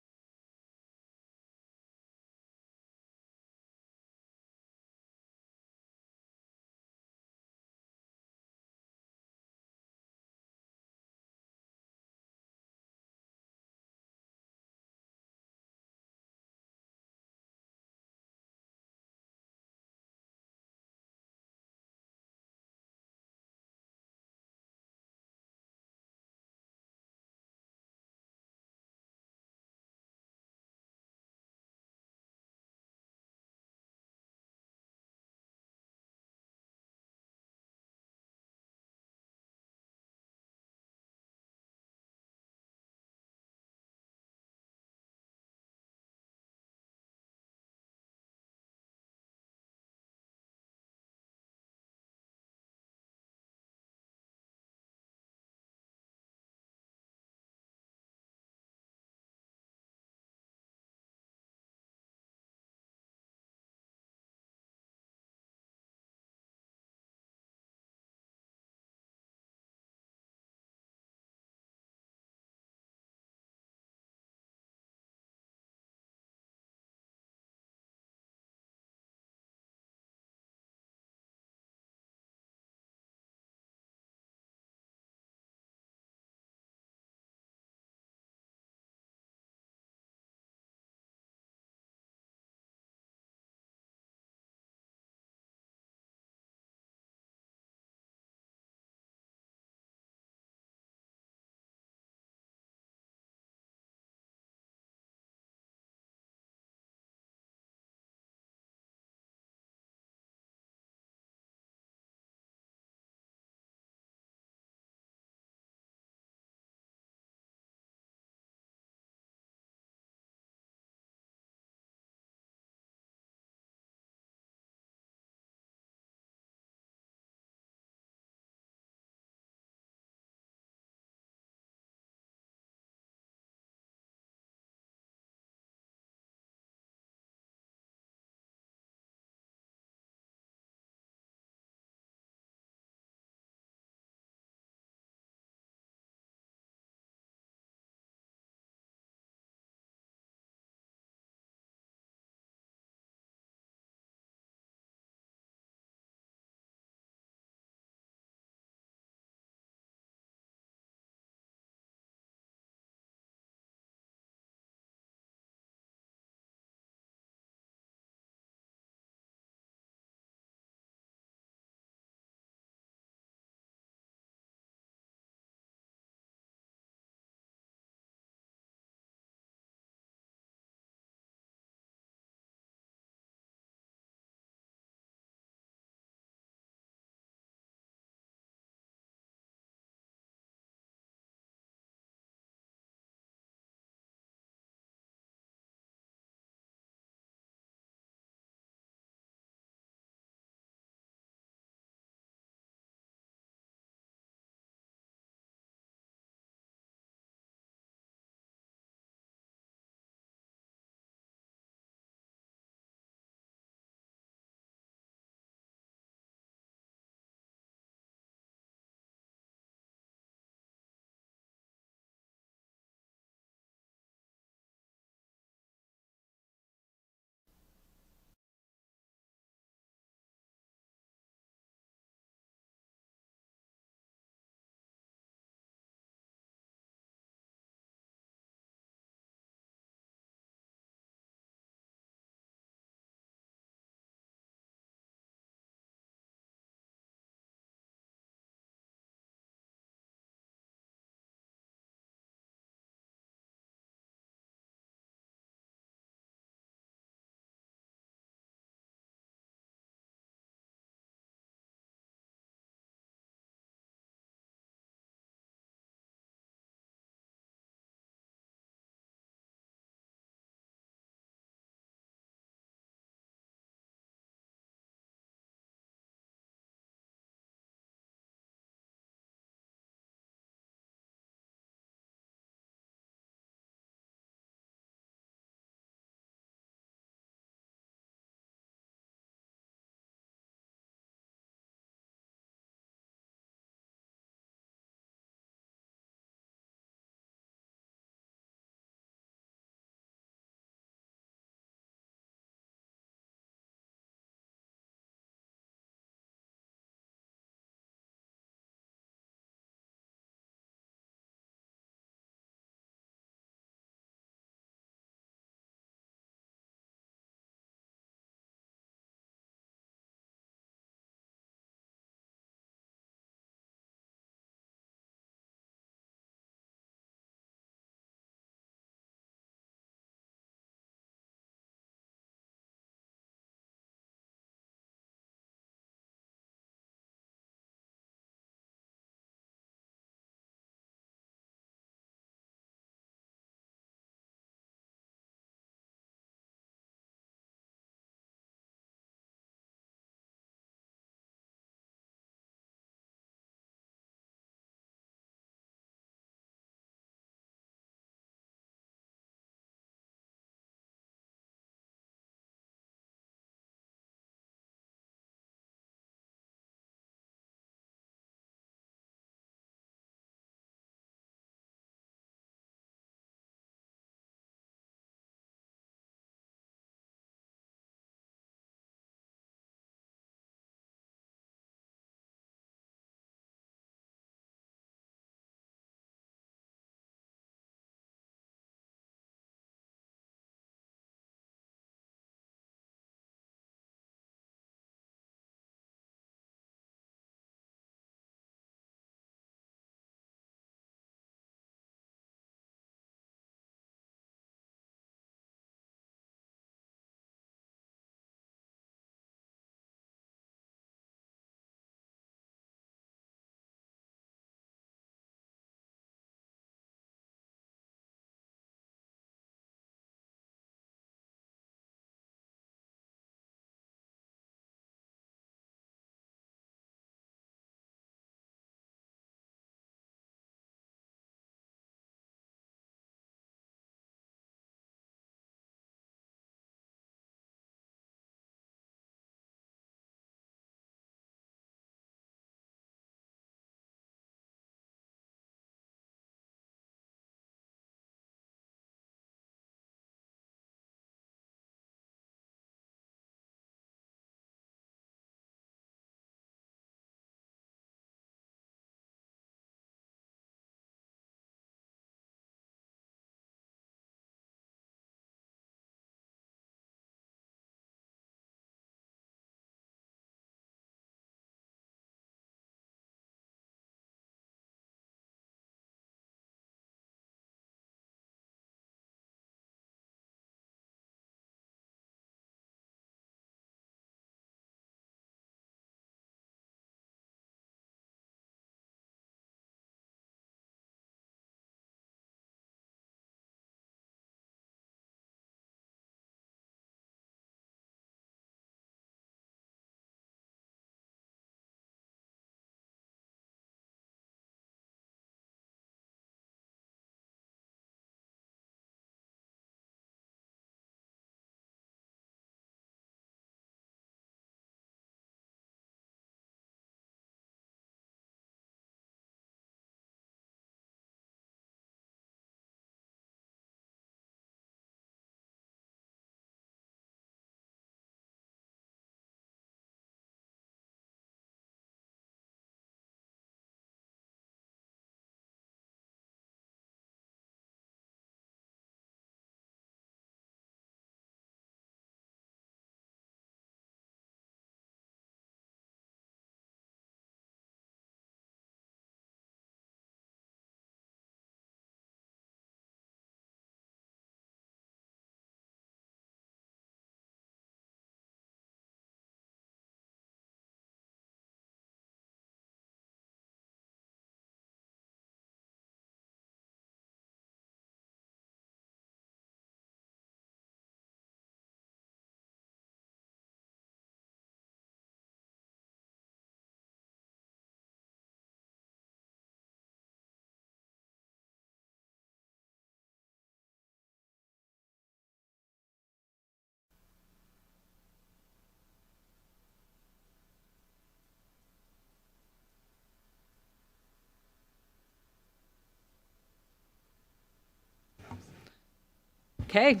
Okay,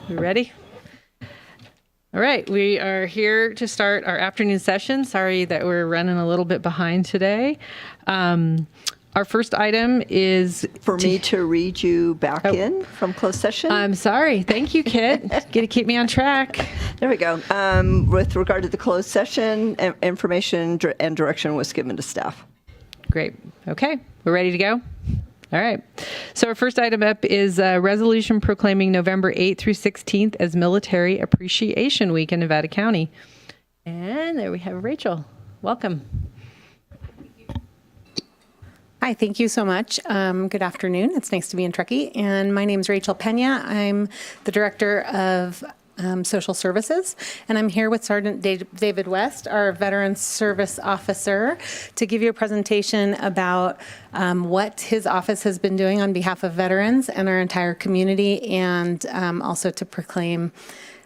we ready? All right, we are here to start our afternoon session. Sorry that we're running a little bit behind today. Our first item is for me to read you back in from closed session. I'm sorry. Thank you, Kit. Get to keep me on track. There we go. With regard to the closed session, information and direction was given to staff. Great. Okay, we're ready to go? All right. So our first item up is a resolution proclaiming November 8th through 16th as Military Appreciation Week in Nevada County. And there we have Rachel. Welcome. Hi, thank you so much. Good afternoon. It's nice to be in Truckee. And my name is Rachel Pena. I'm the Director of Social Services, and I'm here with Sergeant David West, our Veterans Service Officer, to give you a presentation about what his office has been doing on behalf of veterans and our entire community, and also to proclaim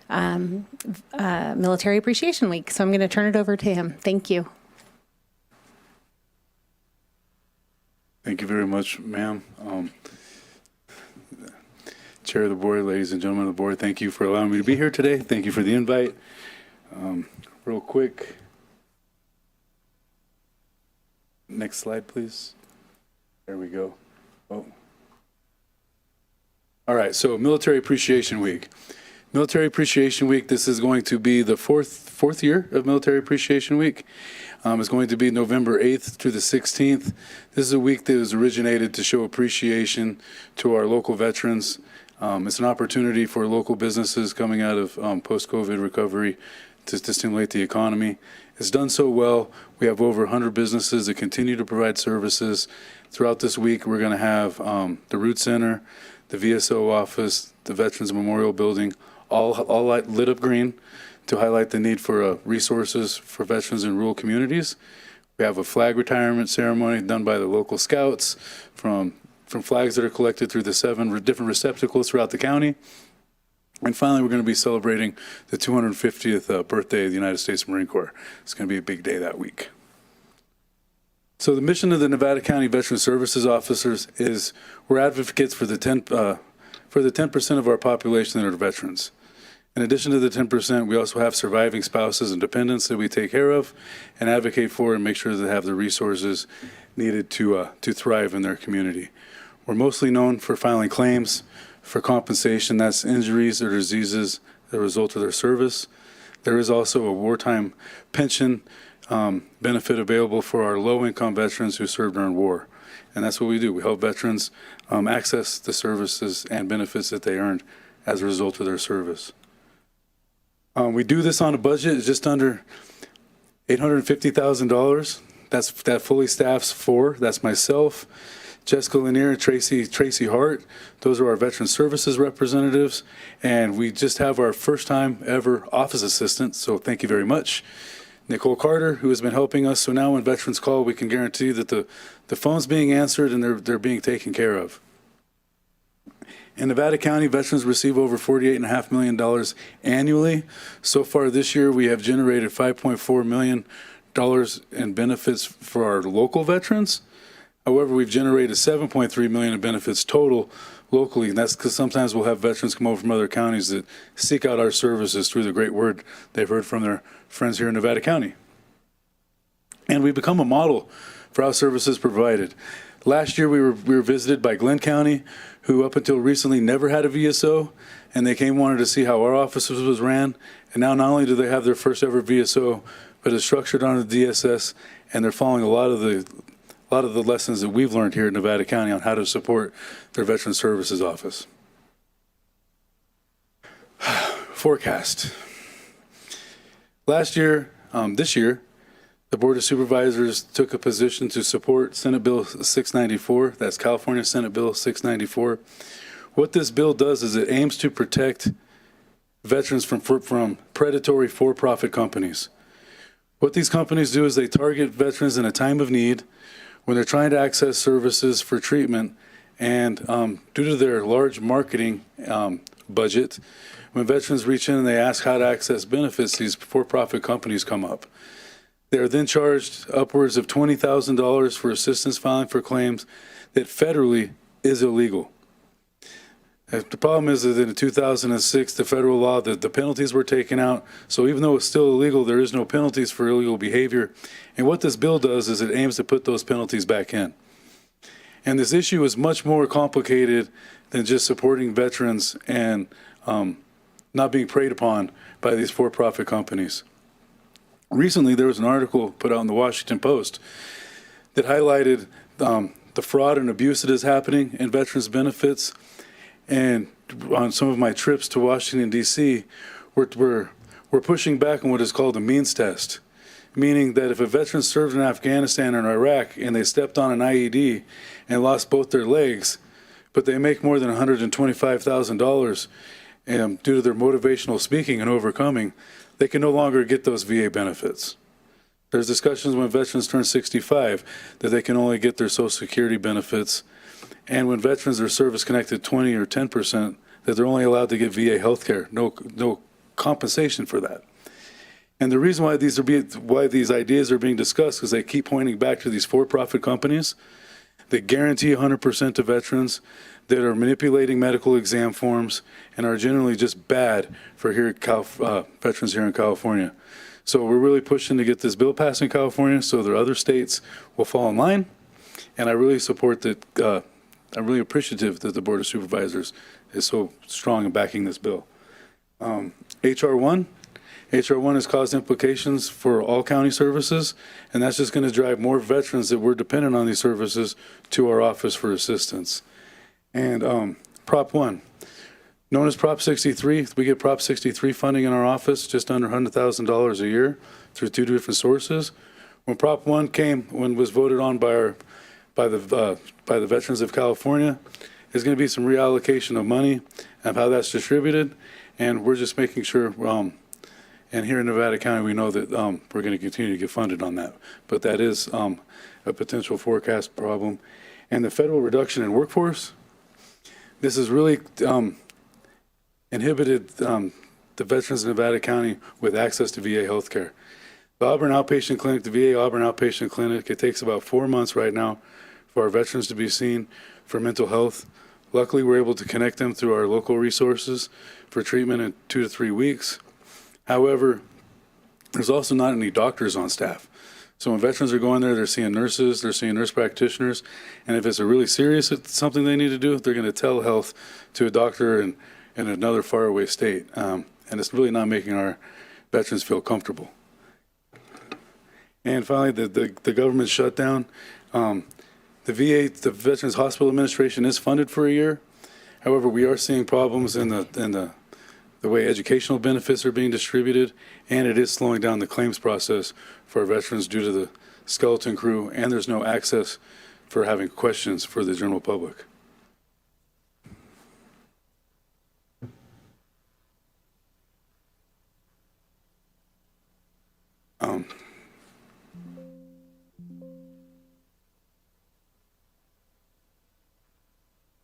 Military Appreciation Week. So I'm going to turn it over to him. Thank you. Thank you very much, ma'am. Chair of the board, ladies and gentlemen of the board, thank you for allowing me to be here today. Thank you for the invite. Real quick. Next slide, please. There we go. Oh. All right, so Military Appreciation Week. Military Appreciation Week, this is going to be the fourth year of Military Appreciation Week. It's going to be November 8th through the 16th. This is a week that was originated to show appreciation to our local veterans. It's an opportunity for local businesses coming out of post-COVID recovery to stimulate the economy. It's done so well. We have over 100 businesses that continue to provide services. Throughout this week, we're going to have the Root Center, the VSO office, the Veterans Memorial Building, all lit up green to highlight the need for resources for veterans in rural communities. We have a flag retirement ceremony done by the local scouts from flags that are collected through the 7 different receptacles throughout the county. And finally, we're going to be celebrating the 250th birthday of the United States Marine Corps. It's going to be a big day that week. So the mission of the Nevada County Veteran Services Officers is we're advocates for the 10% of our population that are veterans. In addition to the 10%, we also have surviving spouses and dependents that we take care of and advocate for and make sure that they have the resources needed to thrive in their community. We're mostly known for filing claims for compensation, that's injuries or diseases as a result of their service. There is also a wartime pension benefit available for our low-income veterans who served during war. And that's what we do. We help veterans access the services and benefits that they earned as a result of their service. We do this on a budget just under $850,000. That fully staffs 4. That's myself, Jessica Lanier, Tracy Hart. Those are our Veteran Services representatives. And we just have our first time ever office assistant, so thank you very much. Nicole Carter, who has been helping us. So now when veterans call, we can guarantee that the phone's being answered and they're being taken care of. In Nevada County, veterans receive over $48.5 million annually. So far this year, we have generated $5.4 million in benefits for our local veterans. However, we've generated $7.3 million in benefits total locally, and that's because sometimes we'll have veterans come over from other counties that seek out our services through the great word they've heard from their friends here in Nevada County. And we've become a model for how services provided. Last year, we were visited by Glenn County, who up until recently never had a VSO, and they wanted to see how our offices was ran. And now not only do they have their first ever VSO, but it's structured under the DSS, and they're following a lot of the lessons that we've learned here in Nevada County on how to support their Veteran Services Office. Forecast. This year, the Board of Supervisors took a position to support Senate Bill 694. That's California Senate Bill 694. What this bill does is it aims to protect veterans from predatory for-profit companies. What these companies do is they target veterans in a time of need when they're trying to access services for treatment, and due to their large marketing budget, when veterans reach in and they ask how to access benefits, these for-profit companies come up. They are then charged upwards of $20,000 for assistance filing for claims that federally is illegal. The problem is that in 2006, the federal law, the penalties were taken out. So even though it's still illegal, there is no penalties for illegal behavior. And what this bill does is it aims to put those penalties back in. And this issue is much more complicated than just supporting veterans and not being preyed upon by these for-profit companies. Recently, there was an article put out in the Washington Post that highlighted the fraud and abuse that is happening in veterans benefits. And on some of my trips to Washington, D.C., we're pushing back on what is called a means test, meaning that if a veteran served in Afghanistan or Iraq and they stepped on an IED and lost both their legs, but they make more than $125,000 due to their motivational speaking and overcoming, they can no longer get those VA benefits. There's discussions when veterans turn 65 that they can only get their Social Security benefits, and when veterans are service-connected 20 or 10%, that they're only allowed to get VA health care, no compensation for that. And the reason why these ideas are being discussed is they keep pointing back to these for-profit companies that guarantee 100% to veterans, that are manipulating medical exam forms, and are generally just bad for veterans here in California. So we're really pushing to get this bill passed in California so that other states will fall in line. And I really support that. I'm really appreciative that the Board of Supervisors is so strong in backing this bill. HR 1 has caused implications for all county services, and that's just going to drive more veterans that were dependent on these services to our office for assistance. And Prop 1, known as Prop 63, we get Prop 63 funding in our office, just under $100,000 a year through two different sources. When Prop 1 was voted on by the veterans of California, there's going to be some reallocation of money and how that's distributed, and we're just making sure. And here in Nevada County, we know that we're going to continue to get funded on that, but that is a potential forecast problem. And the federal reduction in workforce, this has really inhibited the veterans of Nevada County with access to VA health care. The Auburn Outpatient Clinic, the VA Auburn Outpatient Clinic, it takes about 4 months right now for our veterans to be seen for mental health. Luckily, we're able to connect them through our local resources for treatment in 2 to 3 weeks. However, there's also not any doctors on staff. So when veterans are going there, they're seeing nurses, they're seeing nurse practitioners, and if it's a really serious something they need to do, they're going to telehealth to a doctor in another faraway state. And it's really not making our veterans feel comfortable. And finally, the government shutdown. The VA, the Veterans Hospital Administration, is funded for a year. However, we are seeing problems in the way educational benefits are being distributed, and it is slowing down the claims process for our veterans due to the skeleton crew, and there's no access for having questions for the general public.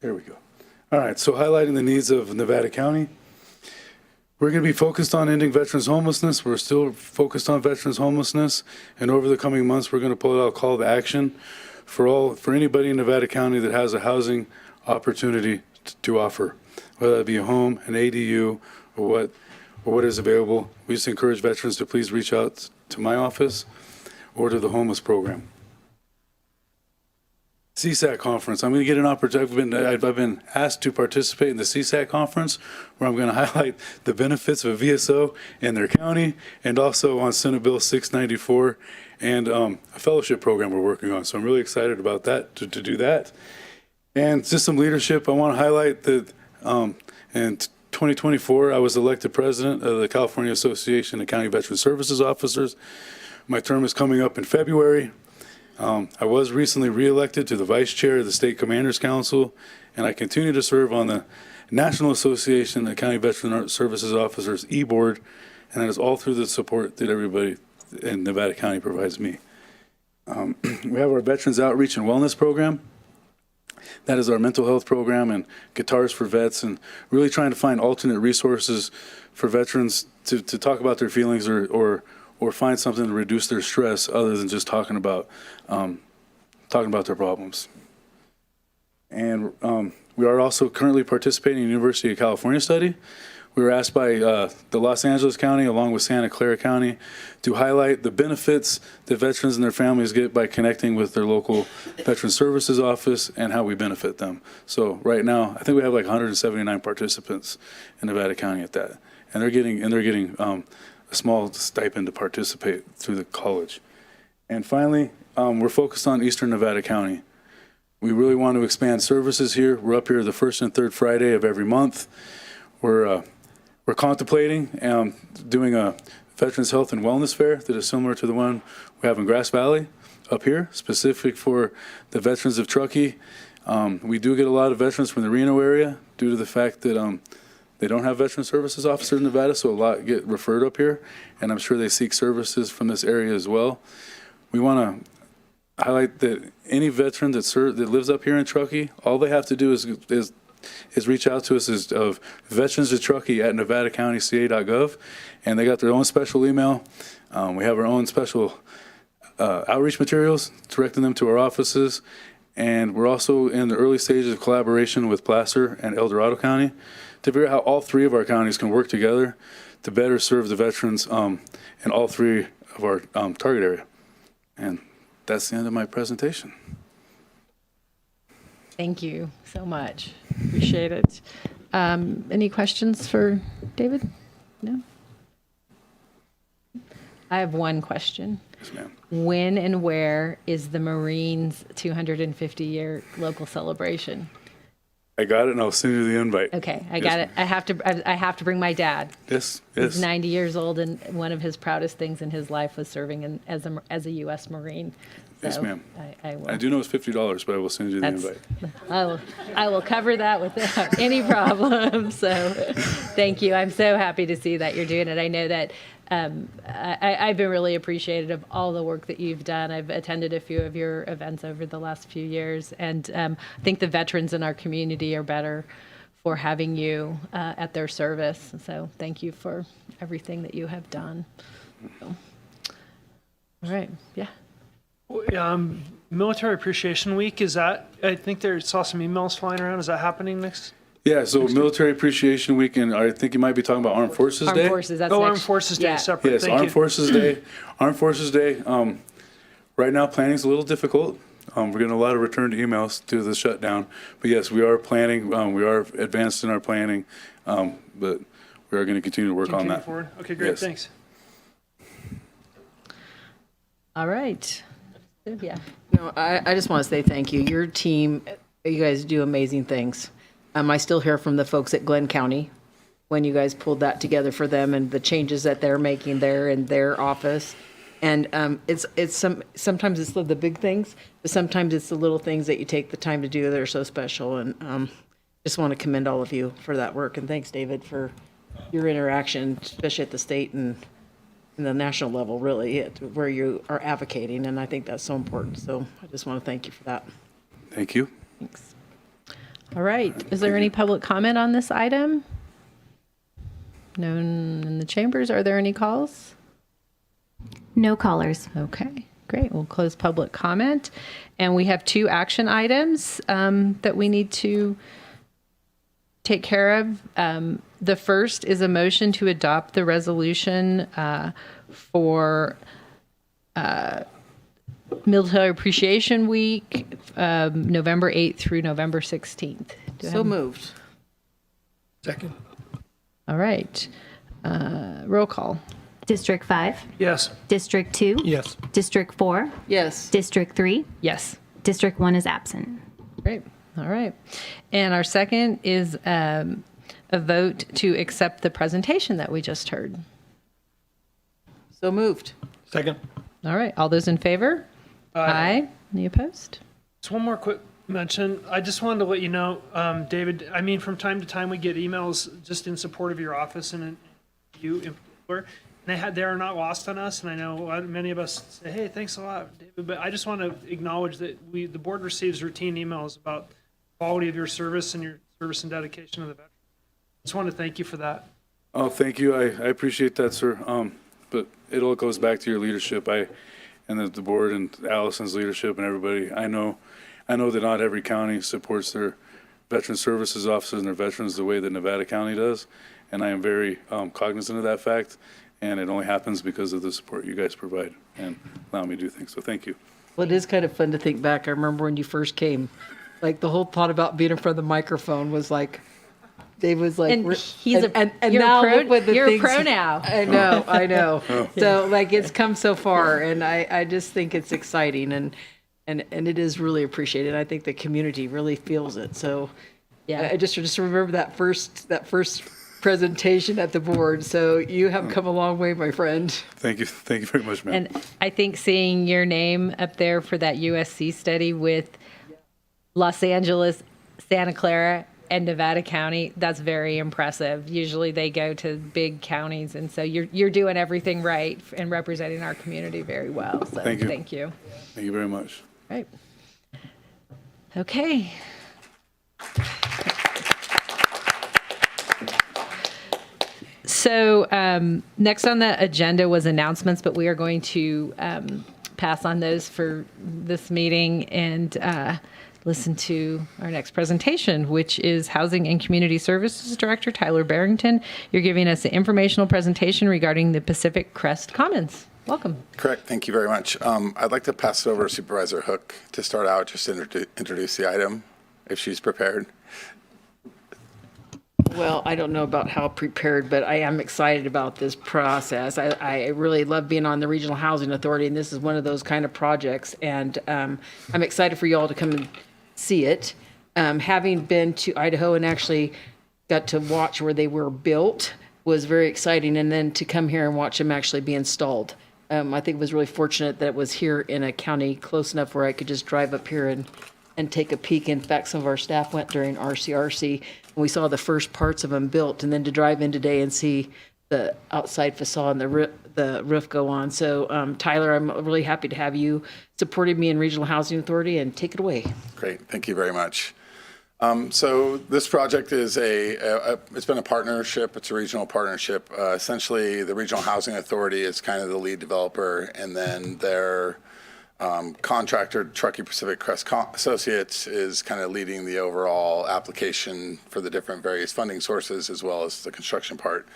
There we go. All right, so highlighting the needs of Nevada County. We're going to be focused on ending veterans homelessness. We're still focused on veterans homelessness, and over the coming months, we're going to pull out a call to action for anybody in Nevada County that has a housing opportunity to offer, whether that be a home, an ADU, or what is available. We just encourage veterans to please reach out to my office or to the homeless program. CSAC conference. I'm going to get an opportunity. I've been asked to participate in the CSAC conference, where I'm going to highlight the benefits of a VSO in their county, and also on Senate Bill 694 and a fellowship program we're working on. So I'm really excited about that, to do that. And just some leadership. I want to highlight that in 2024, I was elected president of the California Association of County Veteran Services Officers. My term is coming up in February. I was recently reelected to the vice chair of the State Commanders Council, and I continue to serve on the National Association of County Veteran Services Officers e-board, and that is all through the support that everybody in Nevada County provides me. We have our Veterans Outreach and Wellness Program. That is our mental health program and Guitars for Vets, and really trying to find alternate resources for veterans to talk about their feelings or find something to reduce their stress other than just talking about their problems. And we are also currently participating in the University of California study. We were asked by the Los Angeles County, along with Santa Clara County, to highlight the benefits that veterans and their families get by connecting with their local Veteran Services Office and how we benefit them. So right now, I think we have like 179 participants in Nevada County at that, and they're getting a small stipend to participate through the college. And finally, we're focused on Eastern Nevada County. We really want to expand services here. We're up here the first and third Friday of every month. We're contemplating doing a Veterans Health and Wellness Fair that is similar to the one we have in Grass Valley up here, specific for the veterans of Truckee. We do get a lot of veterans from the Reno area due to the fact that they don't have Veteran Services Officers in Nevada, so a lot get referred up here, and I'm sure they seek services from this area as well. We want to highlight that any veteran that lives up here in Truckee, all they have to do is reach out to us as of veteransofTruckee@nevadacountyca.gov, and they got their own special email. We have our own special outreach materials directing them to our offices, and we're also in the early stages of collaboration with Placer and El Dorado County to figure out how all three of our counties can work together to better serve the veterans in all three of our target area. And that's the end of my presentation. Thank you so much. Appreciate it. Any questions for David? No? I have one question. Yes, ma'am. When and where is the Marines' 250-year local celebration? I got it, and I'll send you the invite. Okay, I got it. I have to bring my dad. Yes, He's 90 years old, and one of his proudest things in his life was serving as a U.S. Marine. So Yes, ma'am. I will. I do know it's $50, but I will send you the invite. I will cover that without any problem. So thank you. I'm so happy to see that you're doing it. I know that I've been really appreciative of all the work that you've done. I've attended a few of your events over the last few years, and I think the veterans in our community are better for having you at their service. So thank you for everything that you have done. So, all right. Yeah. Military Appreciation Week, is that, I think saw some emails flying around. Is that happening next? Yeah, so Military Appreciation Week, and I think you might be talking about Armed Forces Day. Armed Forces, that's Armed next. Forces Day, Yeah. separate. Yes, Thank Armed you. Forces Day. Armed Forces Day. Right now, planning is a little difficult. We're getting a lot of return to emails due to the shutdown. But yes, we are planning. We are advanced in our planning, but we are going to continue to work on that. Forward. Okay, great. Yes. Thanks. All right. Yeah. No, I just want to say thank you. Your team, you guys do amazing things. I still hear from the folks at Glenn County when you guys pulled that together for them and the changes that they're making there in their office. And sometimes it's the big things, but sometimes it's the little things that you take the time to do that are so special. And just want to commend all of you for that work. And thanks, David, for your interaction, especially at the state and the national level, really, where you are advocating. And I think that's so important. So I just want to thank you for that. Thank you. Thanks. All right. Is there any public comment on this item? No in the chambers. Are there any calls? No callers. Okay, great. We'll close public comment. And we have 2 action items that we need to take care of. The first is a motion to adopt the resolution for Military Appreciation Week, November 8th through November 16th. So moved. Second. All right. Roll call. District 5? Yes. District 2? Yes. District 4? Yes. District 3? Yes. District 1 is absent. Great. All right. And our second is a vote to accept the presentation that we just heard. So moved. Second. All right. All those in favor? Aye. Any opposed? Just one more quick mention. I just wanted to let you know, David, I mean, from time to time we get emails just in support of your office and you in particular. And they are not lost on us. And I know many of us say, hey, thanks a lot, David. But I just want to acknowledge that the board receives routine emails about the quality of your service and your service and dedication to the veterans. I just want to thank you for that. Oh, thank you. I appreciate that, sir. But it all goes back to your leadership. And the board and Allison's leadership and everybody. I know I know that not every county supports their veteran services officers and their veterans the way that Nevada County does, and I am very cognizant of that fact, and it only happens because of the support you guys provide and allow me to do things, so thank you. Well, it is kind of fun to think back. I remember when you first came, like the whole thought about being in front of the microphone was like, Dave was like, And he's a and you're now a pro, look what the you're things, a pro now. I know. So like it's come so far, and I just think it's exciting, and it is really appreciated. I think the community really feels it. So Yeah. I just remember that first presentation at the board. So you have come a long way, my friend. Thank you very much, ma'am. And I think seeing your name up there for that USC study with Los Angeles, Santa Clara, and Nevada County, that's very impressive. Usually they go to big counties, and so you're doing everything right and representing our community very well. So Thank you. Thank you. Thank you very much. Right. Okay. So next on the agenda was announcements, but we are going to pass on those for this meeting and listen to our next presentation, which is Housing and Community Services Director Tyler Barrington. You're giving us an informational presentation regarding the Pacific Crest Commons. Welcome. Correct. Thank you very much. I'd like to pass it over to Supervisor Hook to start out, just to introduce the item, if she's prepared. Well, I don't know about how prepared, but I am excited about this process. I really love being on the Regional Housing Authority, and this is one of those kind of projects. And I'm excited for you all to come and see it. Having been to Idaho and actually got to watch where they were built was very exciting. And then to come here and watch them actually be installed. I think it was really fortunate that it was here in a county close enough where I could just drive up here and take a peek. In fact, some of our staff went during RCRC, and we saw the first parts of them built, and then to drive in today and see the outside facade and the roof go on. So, Tyler, I'm really happy to have you supporting me in Regional Housing Authority, and take it away. Great. Thank you very much. So this project is it's been a partnership. It's a regional partnership. Essentially, the Regional Housing Authority is kind of the lead developer, and then their contractor, Truckee Pacific Crest Associates, is kind of leading the overall application for the different various funding sources as well as the construction part.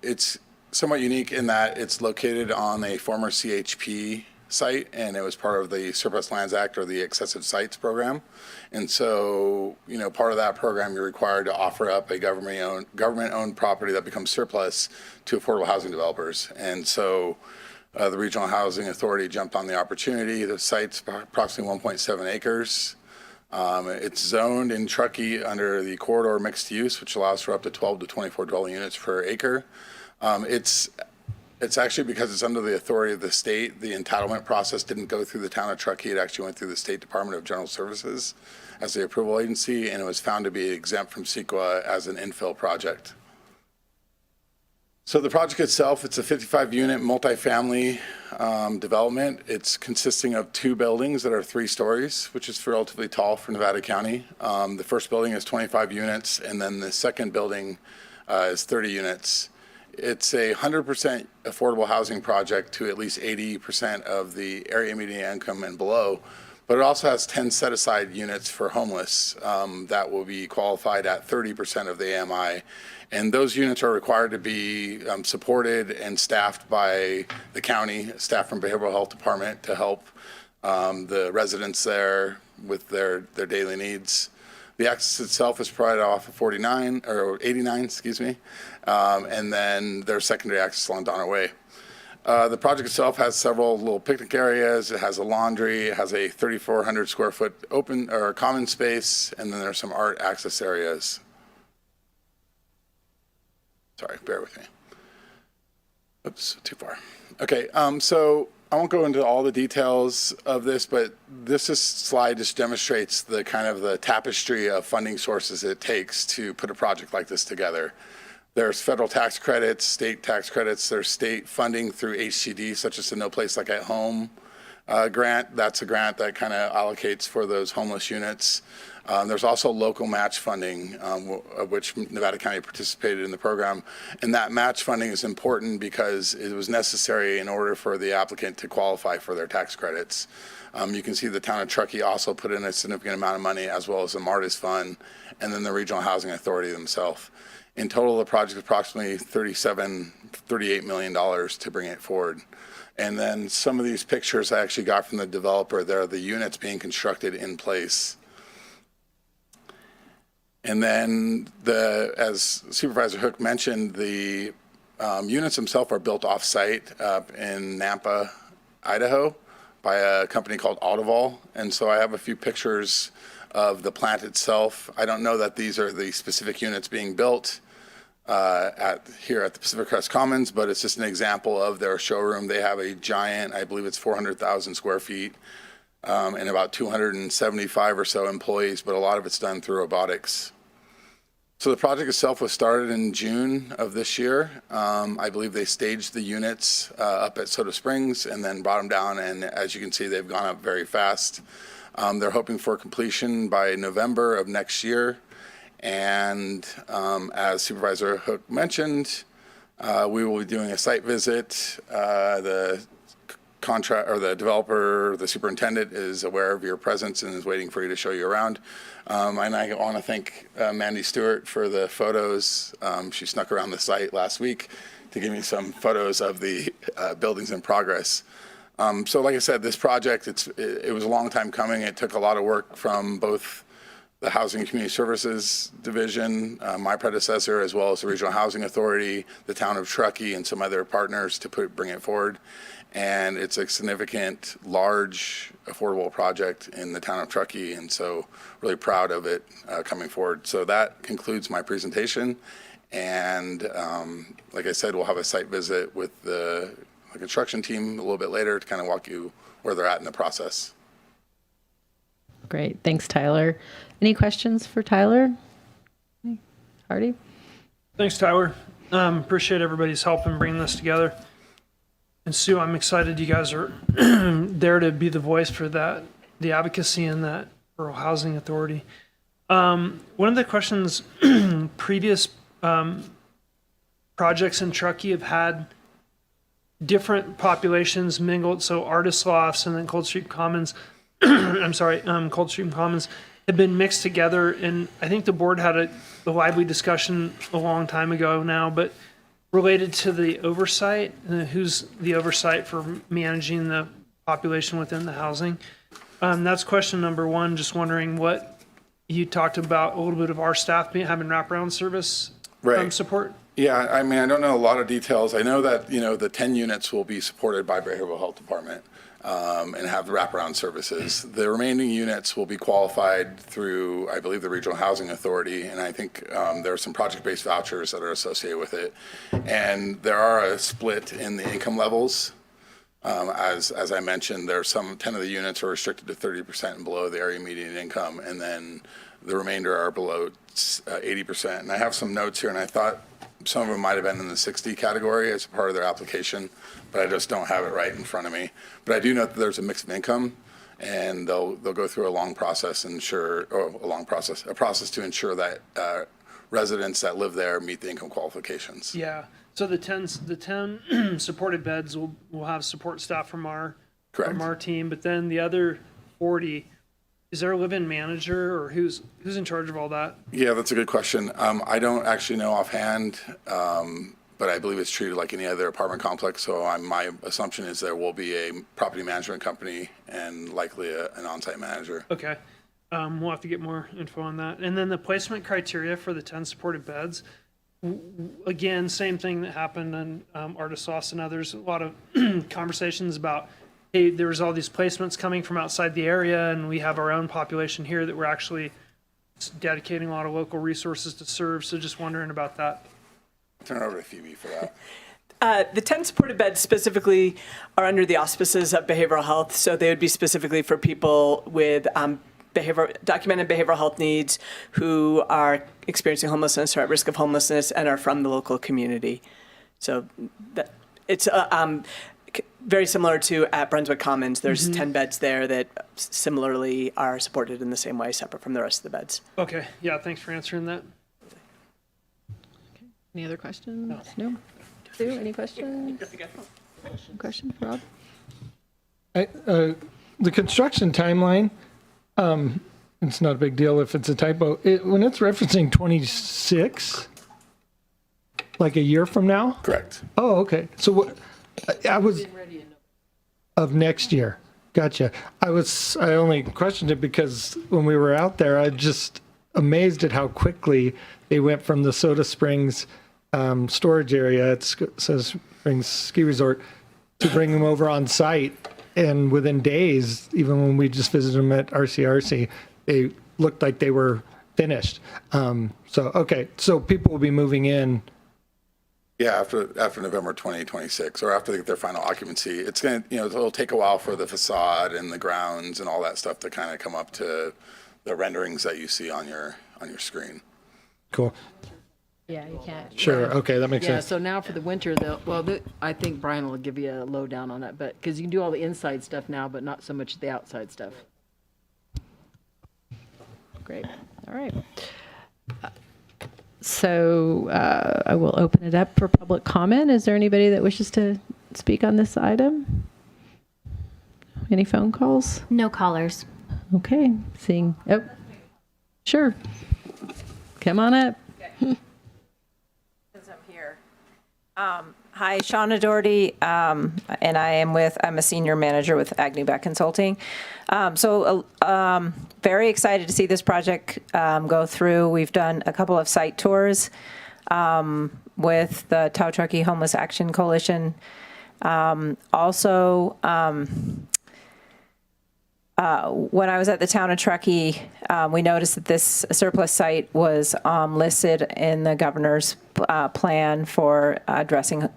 It's somewhat unique in that it's located on a former CHP site, and it was part of the Surplus Lands Act, or the Excessive Sites program. And so, part of that program, you're required to offer up a government-owned property that becomes surplus to affordable housing developers. And so the Regional Housing Authority jumped on the opportunity. The site's approximately 1.7 acres. It's zoned in Truckee under the corridor mixed use, which allows for up to 12 to 24 dwelling units per acre. It's actually, because it's under the authority of the state, the entitlement process didn't go through the town of Truckee. It actually went through the State Department of General Services as the approval agency, and it was found to be exempt from CEQA as an infill project. So the project itself, it's a 55-unit multifamily development. It's consisting of 2 buildings that are 3 stories, which is relatively tall for Nevada County. The first building is 25 units, and then the second building is 30 units. It's a 100% affordable housing project to at least 80% of the area median income and below, but it also has 10 set-aside units for homeless that will be qualified at 30% of the AMI. And those units are required to be supported and staffed by the county, staff from Behavioral Health Department, to help the residents there with their daily needs. The access itself is provided off of 89, and then there's secondary access along Donner Way. The project itself has several little picnic areas. It has a laundry. It has a 3,400 square foot open or common space, and then there's some art access areas. Sorry, bear with me. Oops, too far. Okay, so I won't go into all the details of this, but this slide just demonstrates the kind of the tapestry of funding sources it takes to put a project like this together. There's federal tax credits, state tax credits, there's state funding through HCD, such as the No Place Like at Home grant. That's a grant that kind of allocates for those homeless units. There's also local match funding, of which Nevada County participated in the program. And that match funding is important because it was necessary in order for the applicant to qualify for their tax credits. You can see the town of Truckee also put in a significant amount of money, as well as the MARTIS Fund, and then the Regional Housing Authority themselves. In total, the project is approximately $38 million to bring it forward. And then some of these pictures I actually got from the developer. They're the units being constructed in place. And then, as Supervisor Hook mentioned, the units themselves are built off-site up in Nampa, Idaho, by a company called Autovol. And so I have a few pictures of the plant itself. I don't know that these are the specific units being built here at the Pacific Crest Commons, but it's just an example of their showroom. They have a giant, I believe it's 400,000 square feet, and about 275 or so employees, but a lot of it's done through robotics. So the project itself was started in June of this year. I believe they staged the units up at Soda Springs and then brought them down, and as you can see, they've gone up very fast. They're hoping for completion by November of next year. And as Supervisor Hook mentioned, we will be doing a site visit. The developer, the superintendent, is aware of your presence and is waiting for you to show you around. And I want to thank Mandy Stewart for the photos. She snuck around the site last week to give me some photos of the buildings in progress. So like I said, this project, it was a long time coming. It took a lot of work from both the Housing and Community Services Division, my predecessor, as well as the Regional Housing Authority, the town of Truckee, and some other partners to bring it forward. And it's a significant, large, affordable project in the town of Truckee, and so really proud of it coming forward. So that concludes my presentation. And like I said, we'll have a site visit with the construction team a little bit later to kind of walk you where they're at in the process. Great. Thanks, Tyler. Any questions for Tyler? Hardy? Thanks, Tyler. Appreciate everybody's help in bringing this together. And Sue, I'm excited you guys are there to be the voice for that, the advocacy in that Rural Housing Authority. One of the questions, previous projects in Truckee have had different populations mingled, so artist lofts and then Cold Stream Commons, Cold Stream Commons have been mixed together. And I think the board had a lively discussion a long time ago now, but related to the oversight, who's the oversight for managing the population within the housing. That's question number one. Just wondering what you talked about, a little bit of our staff having wraparound service support. Yeah, I mean, I don't know a lot of details. I know that, the 10 units will be supported by Behavioral Health Department and have wraparound services. The remaining units will be qualified through, I believe, the Regional Housing Authority, and I think there are some project-based vouchers that are associated with it. And there are a split in the income levels. As I mentioned, there are 10 of the units are restricted to 30% and below the area median income, and then the remainder are below 80%. And I have some notes here, and I thought some of them might have been in the 60 category as part of their application, but I just don't have it right in front of me. But I do know that there's a mix of income, and they'll go through a process to ensure that residents that live there meet the income qualifications. Yeah. So the 10 supported beds will have support staff from our team, but then the other 40, is there a live-in manager or who's in charge of all that? Yeah, that's a good question. I don't actually know offhand, but I believe it's treated like any other apartment complex. So my assumption is there will be a property management company and likely an on-site manager. Okay. We'll have to get more info on that. And then the placement criteria for the 10 supported beds, again, same thing that happened in Artist Sauce and others. A lot of conversations about, hey, there was all these placements coming from outside the area, and we have our own population here that we're actually dedicating a lot of local resources to serve. So just wondering about that. Turn it over to Phoebe for that. The 10 supported beds specifically are under the auspices of behavioral health, so they would be specifically for people with documented behavioral health needs who are experiencing homelessness or at risk of homelessness and are from the local community. So it's very similar to at Brunswick Commons. There's 10 beds there that similarly are supported in the same way, separate from the rest of the beds. Okay, yeah, thanks for answering that. Any other questions? No. Sue, any questions? Question for Rob? The construction timeline, it's not a big deal if it's a typo. When it's referencing 26, like a year from now? Correct. Oh, okay. So what, I was, of next year. Gotcha. I only questioned it because when we were out there, I just amazed at how quickly they went from the Soda Springs storage area at Soda Springs Ski Resort to bring them over on site. And within days, even when we just visited them at RCRC, they looked like they were finished. Okay, so people will be moving in. Yeah, after November 2026, or after they get their final occupancy. It's going to, it'll take a while for the facade and the grounds and all that stuff to kind of come up to the renderings that you see on your screen. Cool. Yeah, you can't. Sure. Okay, that makes Yeah, sense. so now for the winter, I think Brian will give you a lowdown on it, but, because you can do all the inside stuff now, but not so much the outside stuff. Great. All right. So I will open it up for public comment. Is there anybody that wishes to speak on this item? Any phone calls? No callers. Okay, sure. Come on up. Since I'm here. Hi, Shauna Doherty, and I'm a senior manager with Agnew-Beck Consulting. Very excited to see this project go through. We've done a couple of site tours with the Tahoe Truckee Homeless Action Coalition. When I was at the town of Truckee, we noticed that this surplus site was listed in the governor's plan for addressing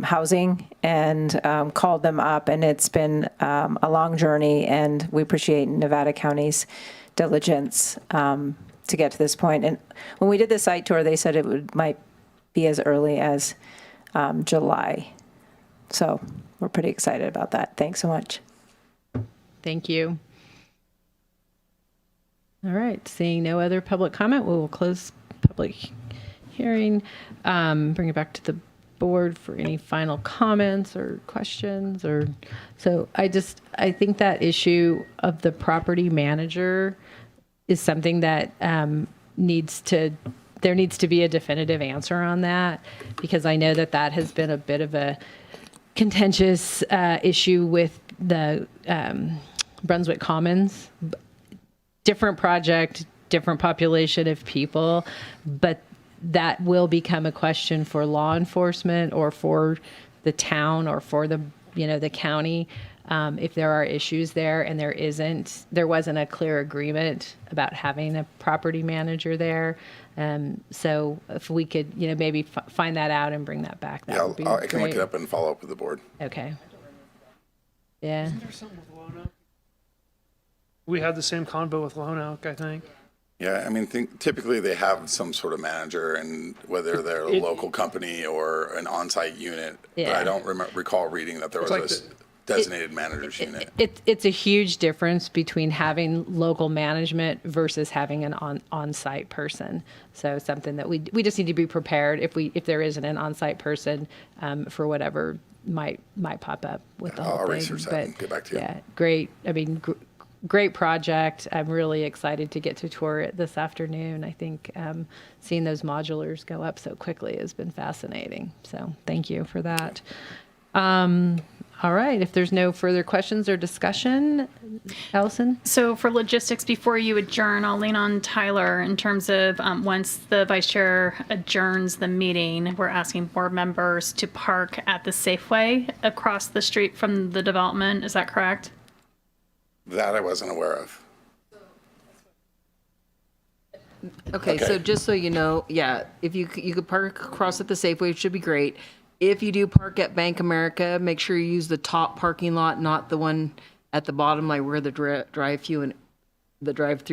housing, and called them up, and it's been a long journey, and we appreciate Nevada County's diligence to get to this point. And when we did the site tour, they said might be as early as July. So we're pretty excited about that. Thanks so much. Thank you. All right, seeing no other public comment, we will close public hearing. Bring it back to the board for any final comments or questions. I think that issue of the property manager is something that there needs to be a definitive answer on that, because I know that has been a bit of a contentious issue with the Brunswick Commons. Different project, different population of people, but that will become a question for law enforcement or for the town or for the county if there are issues there, and there wasn't a clear agreement about having a property manager there. So if we could maybe find that out and bring that back, that would be I can great. look it up and follow up with the board. Okay. Yeah. Isn't there something with Lone Oak? We had the same convo with Lone Oak, I think. Yeah, I mean, typically they have some sort of manager, and whether they're a local company or an on-site unit. Yeah. But I don't recall reading that there was a designated manager's unit. It's a huge difference between having local management versus having an on-site person. So something that we just need to be prepared if there isn't an on-site person for whatever might pop up with the whole thing. I'll research that and get back to you. Yeah, great. I mean, great project. I'm really excited to get to tour it this afternoon. I think seeing those modulars go up so quickly has been fascinating. So thank you for that. All right, if there's no further questions or discussion, Allison? So for logistics, before you adjourn, I'll lean on Tyler in terms of once the vice chair adjourns the meeting, we're asking board members to park at the Safeway across the street from the development. Is that correct? That I wasn't aware of. Okay, so just so you know, yeah, if you could park across at the Safeway, it should be great. If you do park at Bank America, make sure you use the top parking lot, not the one at the bottom, like where the drive-through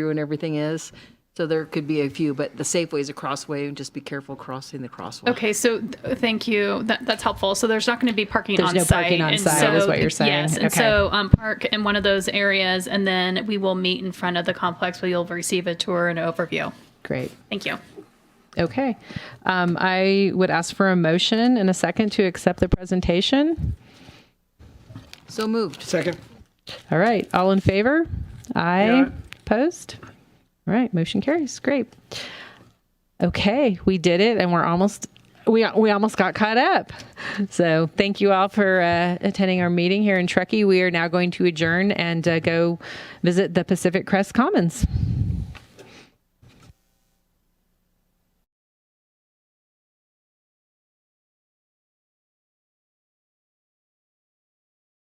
and everything is. So there could be a few, but the Safeway is a crossway, and just be careful crossing the crosswalk. Okay, so thank you. That's helpful. So there's not going to be parking There's on no site. parking on and site so, is what you're saying. Yes, and Okay. so park in one of those areas, and then we will meet in front of the complex where you'll receive a tour and overview. Great. Thank you. Okay. I would ask for a motion and a second to accept the presentation. So moved. Second. All right. All in favor? Aye. Yeah. Opposed? All right. Motion carries. Great. Okay. We did it, and we almost got caught up. So thank you all for attending our meeting here in Truckee. We are now going to adjourn and go visit the Pacific Crest Commons.